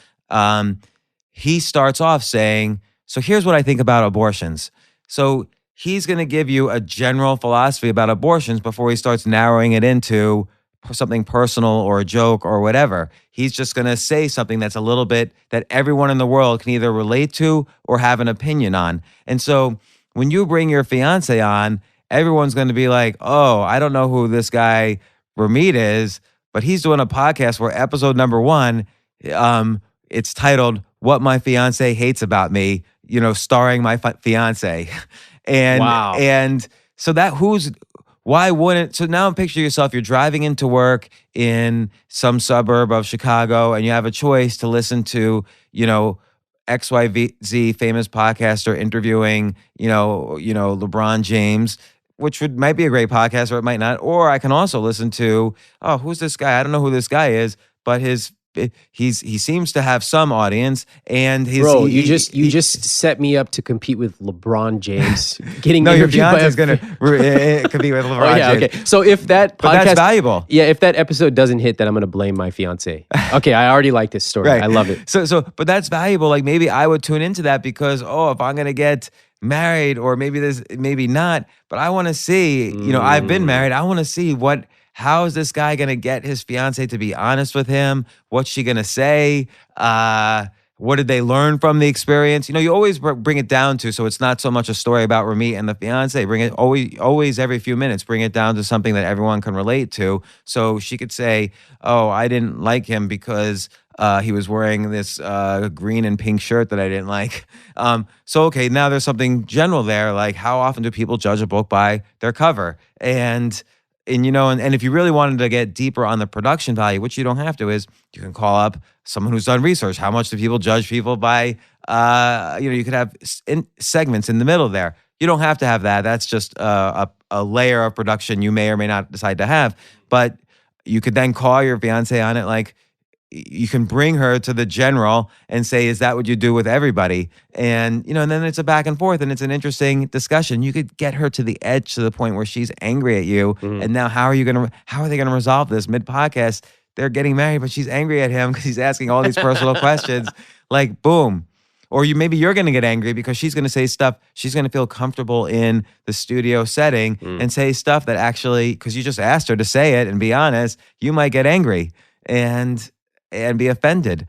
S5: He starts off saying, so here's what I think about abortions. So he's going to give you a general philosophy about abortions before he starts narrowing it into something personal or a joke or whatever. He's just going to say something that's a little bit that everyone in the world can either relate to or have an opinion on. And so when you bring your fiance on, everyone's going to be like, oh, I don't know who this guy Ramit is, but he's doing a podcast where episode number 1, it's titled What My Fiance Hates About Me, starring my fiance. And,
S6: wow.
S5: And so why wouldn't, so now picture yourself, you're driving into work in some suburb of Chicago and you have a choice to listen to, XYZ famous podcaster interviewing, LeBron James, which might be a great podcast or it might not. Or I can also listen to, oh, who's this guy? I don't know who this guy is, but he seems to have some audience, and
S6: you just set me up to compete with LeBron James. Getting
S5: no, your
S6: interviewed
S5: fiance is going to compete with LeBron James.
S6: Okay. So if that podcast,
S5: but that's valuable.
S6: Yeah, if that episode doesn't hit, then I'm going to blame my fiance. Okay, I already like this story.
S5: Right.
S6: I love it.
S5: But that's valuable. Like maybe I would tune into that because if I'm going to get married, or maybe not, but I want to see. I've been married. I want to see how is this guy going to get his fiance to be honest with him? What's she going to say? What did they learn from the experience? You always bring it down to, so it's not so much a story about Ramit and the fiance. Bring it always every few minutes, bring it down to something that everyone can relate to. So she could say, oh, I didn't like him because he was wearing this green and pink shirt that I didn't like. So, okay, now there's something general there, like how often do people judge a book by their cover? And if you really wanted to get deeper on the production value, which you don't have to, is you can call up someone who's done research. How much do people judge people by, you could have segments in the middle there. You don't have to have that. That's just a layer of production you may or may not decide to have. But you could then call your fiance on it, like, you can bring her to the general and say, is that what you do with everybody? And, and then it's a back and forth and it's an interesting discussion. You could get her to the edge to the point where she's angry at you. Mm-hmm. And now how are they going to resolve this mid-podcast? They're getting married, but she's angry at him because he's asking all these personal questions. Like, boom. Or maybe you're going to get angry because she's going to say stuff. She's going to feel comfortable in the studio setting and say stuff that actually, because you just asked her to say it and be honest, you might get angry and be offended.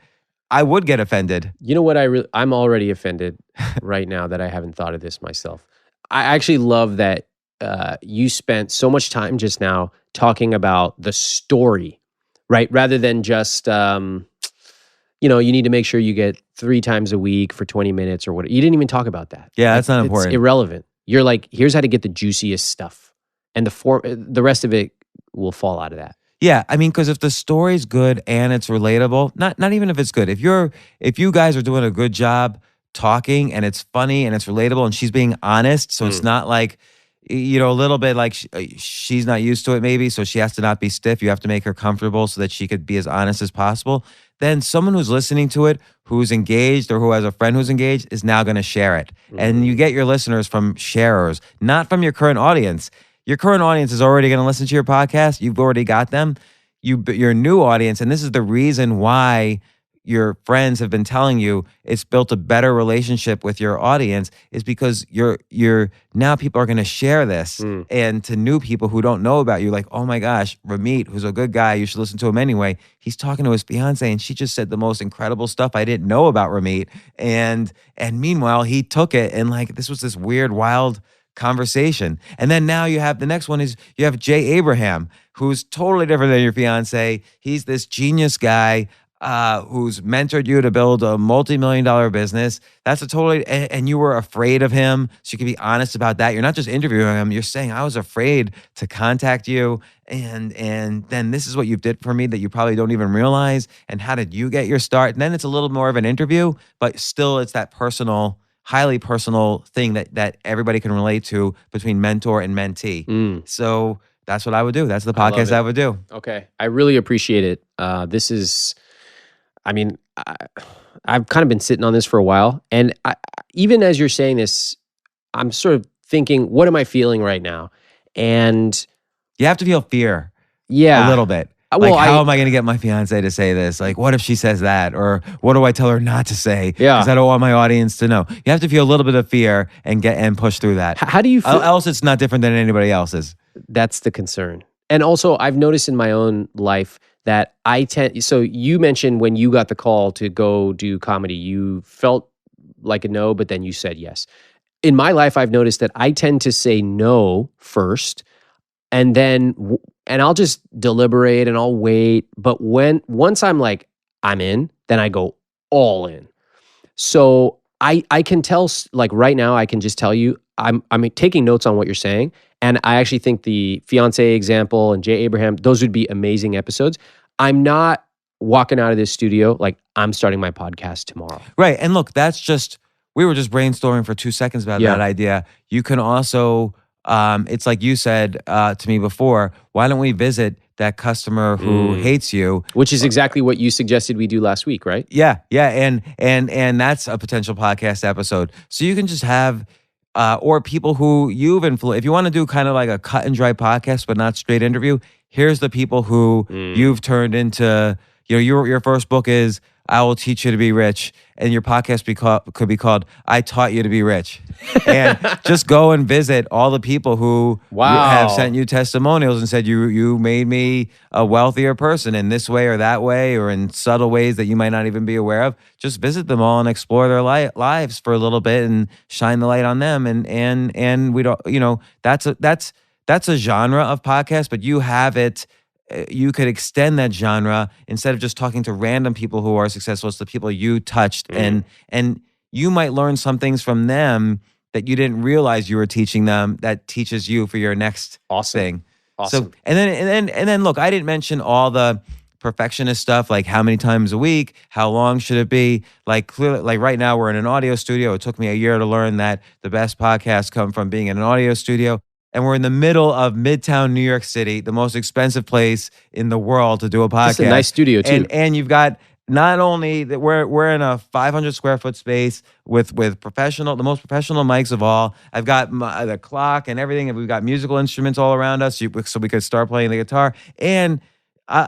S5: I would get offended.
S6: You know what? I'm already offended right now that I haven't thought of this myself. I actually love that you spent so much time just now talking about the story, right? Rather than just, you need to make sure you get 3 times a week for 20 minutes or whatever. You didn't even talk about that.
S5: Yeah, that's not important.
S6: It's irrelevant. You're like, here's how to get the juiciest stuff. And the rest of it will fall out of that.
S5: Yeah, I mean, because if the story's good and it's relatable, not even if it's good, if you guys are doing a good job talking and it's funny and it's relatable and she's being honest, so it's not like, a little bit like she's not used to it maybe, so she has to not be stiff. You have to make her comfortable so that she could be as honest as possible. Then someone who's listening to it, who's engaged or who has a friend who's engaged, is now going to share it. And you get your listeners from sharers, not from your current audience. Your current audience is already going to listen to your podcast. You've already got them. Your new audience, and this is the reason why your friends have been telling you it's built a better relationship with your audience is because you're now people are going to share this and to new people who don't know about you, like, oh my gosh, Ramit, who's a good guy, you should listen to him anyway. He's talking to his fiance and she just said the most incredible stuff I didn't know about Ramit. And meanwhile, he took it and like this was this weird, wild conversation. And then now you have the next one is you have Jay Abraham, who's totally different than your fiance. He's this genius guy who's mentored you to build a multi-million-dollar business. That's a totally, and you were afraid of him. So you can be honest about that. You're not just interviewing him. You're saying, I was afraid to contact you. And then this is what you did for me that you probably don't even realize. And how did you get your start? And then it's a little more of an interview, but still it's that personal, highly personal thing that everybody can relate to between mentor and mentee. So that's what I would do. That's the podcast I would do.
S6: Okay. I really appreciate it. This is... I mean, I've kind of been sitting on this for a while. And even as you're saying this, I'm sort of thinking, what am I feeling right now? And
S5: you have to feel fear
S6: a
S5: little bit. Like, how am I going to get my fiance to say this? Like, what if she says that? Or what do I tell her not to say? Because I don't want my audience to know. You have to feel a little bit of fear and push through that.
S6: How do you feel?
S5: Else it's not different than anybody else's.
S6: That's the concern. And also, I've noticed in my own life that I tend, so you mentioned when you got the call to go do comedy, you felt like a no, but then you said yes. In my life, I've noticed that I tend to say no first, and then, and I'll just deliberate and I'll wait. But once I'm like, I'm in, then I go all in. So I can tell, like right now, I can just tell you, I'm taking notes on what you're saying. And I actually think the fiance example and Jay Abraham, those would be amazing episodes. I'm not walking out of this studio like I'm starting my podcast tomorrow.
S5: Right. And look, we were just brainstorming for 2 seconds about that idea. You can also, it's like you said to me before, why don't we visit that customer who hates you?
S6: Which is exactly what you suggested we do last week, right?
S5: Yeah. And that's a potential podcast episode. So you can just have, or people who you've influenced. If you want to do kind of like a cut and dry podcast, but not straight interview, here's the people who you've turned into, your first book is I Will Teach You to Be Rich. And your podcast could be called I Taught You to Be Rich. And just go and visit all the people who have sent you testimonials and said, you made me a wealthier person in this way or that way, or in subtle ways that you might not even be aware of. Just visit them all and explore their lives for a little bit and shine the light on them. And we don't, that's a genre of podcast, but you have it. You could extend that genre instead of just talking to random people who are successful. It's the people you touched, and you might learn some things from them that you didn't realize you were teaching them. That teaches you for your next thing.
S6: Awesome.
S5: So and then look, I didn't mention all the perfectionist stuff, like how many times a week, how long should it be? Like clearly, like right now we're in an audio studio. It took me a year to learn that the best podcasts come from being in an audio studio. And we're in the middle of Midtown New York City, the most expensive place in the world to do a podcast.
S6: It's a nice studio too.
S5: And you've got not only that we're in a 500 square foot space with the most professional mics of all. I've got the clock and everything, and we've got musical instruments all around us, so we could start playing the guitar. And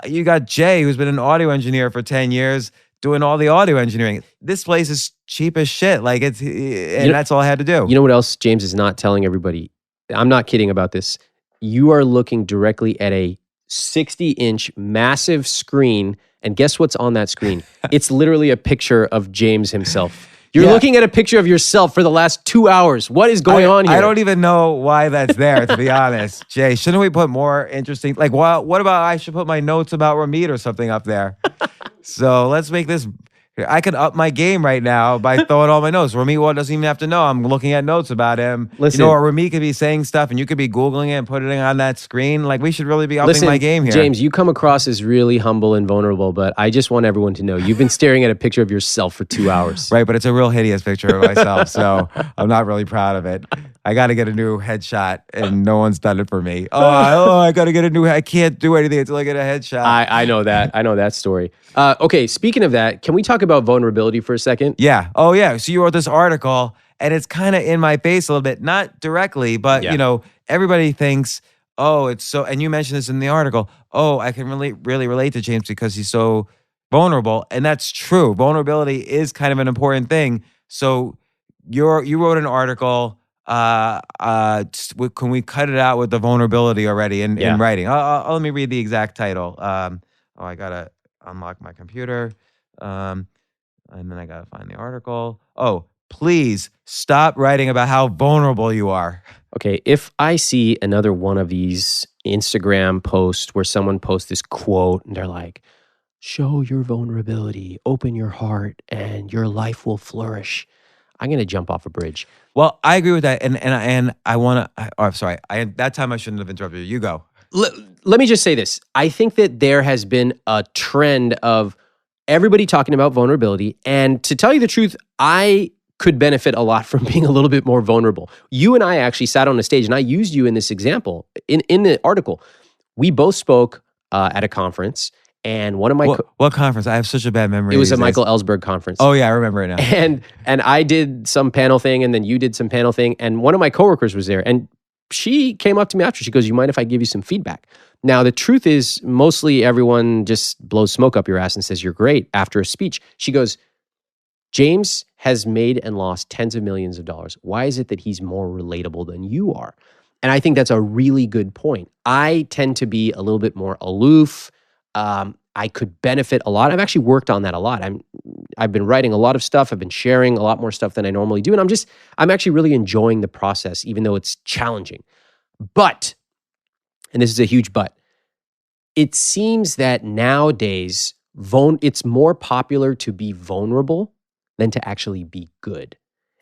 S5: you got Jay, who's been an audio engineer for 10 years, doing all the audio engineering. This place is cheap as shit. Like that's all I had to do.
S6: You know what else James is not telling everybody? I'm not kidding about this. You are looking directly at a 60-inch massive screen, and guess what's on that screen? It's literally a picture of James himself. You're looking at a picture of yourself for the last 2 hours. What is going on here?
S5: I don't even know why that's there, to be honest. Jay, shouldn't we put more interesting, like what about I should put my notes about Ramit or something up there? So let's make this... I could up my game right now by throwing all my notes. Ramit doesn't even have to know. I'm looking at notes about him.
S6: Listen,
S5: or Ramit could be saying stuff and you could be Googling it and putting it on that screen. Like, we should really be upping my game here.
S6: James, you come across as really humble and vulnerable, but I just want everyone to know you've been staring at a picture of yourself for 2 hours.
S5: Right, but it's a real hideous picture of myself, so I'm not really proud of it. I got to get a new headshot, and no one's done it for me. I got to get a new I can't do anything until I get a headshot.
S6: I know that. I know that story. Okay, speaking of that, can we talk about vulnerability for a second?
S5: Yeah. Oh, yeah. So you wrote this article, and it's kind of in my face a little bit. Not directly, but, everybody thinks, it's so... And you mentioned this in the article. I can really relate to James because he's so vulnerable, and that's true. Vulnerability is kind of an important thing. So you wrote an article. Can we cut it out with the vulnerability already in writing? Let me read the exact title. I gotta unlock my computer, and then I gotta find the article. Oh, please stop writing about how vulnerable you are.
S6: Okay, if I see another one of these Instagram posts where someone posts this quote and they're like, show your vulnerability, open your heart, and your life will flourish, I'm going to jump off a bridge.
S5: Well, I agree with that. And I want to, I'm sorry. That time I shouldn't have interrupted you. You go.
S6: Let me just say this. I think that there has been a trend of everybody talking about vulnerability. And to tell you the truth, I could benefit a lot from being a little bit more vulnerable. You and I actually sat on a stage, and I used you in this example. In the article, we both spoke at a conference, and one of my...
S5: What conference? I have such a bad memory.
S6: It was a Michael Ellsberg conference.
S5: Oh yeah, I remember it now.
S6: And I did some panel thing, and then you did some panel thing, and one of my coworkers was there, and she came up to me after. She goes, you mind if I give you some feedback? Now, the truth is, mostly everyone just blows smoke up your ass and says you're great after a speech. She goes, James has made and lost tens of millions of dollars. Why is it that he's more relatable than you are? And I think that's a really good point. I tend to be a little bit more aloof. I could benefit a lot. I've actually worked on that a lot. I've been writing a lot of stuff. I've been sharing a lot more stuff than I normally do. And I'm actually really enjoying the process, even though it's challenging. But, and this is a huge but, it seems that nowadays, it's more popular to be vulnerable than to actually be good.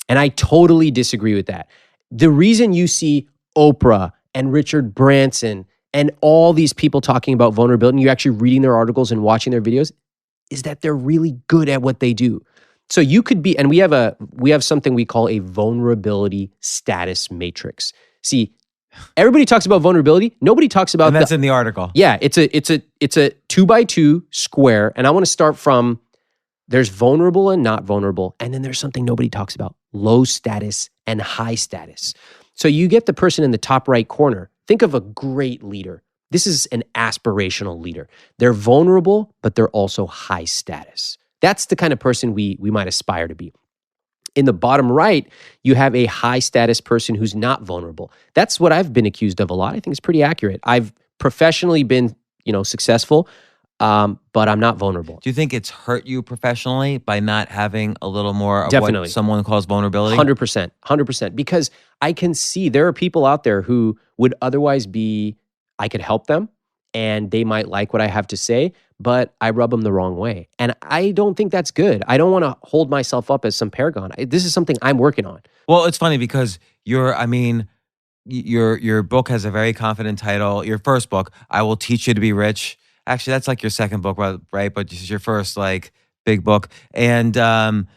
S6: And I totally disagree with that. The reason you see Oprah and Richard Branson and all these people talking about vulnerability, and you're actually reading their articles and watching their videos, is that they're really good at what they do. So you could be, and we have something we call a vulnerability status matrix. See, everybody talks about vulnerability. Nobody talks about
S5: and that's in the article.
S6: Yeah, it's a 2x2 square, and I want to start from there's vulnerable and not vulnerable, and then there's something nobody talks about: low status and high status. So you get the person in the top right corner. Think of a great leader. This is an aspirational leader. They're vulnerable, but they're also high status. That's the kind of person we might aspire to be. In the bottom right, you have a high status person who's not vulnerable. That's what I've been accused of a lot. I think it's pretty accurate. I've professionally been, successful, but I'm not vulnerable.
S5: Do you think it's hurt you professionally by not having a little more of
S6: Definitely.
S5: what someone calls vulnerability?
S6: 100%. Because I can see there are people out there who would otherwise be, I could help them and they might like what I have to say, but I rub them the wrong way. And I don't think that's good. I don't want to hold myself up as some paragon. This is something I'm working on.
S5: Well, it's funny because your book has a very confident title. Your first book, I Will Teach You to Be Rich. Actually, that's like your second book, right? But this is your first like big book. And then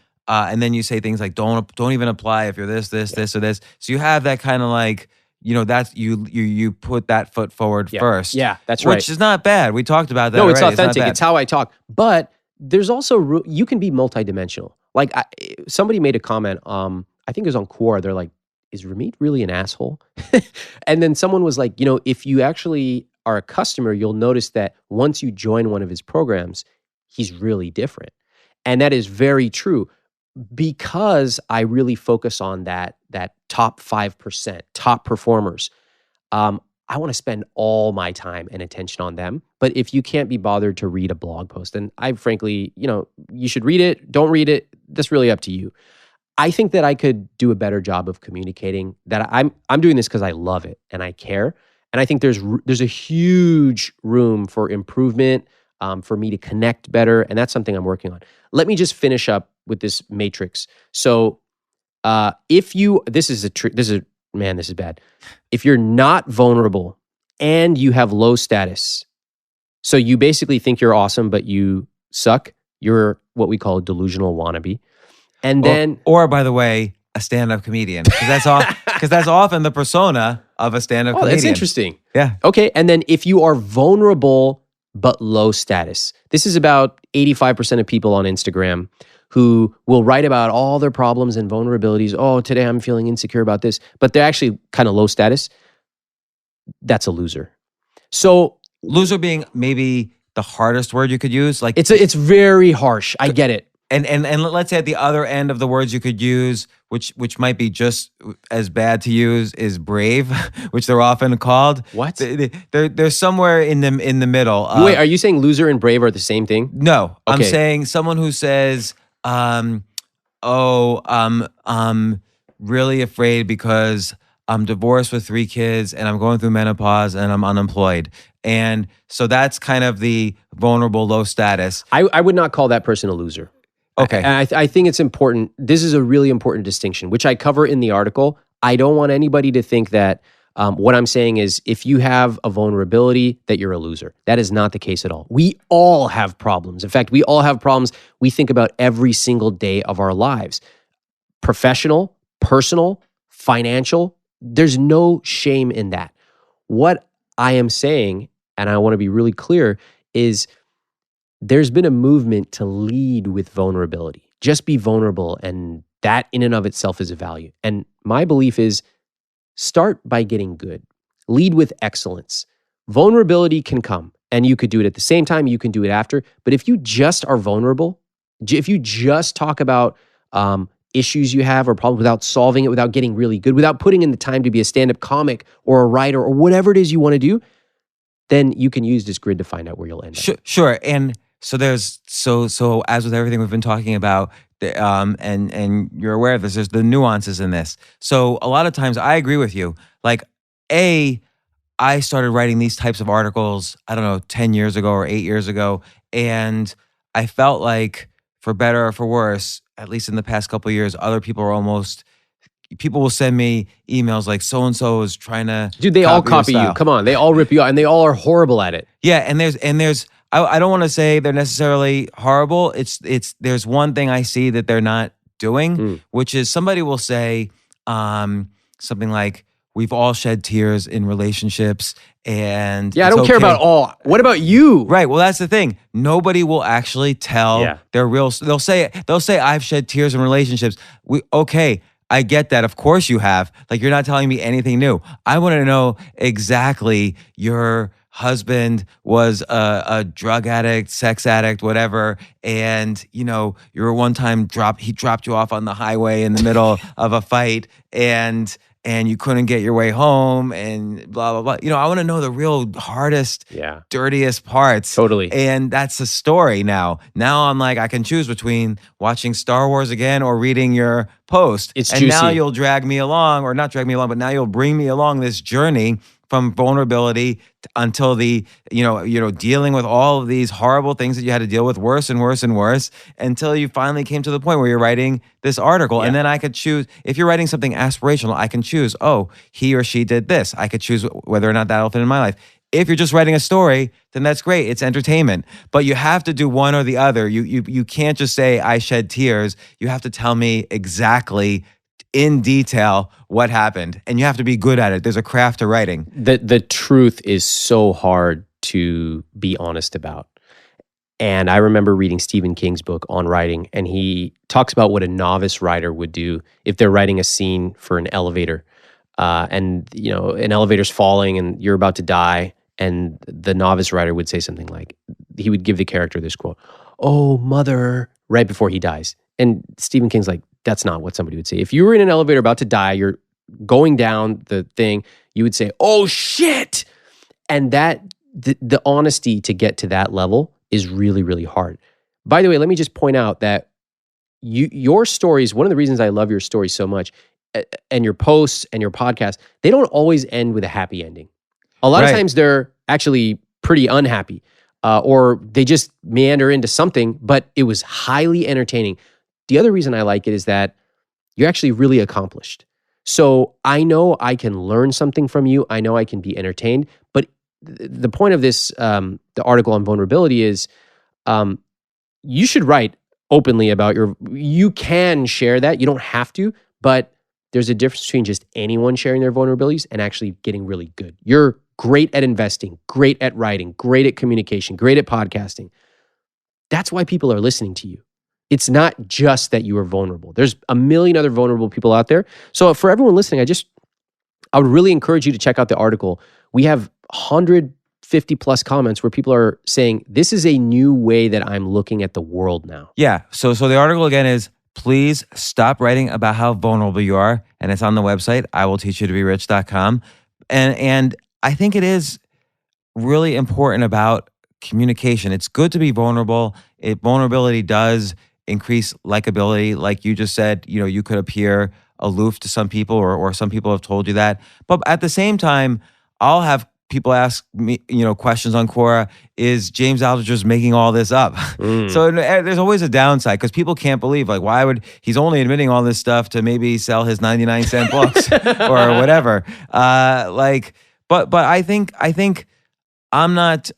S5: you say things like, don't even apply if you're this, or this. So you have that kind of like, that's you put that foot forward first.
S6: Yeah, that's right.
S5: Which is not bad. We talked about that.
S6: No,
S5: already.
S6: it's authentic. It's how I talk. But there's also, you can be multidimensional. Like somebody made a comment, I think it was on Quora. They're like, is Ramit really an asshole? And then someone was like, if you actually are a customer, you'll notice that once you join one of his programs, he's really different. And that is very true because I really focus on that top 5%, top performers. I want to spend all my time and attention on them. But if you can't be bothered to read a blog post, then I frankly, you should read it, don't read it. That's really up to you. I think that I could do a better job of communicating that I'm doing this because I love it and I care. And I think there's a huge room for improvement, for me to connect better, and that's something I'm working on. Let me just finish up with this matrix. So, this is bad. If you're not vulnerable and you have low status, so you basically think you're awesome but you suck, you're what we call a delusional wannabe. And then,
S5: or by the way, a stand-up comedian, because that's often the persona of a stand-up comedian.
S6: That's interesting.
S5: Yeah.
S6: Okay, and then if you are vulnerable but low status, this is about 85% of people on Instagram who will write about all their problems and vulnerabilities. Oh, today I'm feeling insecure about this, but they're actually kind of low status. That's a loser. So
S5: loser being maybe the hardest word you could use. Like
S6: It's very harsh. I get it.
S5: and let's say at the other end of the words you could use, which might be just as bad to use, is brave, which they're often called.
S6: What?
S5: They're somewhere in the middle.
S6: Wait, are you saying loser and brave are the same thing?
S5: No, I'm
S6: Okay.
S5: saying someone who says, I'm really afraid because I'm divorced with 3 kids and I'm going through menopause and I'm unemployed. And so that's kind of the vulnerable low status.
S6: I would not call that person a loser.
S5: Okay.
S6: And I think it's important. This is a really important distinction, which I cover in the article. I don't want anybody to think that what I'm saying is if you have a vulnerability, that you're a loser. That is not the case at all. We all have problems. In fact, we all have problems we think about every single day of our lives. Professional, personal, financial. There's no shame in that. What I am saying, and I want to be really clear, is there's been a movement to lead with vulnerability. Just be vulnerable, and that in and of itself is a value. And my belief is start by getting good. Lead with excellence. Vulnerability can come, and you could do it at the same time, you can do it after. But if you just are vulnerable, if you just talk about issues you have or problems without solving it, without getting really good, without putting in the time to be a stand-up comic or a writer or whatever it is you want to do, then you can use this grid to find out where you'll end up.
S5: Sure. And so there's so as with everything we've been talking about, and you're aware of this, there's the nuances in this. So a lot of times I agree with you. Like, I started writing these types of articles, I don't know, 10 years ago or 8 years ago, and I felt like, for better or for worse, at least in the past couple of years, other people will send me emails like so-and-so is trying to
S6: Dude, they all
S5: your
S6: copy you.
S5: style.
S6: Come on. They all rip you out, and they all are horrible at it.
S5: Yeah, and there's I don't want to say they're necessarily horrible. It's there's one thing I see that they're not doing, which is somebody will say something like, we've all shed tears in relationships, and
S6: Yeah, I
S5: it's
S6: don't care
S5: okay.
S6: about all. What about you?
S5: Right. Well, that's the thing. Nobody will actually tell their real. They'll say I've shed tears in relationships. Okay. I get that. Of course you have. Like, you're not telling me anything new. I want to know exactly your husband was a drug addict, sex addict, whatever, and you were one time he dropped you off on the highway in the middle of a fight, and you couldn't get your way home, and blah, blah, blah. I want to know the real hardest, dirtiest parts.
S6: Totally.
S5: And that's the story now. Now I'm like, I can choose between watching Star Wars again or reading your post.
S6: It's
S5: and
S6: juicy.
S5: now you'll drag me along, or not drag me along, but now you'll bring me along this journey from vulnerability until the, dealing with all of these horrible things that you had to deal with, worse and worse and worse, until you finally came to the point where you're writing this article. And then I could choose, if you're writing something aspirational, I can choose, he or she did this. I could choose whether or not that'll fit in my life. If you're just writing a story, then that's great. It's entertainment. But you have to do one or the other. You can't just say, I shed tears. You have to tell me exactly in detail what happened, and you have to be good at it. There's a craft to writing.
S6: The truth is so hard to be honest about. And I remember reading Stephen King's book on writing, and he talks about what a novice writer would do if they're writing a scene for an elevator, and an elevator's falling and you're about to die, and the novice writer would say something like, he would give the character this quote, "Oh, mother," right before he dies. And Stephen King's like, that's not what somebody would say. If you were in an elevator about to die, you're going down the thing, you would say, "Oh shit." And that the honesty to get to that level is really, really hard. By the way, let me just point out that your stories, one of the reasons I love your stories so much, and your posts and your podcast, they don't always end with a happy ending. A lot of times they're actually pretty unhappy, or they just meander into something, but it was highly entertaining. The other reason I like it is that you're actually really accomplished. So I know I can learn something from you. I know I can be entertained. But the point of this, the article on vulnerability is, you should write openly about you can share that. You don't have to, but there's a difference between just anyone sharing their vulnerabilities and actually getting really good. You're great at investing, great at writing, great at communication, great at podcasting. That's why people are listening to you. It's not just that you are vulnerable. There's a million other vulnerable people out there. So for everyone listening, I would really encourage you to check out the article. We have 100 50 plus comments where people are saying, this is a new way that I'm looking at the world now.
S5: Yeah. So the article again is, please stop writing about how vulnerable you are. And it's on the website, iwillteachyoutoberich.com. And I think it is really important about communication. It's good to be vulnerable. Vulnerability does increase likability. Like you just said, you could appear aloof to some people, or some people have told you that. But at the same time, I'll have people ask me, questions on Quora, is James Altucher making all this up? So there's always a downside, because people can't believe, like, why would he's only admitting all this stuff to maybe sell his 99-cent books or whatever. But I think I'm not,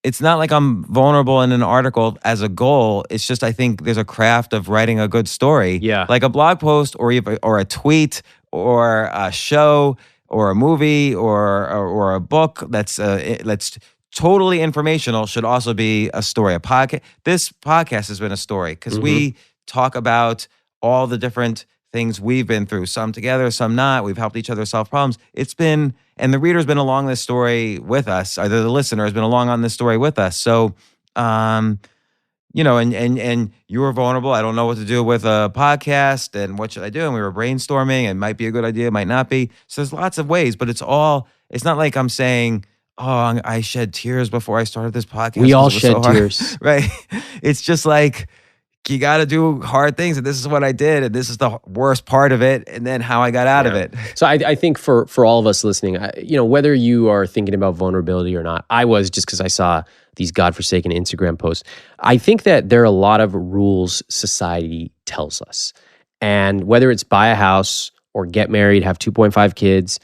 S5: it's not like I'm vulnerable in an article as a goal. It's just, I think there's a craft of writing a good story.
S6: Yeah.
S5: Like a blog post or a tweet or a show or a movie or a book that's totally informational should also be a story. This podcast has been a story, because we talk about all the different things we've been through, some together, some not. We've helped each other solve problems. And the reader's been along this story with us, or the listener has been along on this story with us. So, and you were vulnerable. I don't know what to do with a podcast, and what should I do? And we were brainstorming. It might be a good idea, it might not be. So there's lots of ways, but it's not like I'm saying, oh, I shed tears before I started this podcast.
S6: We all shed tears.
S5: Right? It's just like, you got to do hard things, and this is what I did, and this is the worst part of it, and then how I got out of it.
S6: So I think for all of us listening, whether you are thinking about vulnerability or not, I was, just because I saw these godforsaken Instagram posts. I think that there are a lot of rules society tells us, and whether it's buy a house or get married, have 2.5 kids,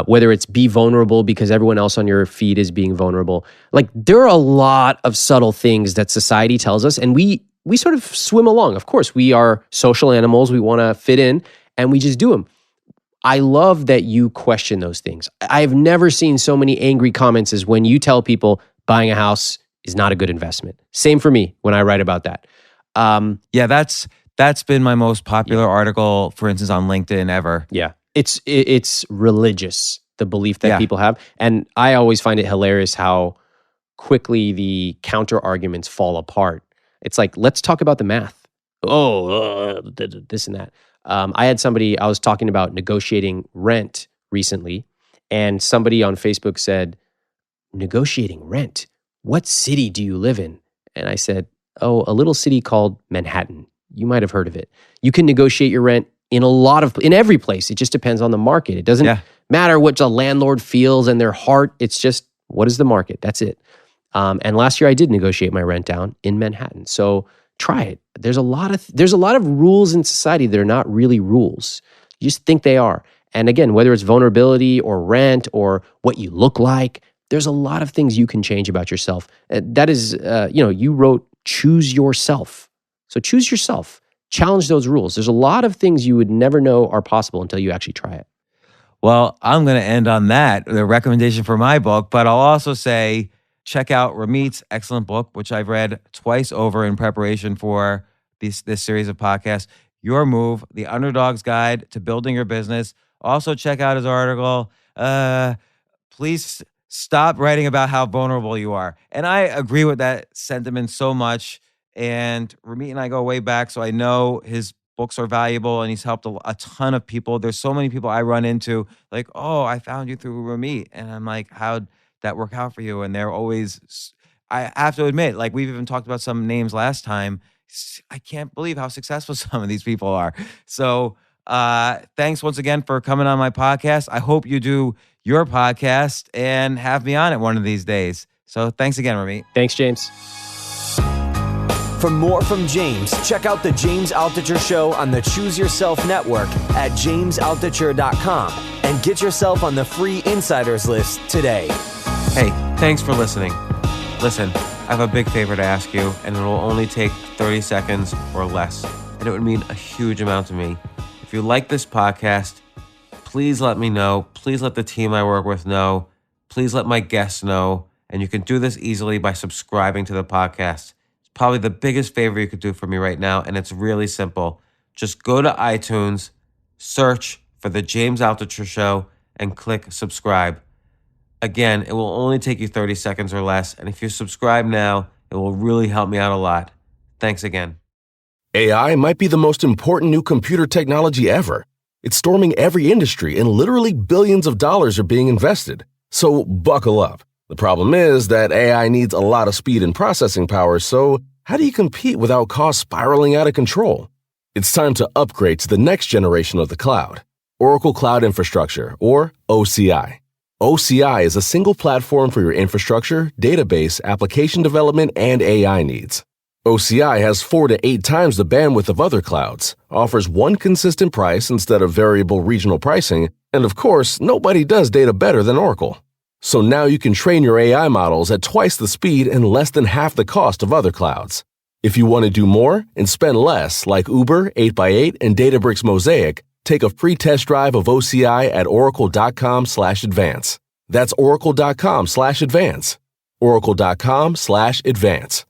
S6: whether it's be vulnerable because everyone else on your feed is being vulnerable, like there are a lot of subtle things that society tells us, and we sort of swim along. Of course, we are social animals. We want to fit in, and we just do them. I love that you question those things. I've never seen so many angry comments as when you tell people buying a house is not a good investment. Same for me when I write about that.
S5: Yeah, that's been my most popular article, for instance, on LinkedIn ever.
S6: Yeah, it's religious, the belief that people have. And I always find it hilarious how quickly the counter arguments fall apart. It's like, let's talk about the math. This and that. I had somebody, I was talking about negotiating rent recently, and somebody on Facebook said, negotiating rent? What city do you live in? And I said, a little city called Manhattan. You might have heard of it. You can negotiate your rent in every place. It just depends on the market. It doesn't matter what a landlord feels in their heart. It's just, what is the market? That's it. And last year I did negotiate my rent down in Manhattan. So try it. There's a lot of rules in society that are not really rules. You just think they are. And again, whether it's vulnerability or rent or what you look like, there's a lot of things you can change about yourself. That is, you wrote choose yourself. So choose yourself. Challenge those rules. There's a lot of things you would never know are possible until you actually try it.
S5: Well, I'm going to end on that, the recommendation for my book, but I'll also say, check out Ramit's excellent book, which I've read twice over in preparation for this series of podcasts, Your Move, The Underdog's Guide to Building Your Business. Also check out his article. Please stop writing about how vulnerable you are. And I agree with that sentiment so much. And Ramit and I go way back, so I know his books are valuable, and he's helped a ton of people. There's so many people I run into, like, oh, I found you through Ramit. And I'm like, how'd that work out for you? And they're always, I have to admit, like we've even talked about some names last time, I can't believe how successful some of these people are. So thanks once again for coming on my podcast. I hope you do your podcast and have me on it one of these days. So thanks again, Ramit.
S6: Thanks, James.
S4: For more from James, check out the James Altucher Show on the Choose Yourself Network at jamesaltucher.com and get yourself on the free insiders list today.
S5: Hey, thanks for listening. Listen, I have a big favor to ask you, and it will only take 30 seconds or less, and it would mean a huge amount to me. If you like this podcast, please let me know. Please let the team I work with know. Please let my guests know, and you can do this easily by subscribing to the podcast. Probably the biggest favor you could do for me right now, and it's really simple. Just go to iTunes, search for The James Altucher Show, and click subscribe. Again, it will only take you 30 seconds or less, and if you subscribe now, it will really help me out a lot. Thanks again.
S8: AI might be the most important new computer technology ever. It's storming every industry, and literally billions of dollars are being invested. So buckle up. The problem is that AI needs a lot of speed and processing power, so how do you compete without costs spiraling out of control? It's time to upgrade to the next generation of the cloud, Oracle Cloud Infrastructure, or OCI. OCI is a single platform for your infrastructure, database, application development, and AI needs. OCI has 4 to 8 times the bandwidth of other clouds, offers one consistent price instead of variable regional pricing, and of course, nobody does data better than Oracle. So now you can train your AI models at twice the speed and less than half the cost of other clouds. If you want to do more and spend less, like Uber, 8x8, and Databricks Mosaic, take a free test drive of OCI at oracle.com/advance. That's oracle.com/advance. oracle.com/advance.